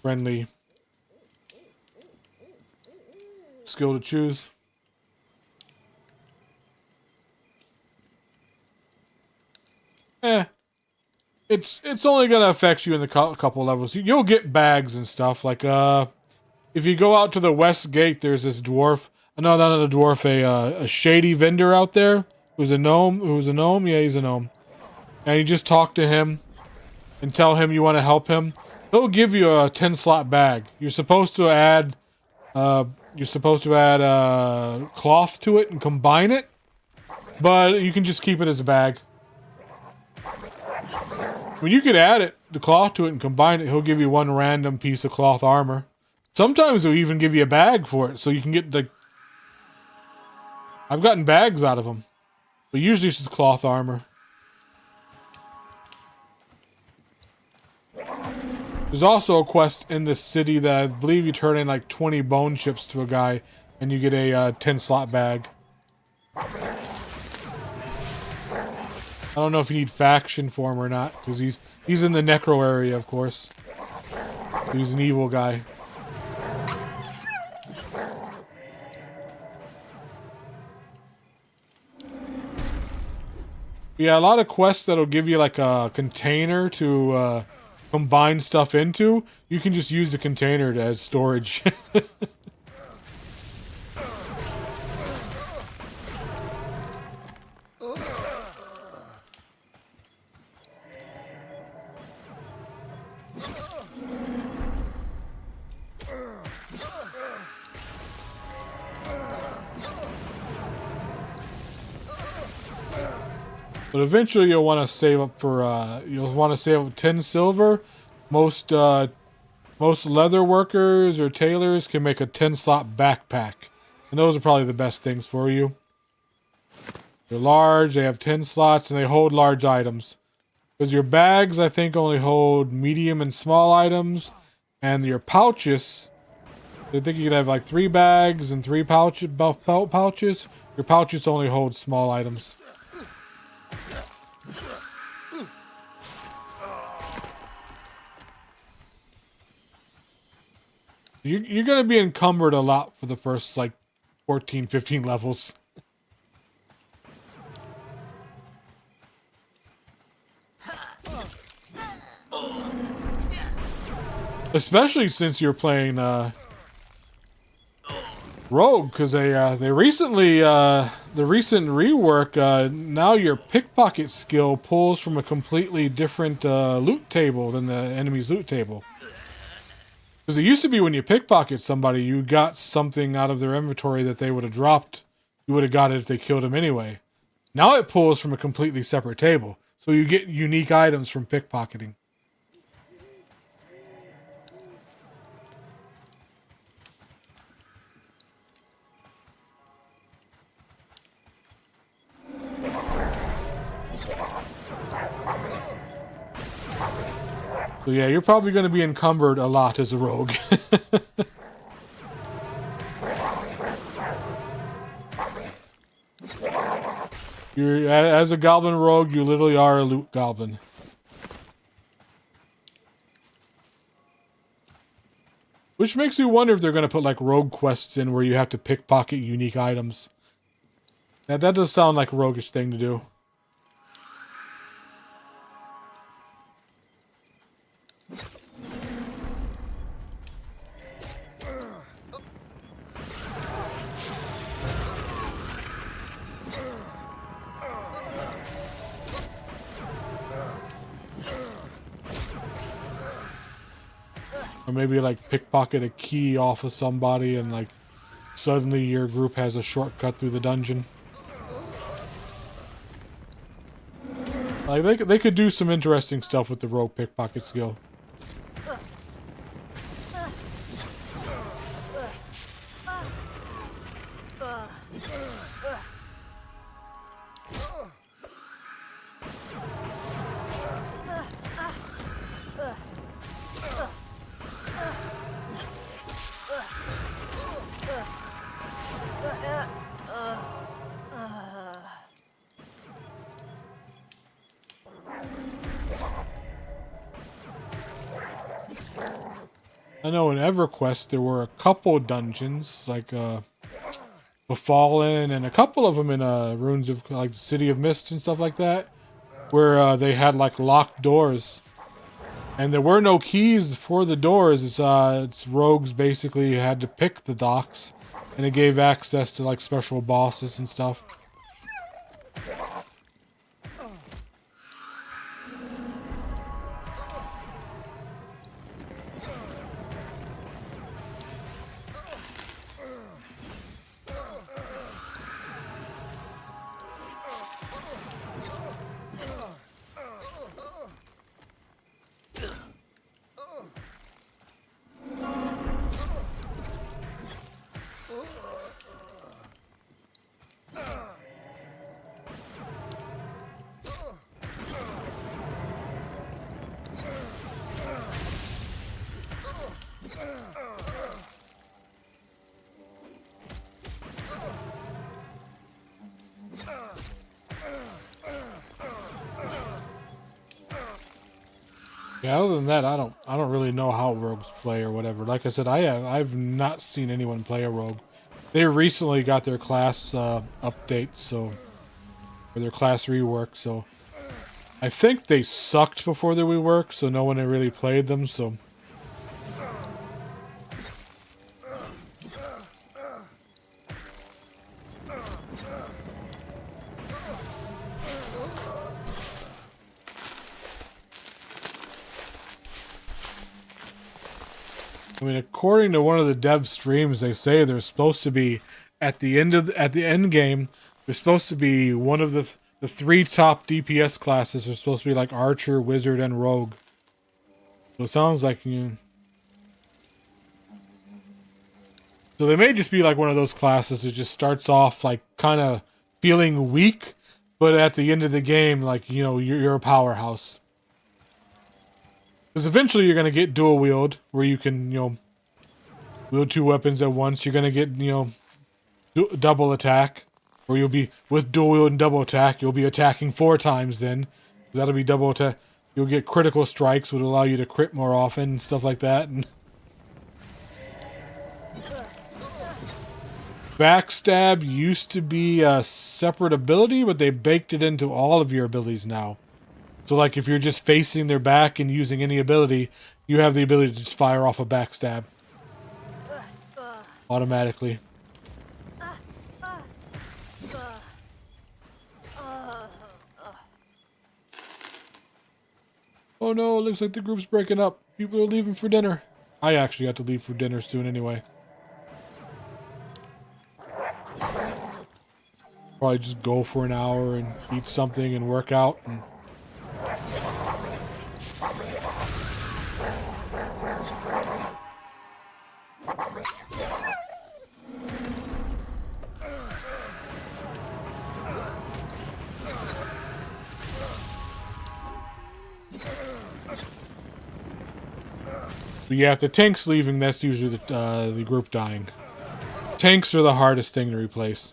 friendly skill to choose. It's only gonna affect you in the couple levels. You'll get bags and stuff. Like if you go out to the west gate, there's this dwarf. No, not a dwarf. A shady vendor out there who's a gnome. Yeah, he's a gnome. And you just talk to him and tell him you want to help him. He'll give you a 10-slot bag. You're supposed to add cloth to it and combine it, but you can just keep it as a bag. When you could add the cloth to it and combine it, he'll give you 1 random piece of cloth armor. Sometimes he'll even give you a bag for it, so you can get the... I've gotten bags out of them, but usually it's just cloth armor. There's also a quest in this city that I believe you turn in like 20 bone chips to a guy, and you get a 10-slot bag. I don't know if you need faction for him or not, because he's in the necro area, of course. He's an evil guy. Yeah, a lot of quests that'll give you like a container to combine stuff into. You can just use the container as storage. But eventually you'll want to save up for, you'll want to save up 10 silver. Most leather workers or tailors can make a 10-slot backpack. And those are probably the best things for you. They're large, they have 10 slots, and they hold large items. Because your bags, I think, only hold medium and small items, and your pouches, I think you could have like 3 bags and 3 pouches. Your pouches only hold small items. You're going to be encumbered a lot for the first, like, 14, 15 levels. Especially since you're playing, Rogue, because they recently, the recent rework, now your pickpocket skill pulls from a completely different, loot table than the enemy's loot table. Because it used to be when you pickpocket somebody, you got something out of their inventory that they would have dropped. You would have got it if they killed him anyway. Now it pulls from a completely separate table. So you get unique items from pickpocketing. So yeah, you're probably going to be encumbered a lot as a rogue. As a goblin rogue, you literally are a loot goblin. Which makes me wonder if they're going to put like rogue quests in where you have to pickpocket unique items. That does sound like a roguish thing to do. Or maybe like pickpocket a key off of somebody and like suddenly your group has a shortcut through the dungeon. Like they could do some interesting stuff with the rogue pickpocket skill. I know in EverQuest there were a couple dungeons, like Befallen, and a couple of them in Ruins of like the City of Mist and stuff like that, where they had like locked doors, and there were no keys for the doors. It's rogues basically had to pick the docks, and it gave access to like special bosses and stuff. Yeah, other than that, I don't really know how rogues play or whatever. Like I said, I've not seen anyone play a rogue. They recently got their class update, or their class rework, so I think they sucked before the rework, so no one had really played them, so I mean, according to one of the dev streams, they say they're supposed to be at the end game. They're supposed to be one of the 3 top DPS classes. Are supposed to be like Archer, Wizard, and Rogue. So it sounds like So they may just be like one of those classes that just starts off like kind of feeling weak, but at the end of the game, like you're a powerhouse. Because eventually you're going to get dual wield, where you can, wield 2 weapons at once. You're going to get, double attack, where you'll be, with dual wield and double attack, you'll be attacking 4 times then. That'll be double attack. You'll get critical strikes, which will allow you to crit more often, and stuff like that. And Backstab used to be a separate ability, but they baked it into all of your abilities now. So, like, if you're just facing their back and using any ability, you have the ability to just fire off a backstab. Automatically. Oh no, it looks like the group's breaking up. People are leaving for dinner. I actually have to leave for dinner soon anyway. Probably just go for an hour and eat something and work out. And but yeah, if the tank's leaving, that's usually the group dying. Tanks are the hardest thing to replace.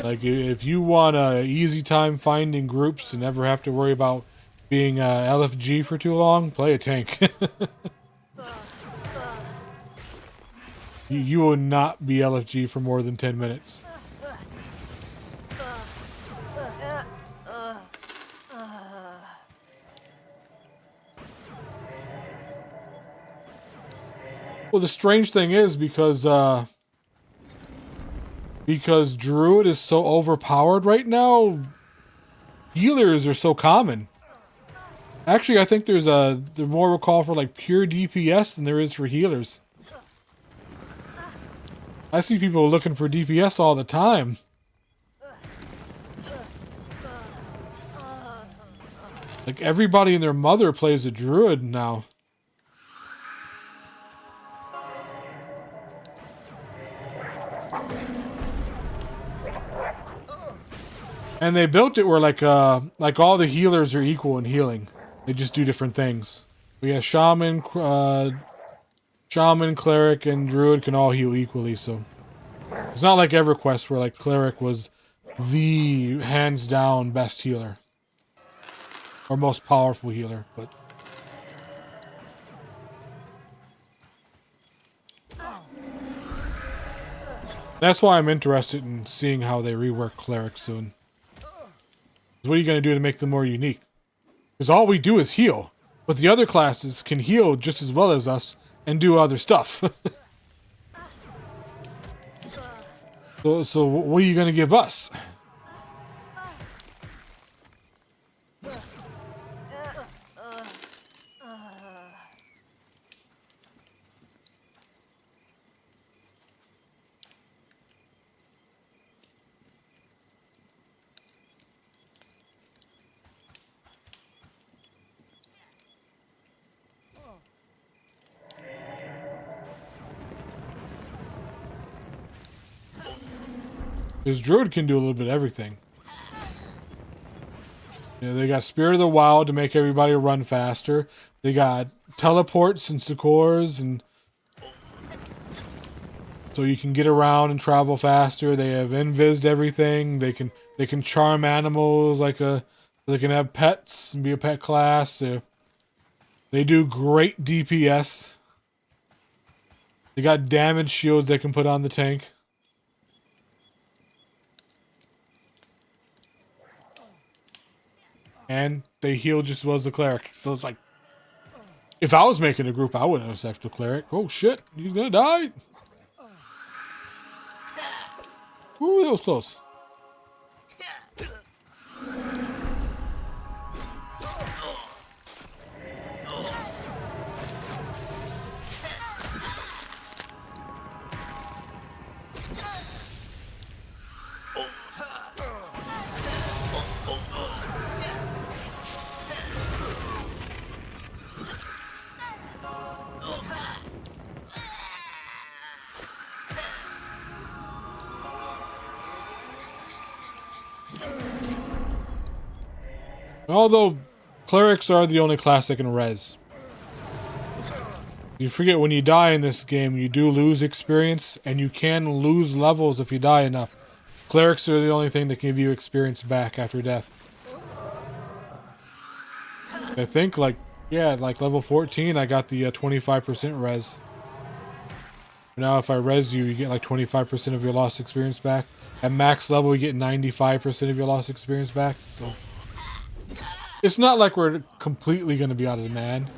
Like, if you want a easy time finding groups and never have to worry about being LFG for too long, play a tank. You will not be LFG for more than 10 minutes. Well, the strange thing is because Druid is so overpowered right now, healers are so common. Actually, I think there's more of a call for like pure DPS than there is for healers. I see people looking for DPS all the time. Like everybody and their mother plays a Druid now. And they built it where like all the healers are equal in healing. They just do different things. We have Shaman, Cleric, and Druid can all heal equally, so it's not like EverQuest where like Cleric was the hands down best healer. Or most powerful healer, but that's why I'm interested in seeing how they rework Cleric soon. What are you going to do to make them more unique? Because all we do is heal. But the other classes can heal just as well as us and do other stuff. So what are you going to give us? Because Druid can do a little bit of everything. Yeah, they got Spirit of the Wild to make everybody run faster. They got teleports and succors, and so you can get around and travel faster. They have invised everything. They can charm animals they can have pets and be a pet class. They do great DPS. They got damage shields they can put on the tank. And they heal just as well as the Cleric. So it's like, if I was making a group, I wouldn't have accepted the Cleric. Oh shit, he's gonna die. Ooh, that was close. Although clerics are the only class that can res. You forget when you die in this game, you do lose experience, and you can lose levels if you die enough. Clerics are the only thing that can give you experience back after death. I think, like level 14, I got the 25% res. Now if I res you, you get like 25% of your lost experience back. At max level, you get 95% of your lost experience back. So it's not like we're completely going to be out of the man.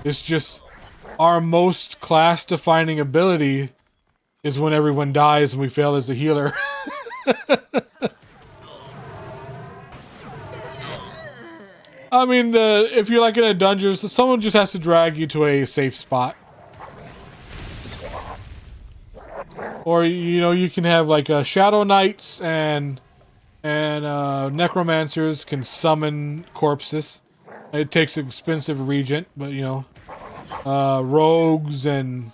It's just our most class-defining ability is when everyone dies and we fail as a healer. I mean, if you're like in a dungeon, someone just has to drag you to a safe spot. Or, you know, you can have like Shadow Knights and Necromancers can summon corpses. It takes an expensive regent, but you know, rogues and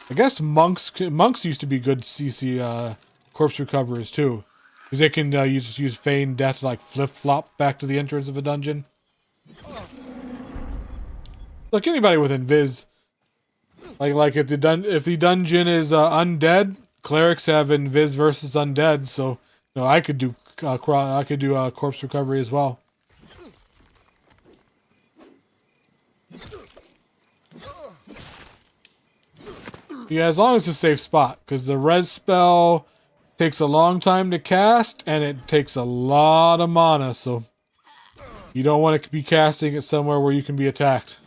I guess monks used to be good CC corpse recoverers too, because they can use feign death to like flip flop back to the entrance of a dungeon. Like anybody with invis, like if the dungeon is undead, clerics have invis versus undead, so you know I could do corpse recovery as well. Yeah, as long as it's a safe spot, because the res spell takes a long time to cast, and it takes a lot of mana, so you don't want to be casting it somewhere where you can be attacked.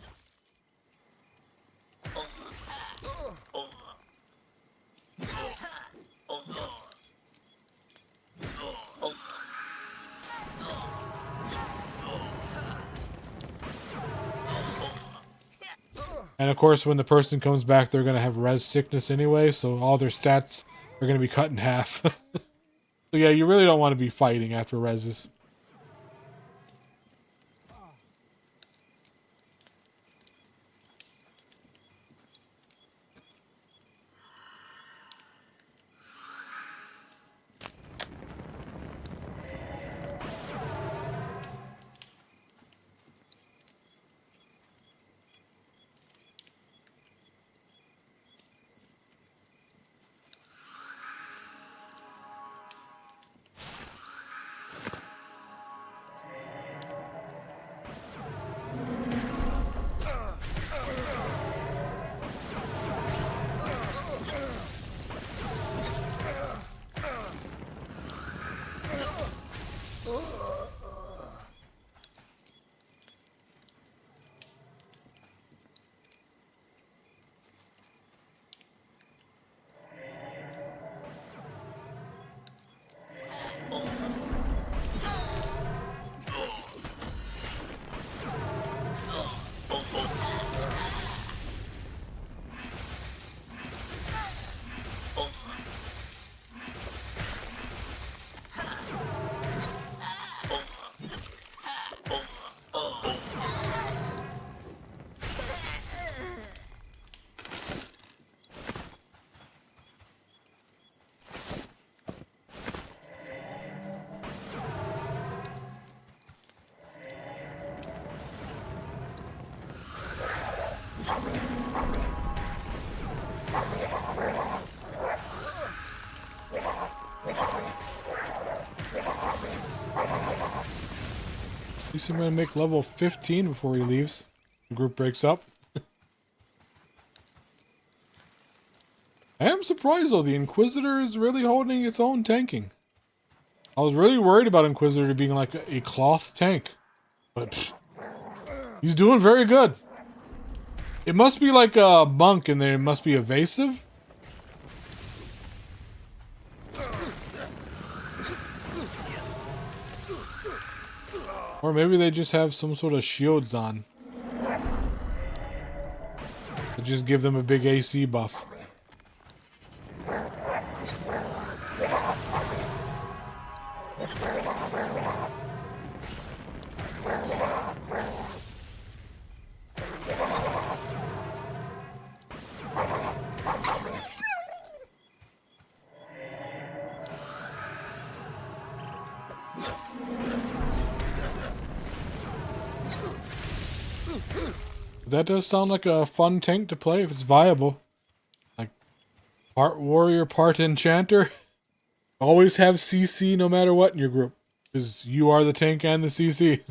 And of course, when the person comes back, they're going to have res sickness anyway, so all their stats are going to be cut in half. So yeah, you really don't want to be fighting after reses. At least I'm going to make level 15 before he leaves. The group breaks up. I am surprised though, the Inquisitor is really holding its own tanking. I was really worried about Inquisitor being like a cloth tank. But pfft, he's doing very good. It must be like a monk and they must be evasive. Or maybe they just have some sort of shields on. That just give them a big AC buff. That does sound like a fun tank to play if it's viable. Like, part warrior, part enchanter. Always have CC no matter what in your group. Because you are the tank and the CC.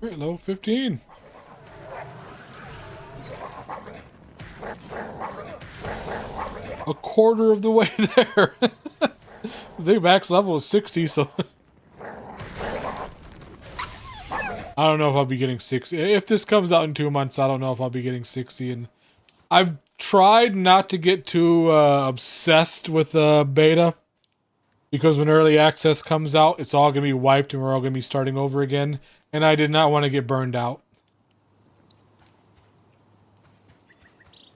Alright, level 15. A quarter of the way there. The max level is 60, so I don't know if I'll be getting 60. If this comes out in 2 months, I don't know if I'll be getting 60. And I've tried not to get too obsessed with beta, because when early access comes out, it's all going to be wiped and we're all going to be starting over again. And I did not want to get burned out.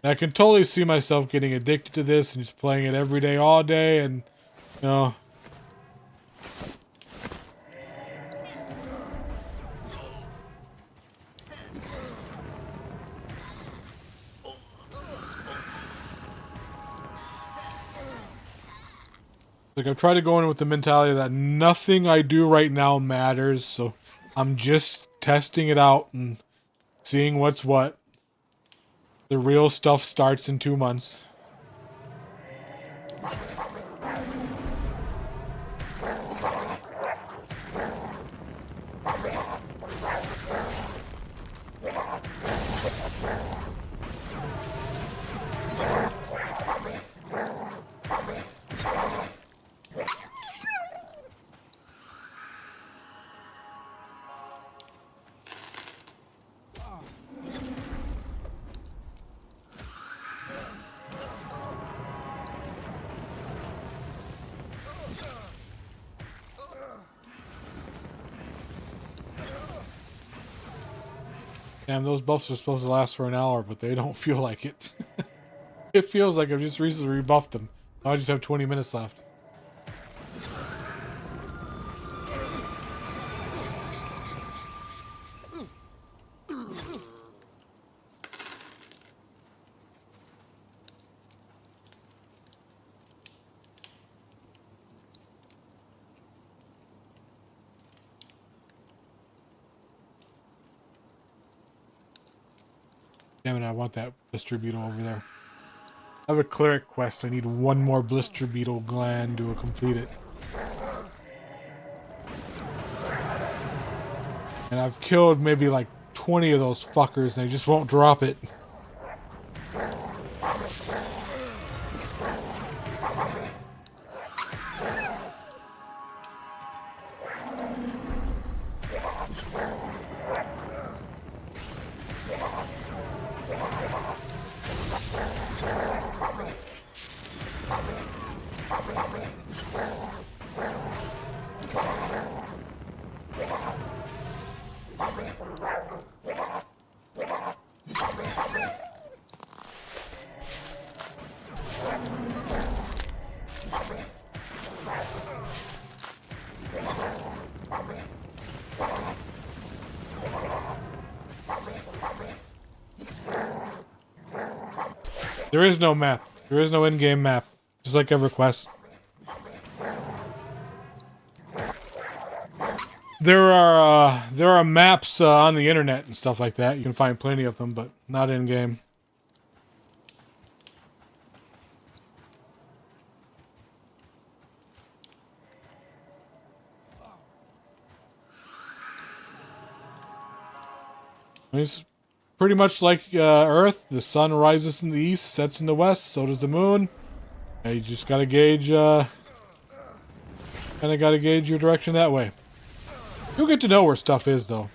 And I can totally see myself getting addicted to this and just playing it every day, all day, and, you know. Like, I've tried to go in with the mentality that nothing I do right now matters, so I'm just testing it out and seeing what's what. The real stuff starts in 2 months. Damn, those buffs are supposed to last for an hour, but they don't feel like it. It feels like I've just recently rebuffed them. Now I just have 20 minutes left. Damn it, I want that blister beetle over there. I have a cleric quest. I need one more blister beetle gland to complete it. And I've killed maybe like 20 of those fuckers and they just won't drop it. There is no map. There is no in-game map. Just like EverQuest. There are maps on the internet and stuff like that. You can find plenty of them, but not in-game. It's pretty much like Earth. The sun rises in the east, sets in the west. So does the moon. You just gotta gauge. Kind of gotta gauge your direction that way. You'll get to know where stuff is, though.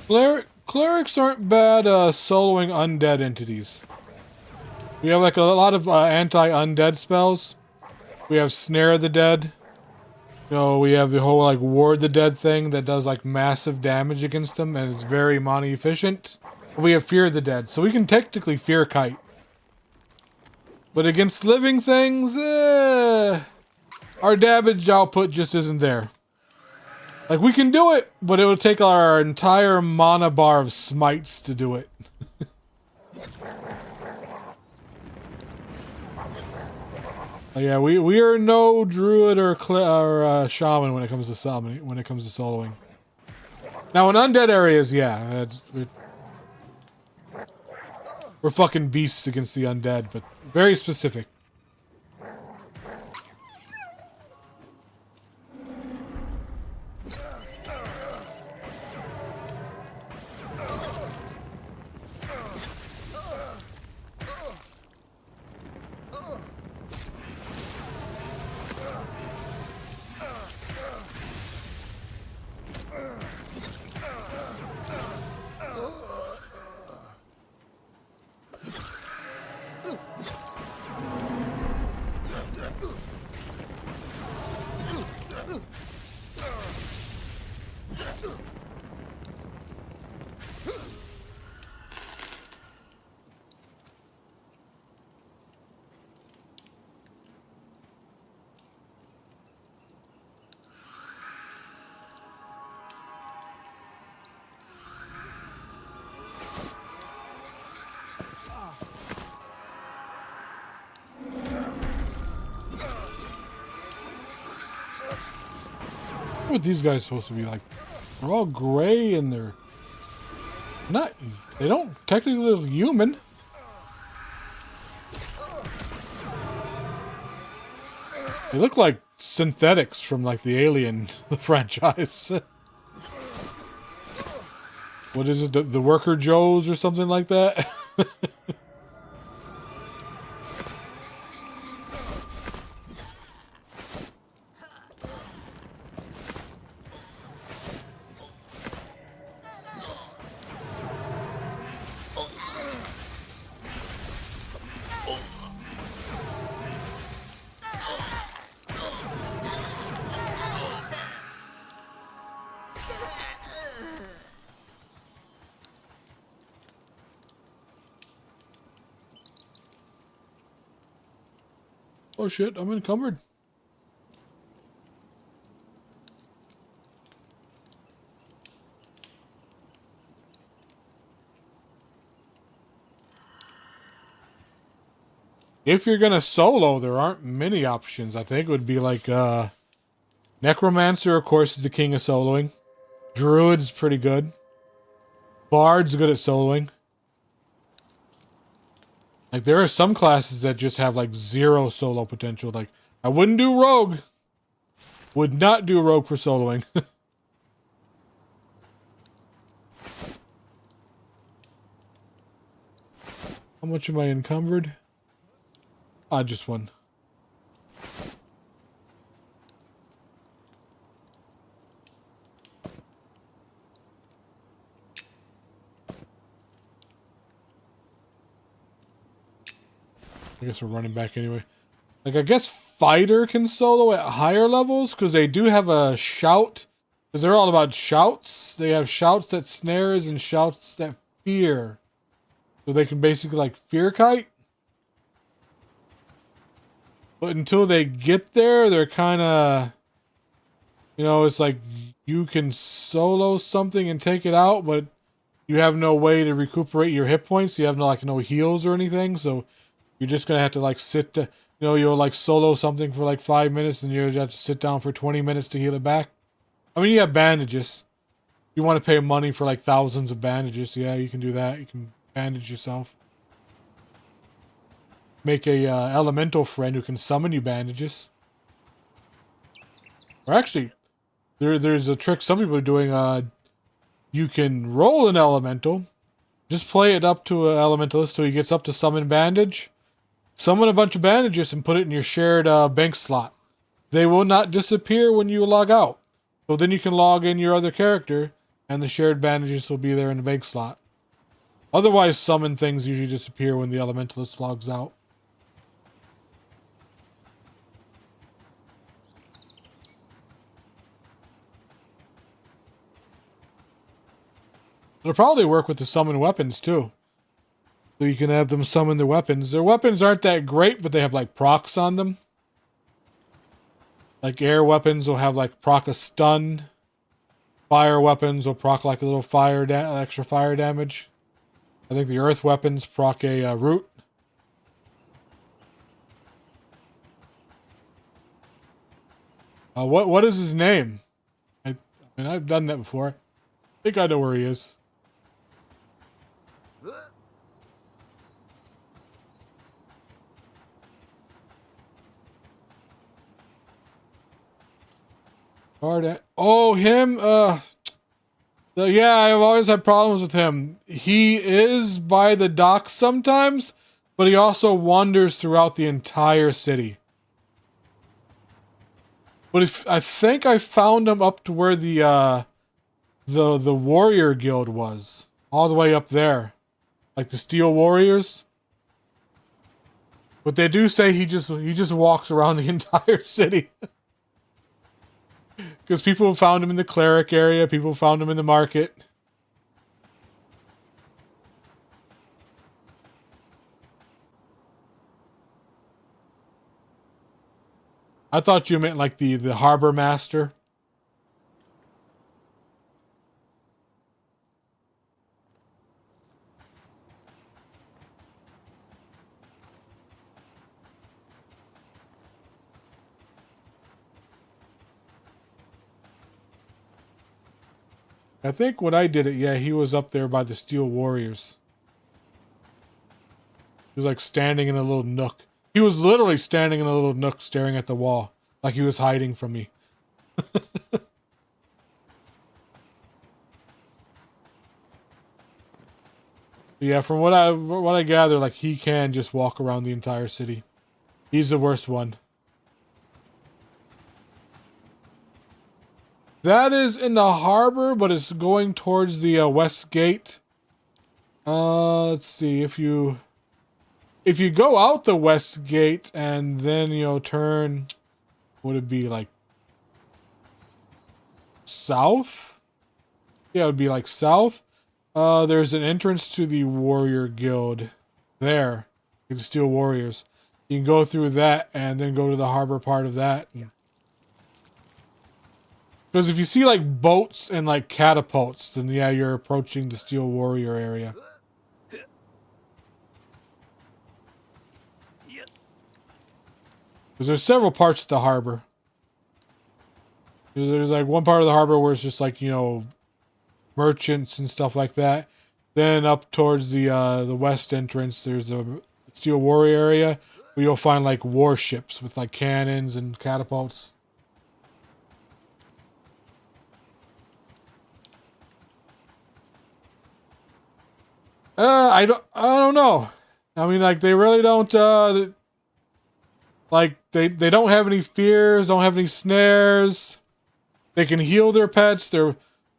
Cleric, Clerics aren't bad soloing undead entities. We have like a lot of anti-undead spells. We have Snare the Dead. You know, we have the whole like Ward the Dead thing that does like massive damage against them and is very money efficient. We have Fear the Dead, so we can technically Fear Kite. But against living things, our damage output just isn't there. Like, we can do it, but it would take our entire mana bar of smites to do it. Yeah, we are no druid or shaman when it comes to summoning, when it comes to soloing. Now, in undead areas, yeah, we're fucking beasts against the undead, but very specific. What these guys supposed to be like? They're all gray and they're not. They don't technically look human. They look like synthetics from like the Alien the franchise. What is it? The Worker Joes or something like that? Oh shit, I'm encumbered. If you're gonna solo, there aren't many options. I think it would be like, Necromancer, of course, is the king of soloing. Druid's pretty good. Bard's good at soloing. Like, there are some classes that just have, like, zero solo potential. Like, I wouldn't do Rogue. Would not do Rogue for soloing. How much am I encumbered? Ah, just one. I guess we're running back anyway. Like, I guess Fighter can solo at higher levels, because they do have a shout. Because they're all about shouts. They have shouts that snares and shouts that fear. So they can basically, like, fear kite. But until they get there, they're kind of... You know, it's like, you can solo something and take it out, but you have no way to recuperate your hit points. You have no, like, no heals or anything, so... You're just going to have to, like, sit... you know, you'll, like, solo something for, like, 5 minutes, and you have to sit down for 20 minutes to heal it back. I mean, you have bandages. You want to pay money for, like, thousands of bandages. Yeah, you can do that. You can bandage yourself. Make a elemental friend who can summon you bandages. Or actually, there's a trick some people are doing. You can roll an elemental. Just play it up to an elementalist till he gets up to summon bandage. Summon a bunch of bandages and put it in your shared bank slot. They will not disappear when you log out. So then you can log in your other character and the shared bandages will be there in the big slot. Otherwise, summon things usually disappear when the elementalist logs out. It'll probably work with the summon weapons too. So you can have them summon their weapons. Their weapons aren't that great, but they have like procs on them. Like air weapons will have like proc a stun. Fire weapons will proc like a little extra fire damage. I think the earth weapons proc a root. What is his name? I mean, I've done that before. I think I know where he is. Oh, him. Yeah, I've always had problems with him. He is by the docks sometimes, but he also wanders throughout the entire city. But if I think I found him up to where the warrior guild was, all the way up there, like the Steel Warriors. But they do say he just walks around the entire city. Because people found him in the Cleric area, people found him in the market. I thought you meant like the harbor master. I think when I did it, yeah, he was up there by the Steel Warriors. He was like standing in a little nook. He was literally standing in a little nook staring at the wall. Like he was hiding from me. Yeah, from what I gather, like he can just walk around the entire city. He's the worst one. That is in the harbor, but it's going towards the west gate. Let's see, if you go out the west gate and then, you know, turn, would it be like south? Yeah, it would be like south. There's an entrance to the warrior guild there, the Steel Warriors. You can go through that and then go to the harbor part of that. Because if you see like boats and like catapults, then yeah, you're approaching the Steel Warrior area. Because there's several parts to the harbor. There's like one part of the harbor where it's just like, you know, merchants and stuff like that. Then up towards the west entrance, there's the Steel Warrior area where you'll find like warships with like cannons and catapults. I don't know. I mean, like they really don't. Like they don't have any fears, don't have any snares. They can heal their pets.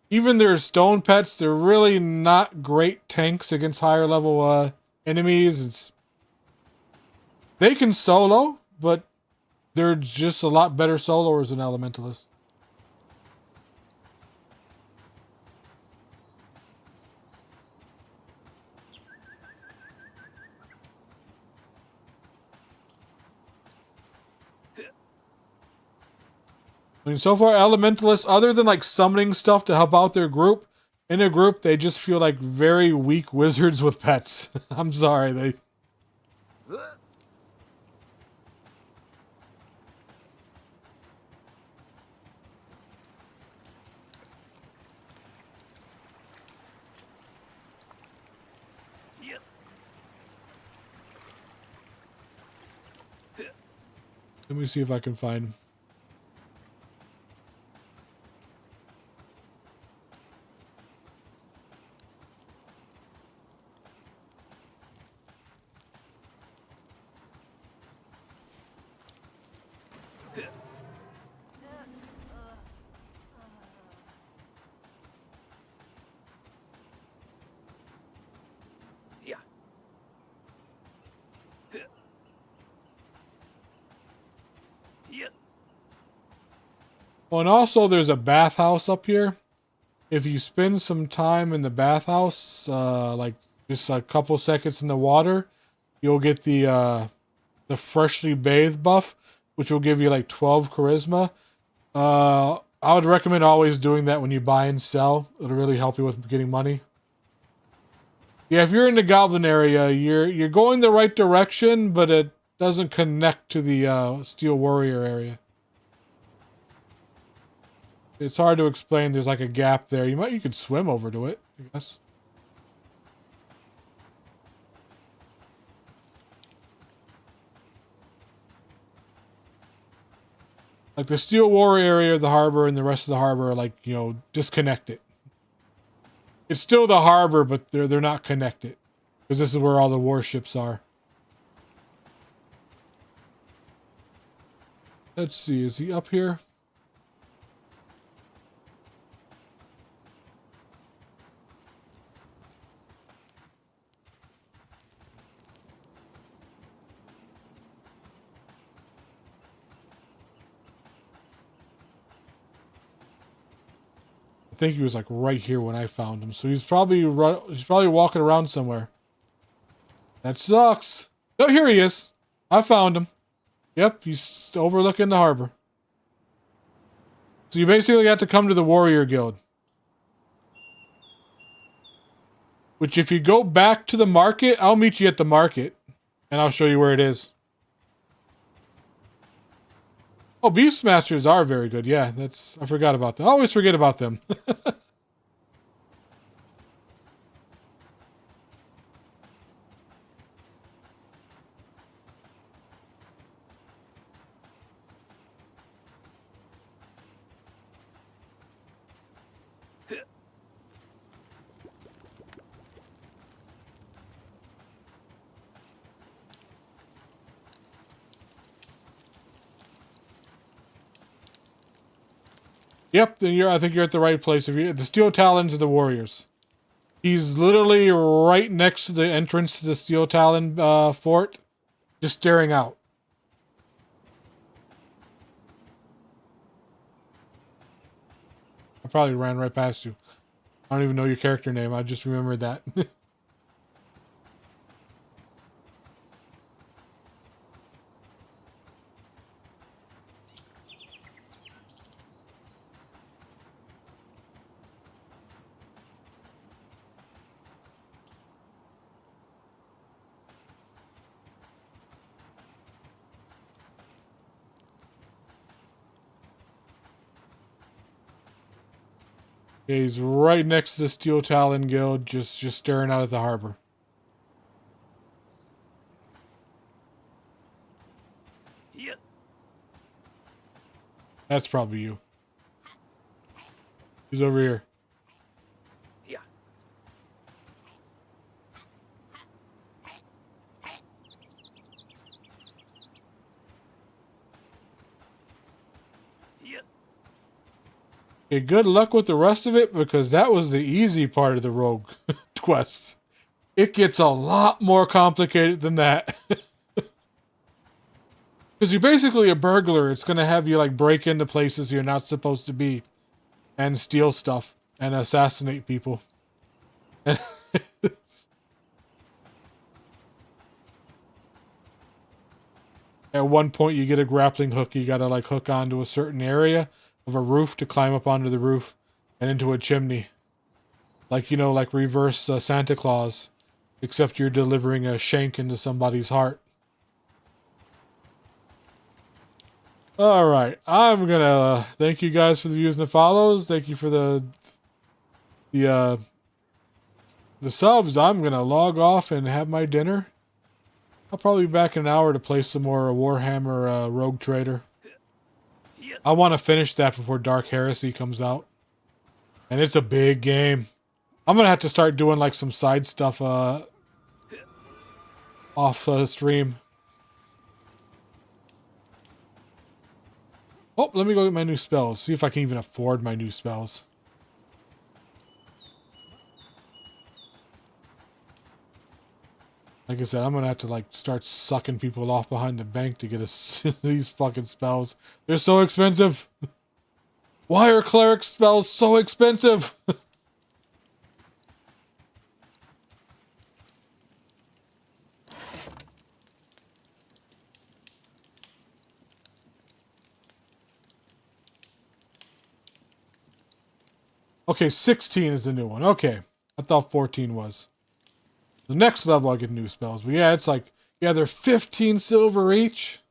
Even their stone pets, they're really not great tanks against higher level enemies. They can solo, but they're just a lot better soloers than elementalists. I mean, so far, elementalists, other than like summoning stuff to help out their group, in a group, they just feel like very weak wizards with pets. I'm sorry, they... Let me see if I can find him. Oh, and also there's a bathhouse up here. If you spend some time in the bathhouse, like just a couple seconds in the water, you'll get the freshly bathed buff, which will give you like 12 charisma. I would recommend always doing that when you buy and sell. It'll really help you with getting money. Yeah, if you're in the goblin area, you're going the right direction, but it doesn't connect to the steel warrior area. It's hard to explain. There's like a gap there. You could swim over to it, I guess. Like the steel warrior area of the harbor and the rest of the harbor are like, disconnected. It's still the harbor, but they're not connected. Because this is where all the warships are. Let's see, is he up here? I think he was like right here when I found him. So he's probably walking around somewhere. That sucks. Oh, here he is. I found him. Yep, he's overlooking the harbor. So you basically have to come to the Warrior Guild. Which if you go back to the market, I'll meet you at the market. And I'll show you where it is. Oh, Beastmasters are very good. Yeah, I forgot about them. I always forget about them. Yep, then I think you're at the right place. The Steel Talons of the Warriors. He's literally right next to the entrance to the Steel Talon fort, just staring out. I probably ran right past you. I don't even know your character name. I just remembered that. Yeah, he's right next to the Steel Talon Guild, just staring out at the harbor. Yeah. That's probably you. He's over here. Yeah. Yeah. Okay, good luck with the rest of it, because that was the easy part of the rogue quests. It gets a lot more complicated than that. Because you're basically a burglar. It's going to have you like break into places you're not supposed to be. And steal stuff. And assassinate people. At one point you get a grappling hook. You got to like hook onto a certain area of a roof to climb up onto the roof. And into a chimney. Like, like reverse Santa Claus. Except you're delivering a shank into somebody's heart. Alright, I'm gonna thank you guys for the views and the follows. Thank you for the subs. I'm gonna log off and have my dinner. I'll probably be back in an hour to play some more Warhammer Rogue Trader. I want to finish that before Dark Heresy comes out. And it's a big game. I'm gonna have to start doing like some side stuff off stream. Oh, let me go get my new spells. See if I can even afford my new spells. Like I said, I'm gonna have to like start sucking people off behind the bank to get these fucking spells. They're so expensive. Why are cleric spells so expensive? Okay, 16 is the new one. Okay. I thought 14 was. The next level I get new spells. But yeah, it's like, yeah, they're 15 silver each.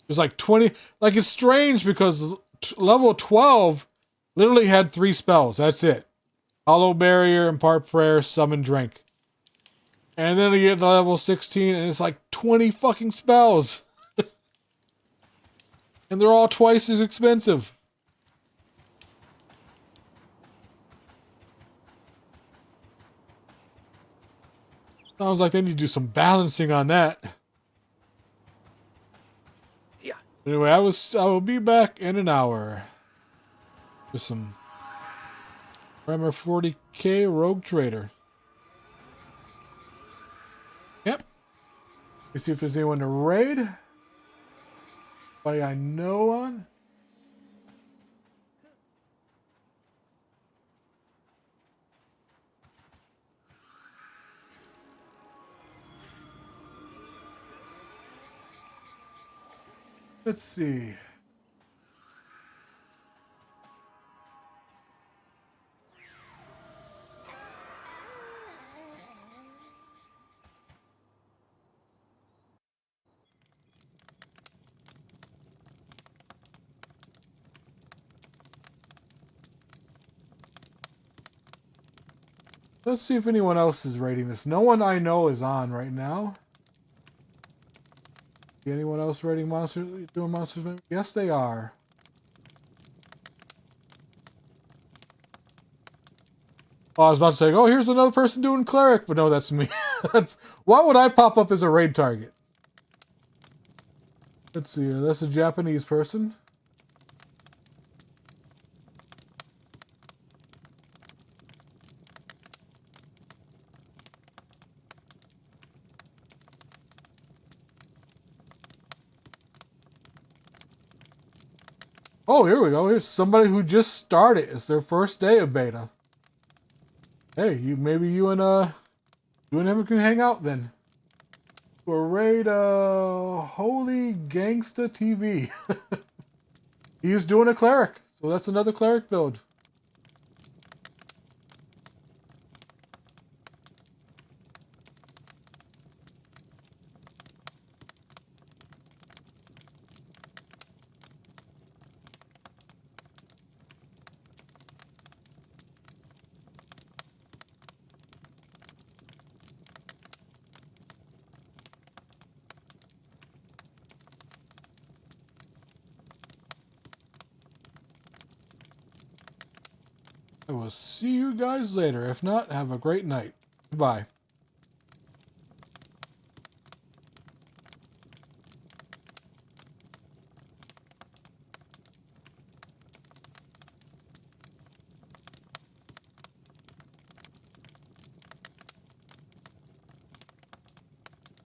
There's like 20. Like, it's strange because level 12 literally had 3 spells. That's it. Hollow Barrier, Impart Prayer, Summon Drink. And then you get to level 16 and it's like 20 fucking spells. And they're all twice as expensive. Sounds like they need to do some balancing on that. Yeah. Anyway, I will be back in an hour with some Primer 40k Rogue Trader. Yep. Let's see if there's anyone to raid. Anybody I know on. Let's see. Let's see if anyone else is rating this. No one I know is on right now. Anyone else rating monsters? Doing monsters? Yes, they are. Oh, I was about to say, oh, here's another person doing cleric, but no, that's me. Why would I pop up as a raid target? Let's see. That's a Japanese person. Oh, here we go. Here's somebody who just started. It's their first day of beta. Hey, maybe you and him can hang out then. For raid Holy Gangsta TV. He's doing a cleric, so that's another cleric build. I will see you guys later. If not, have a great night. Goodbye.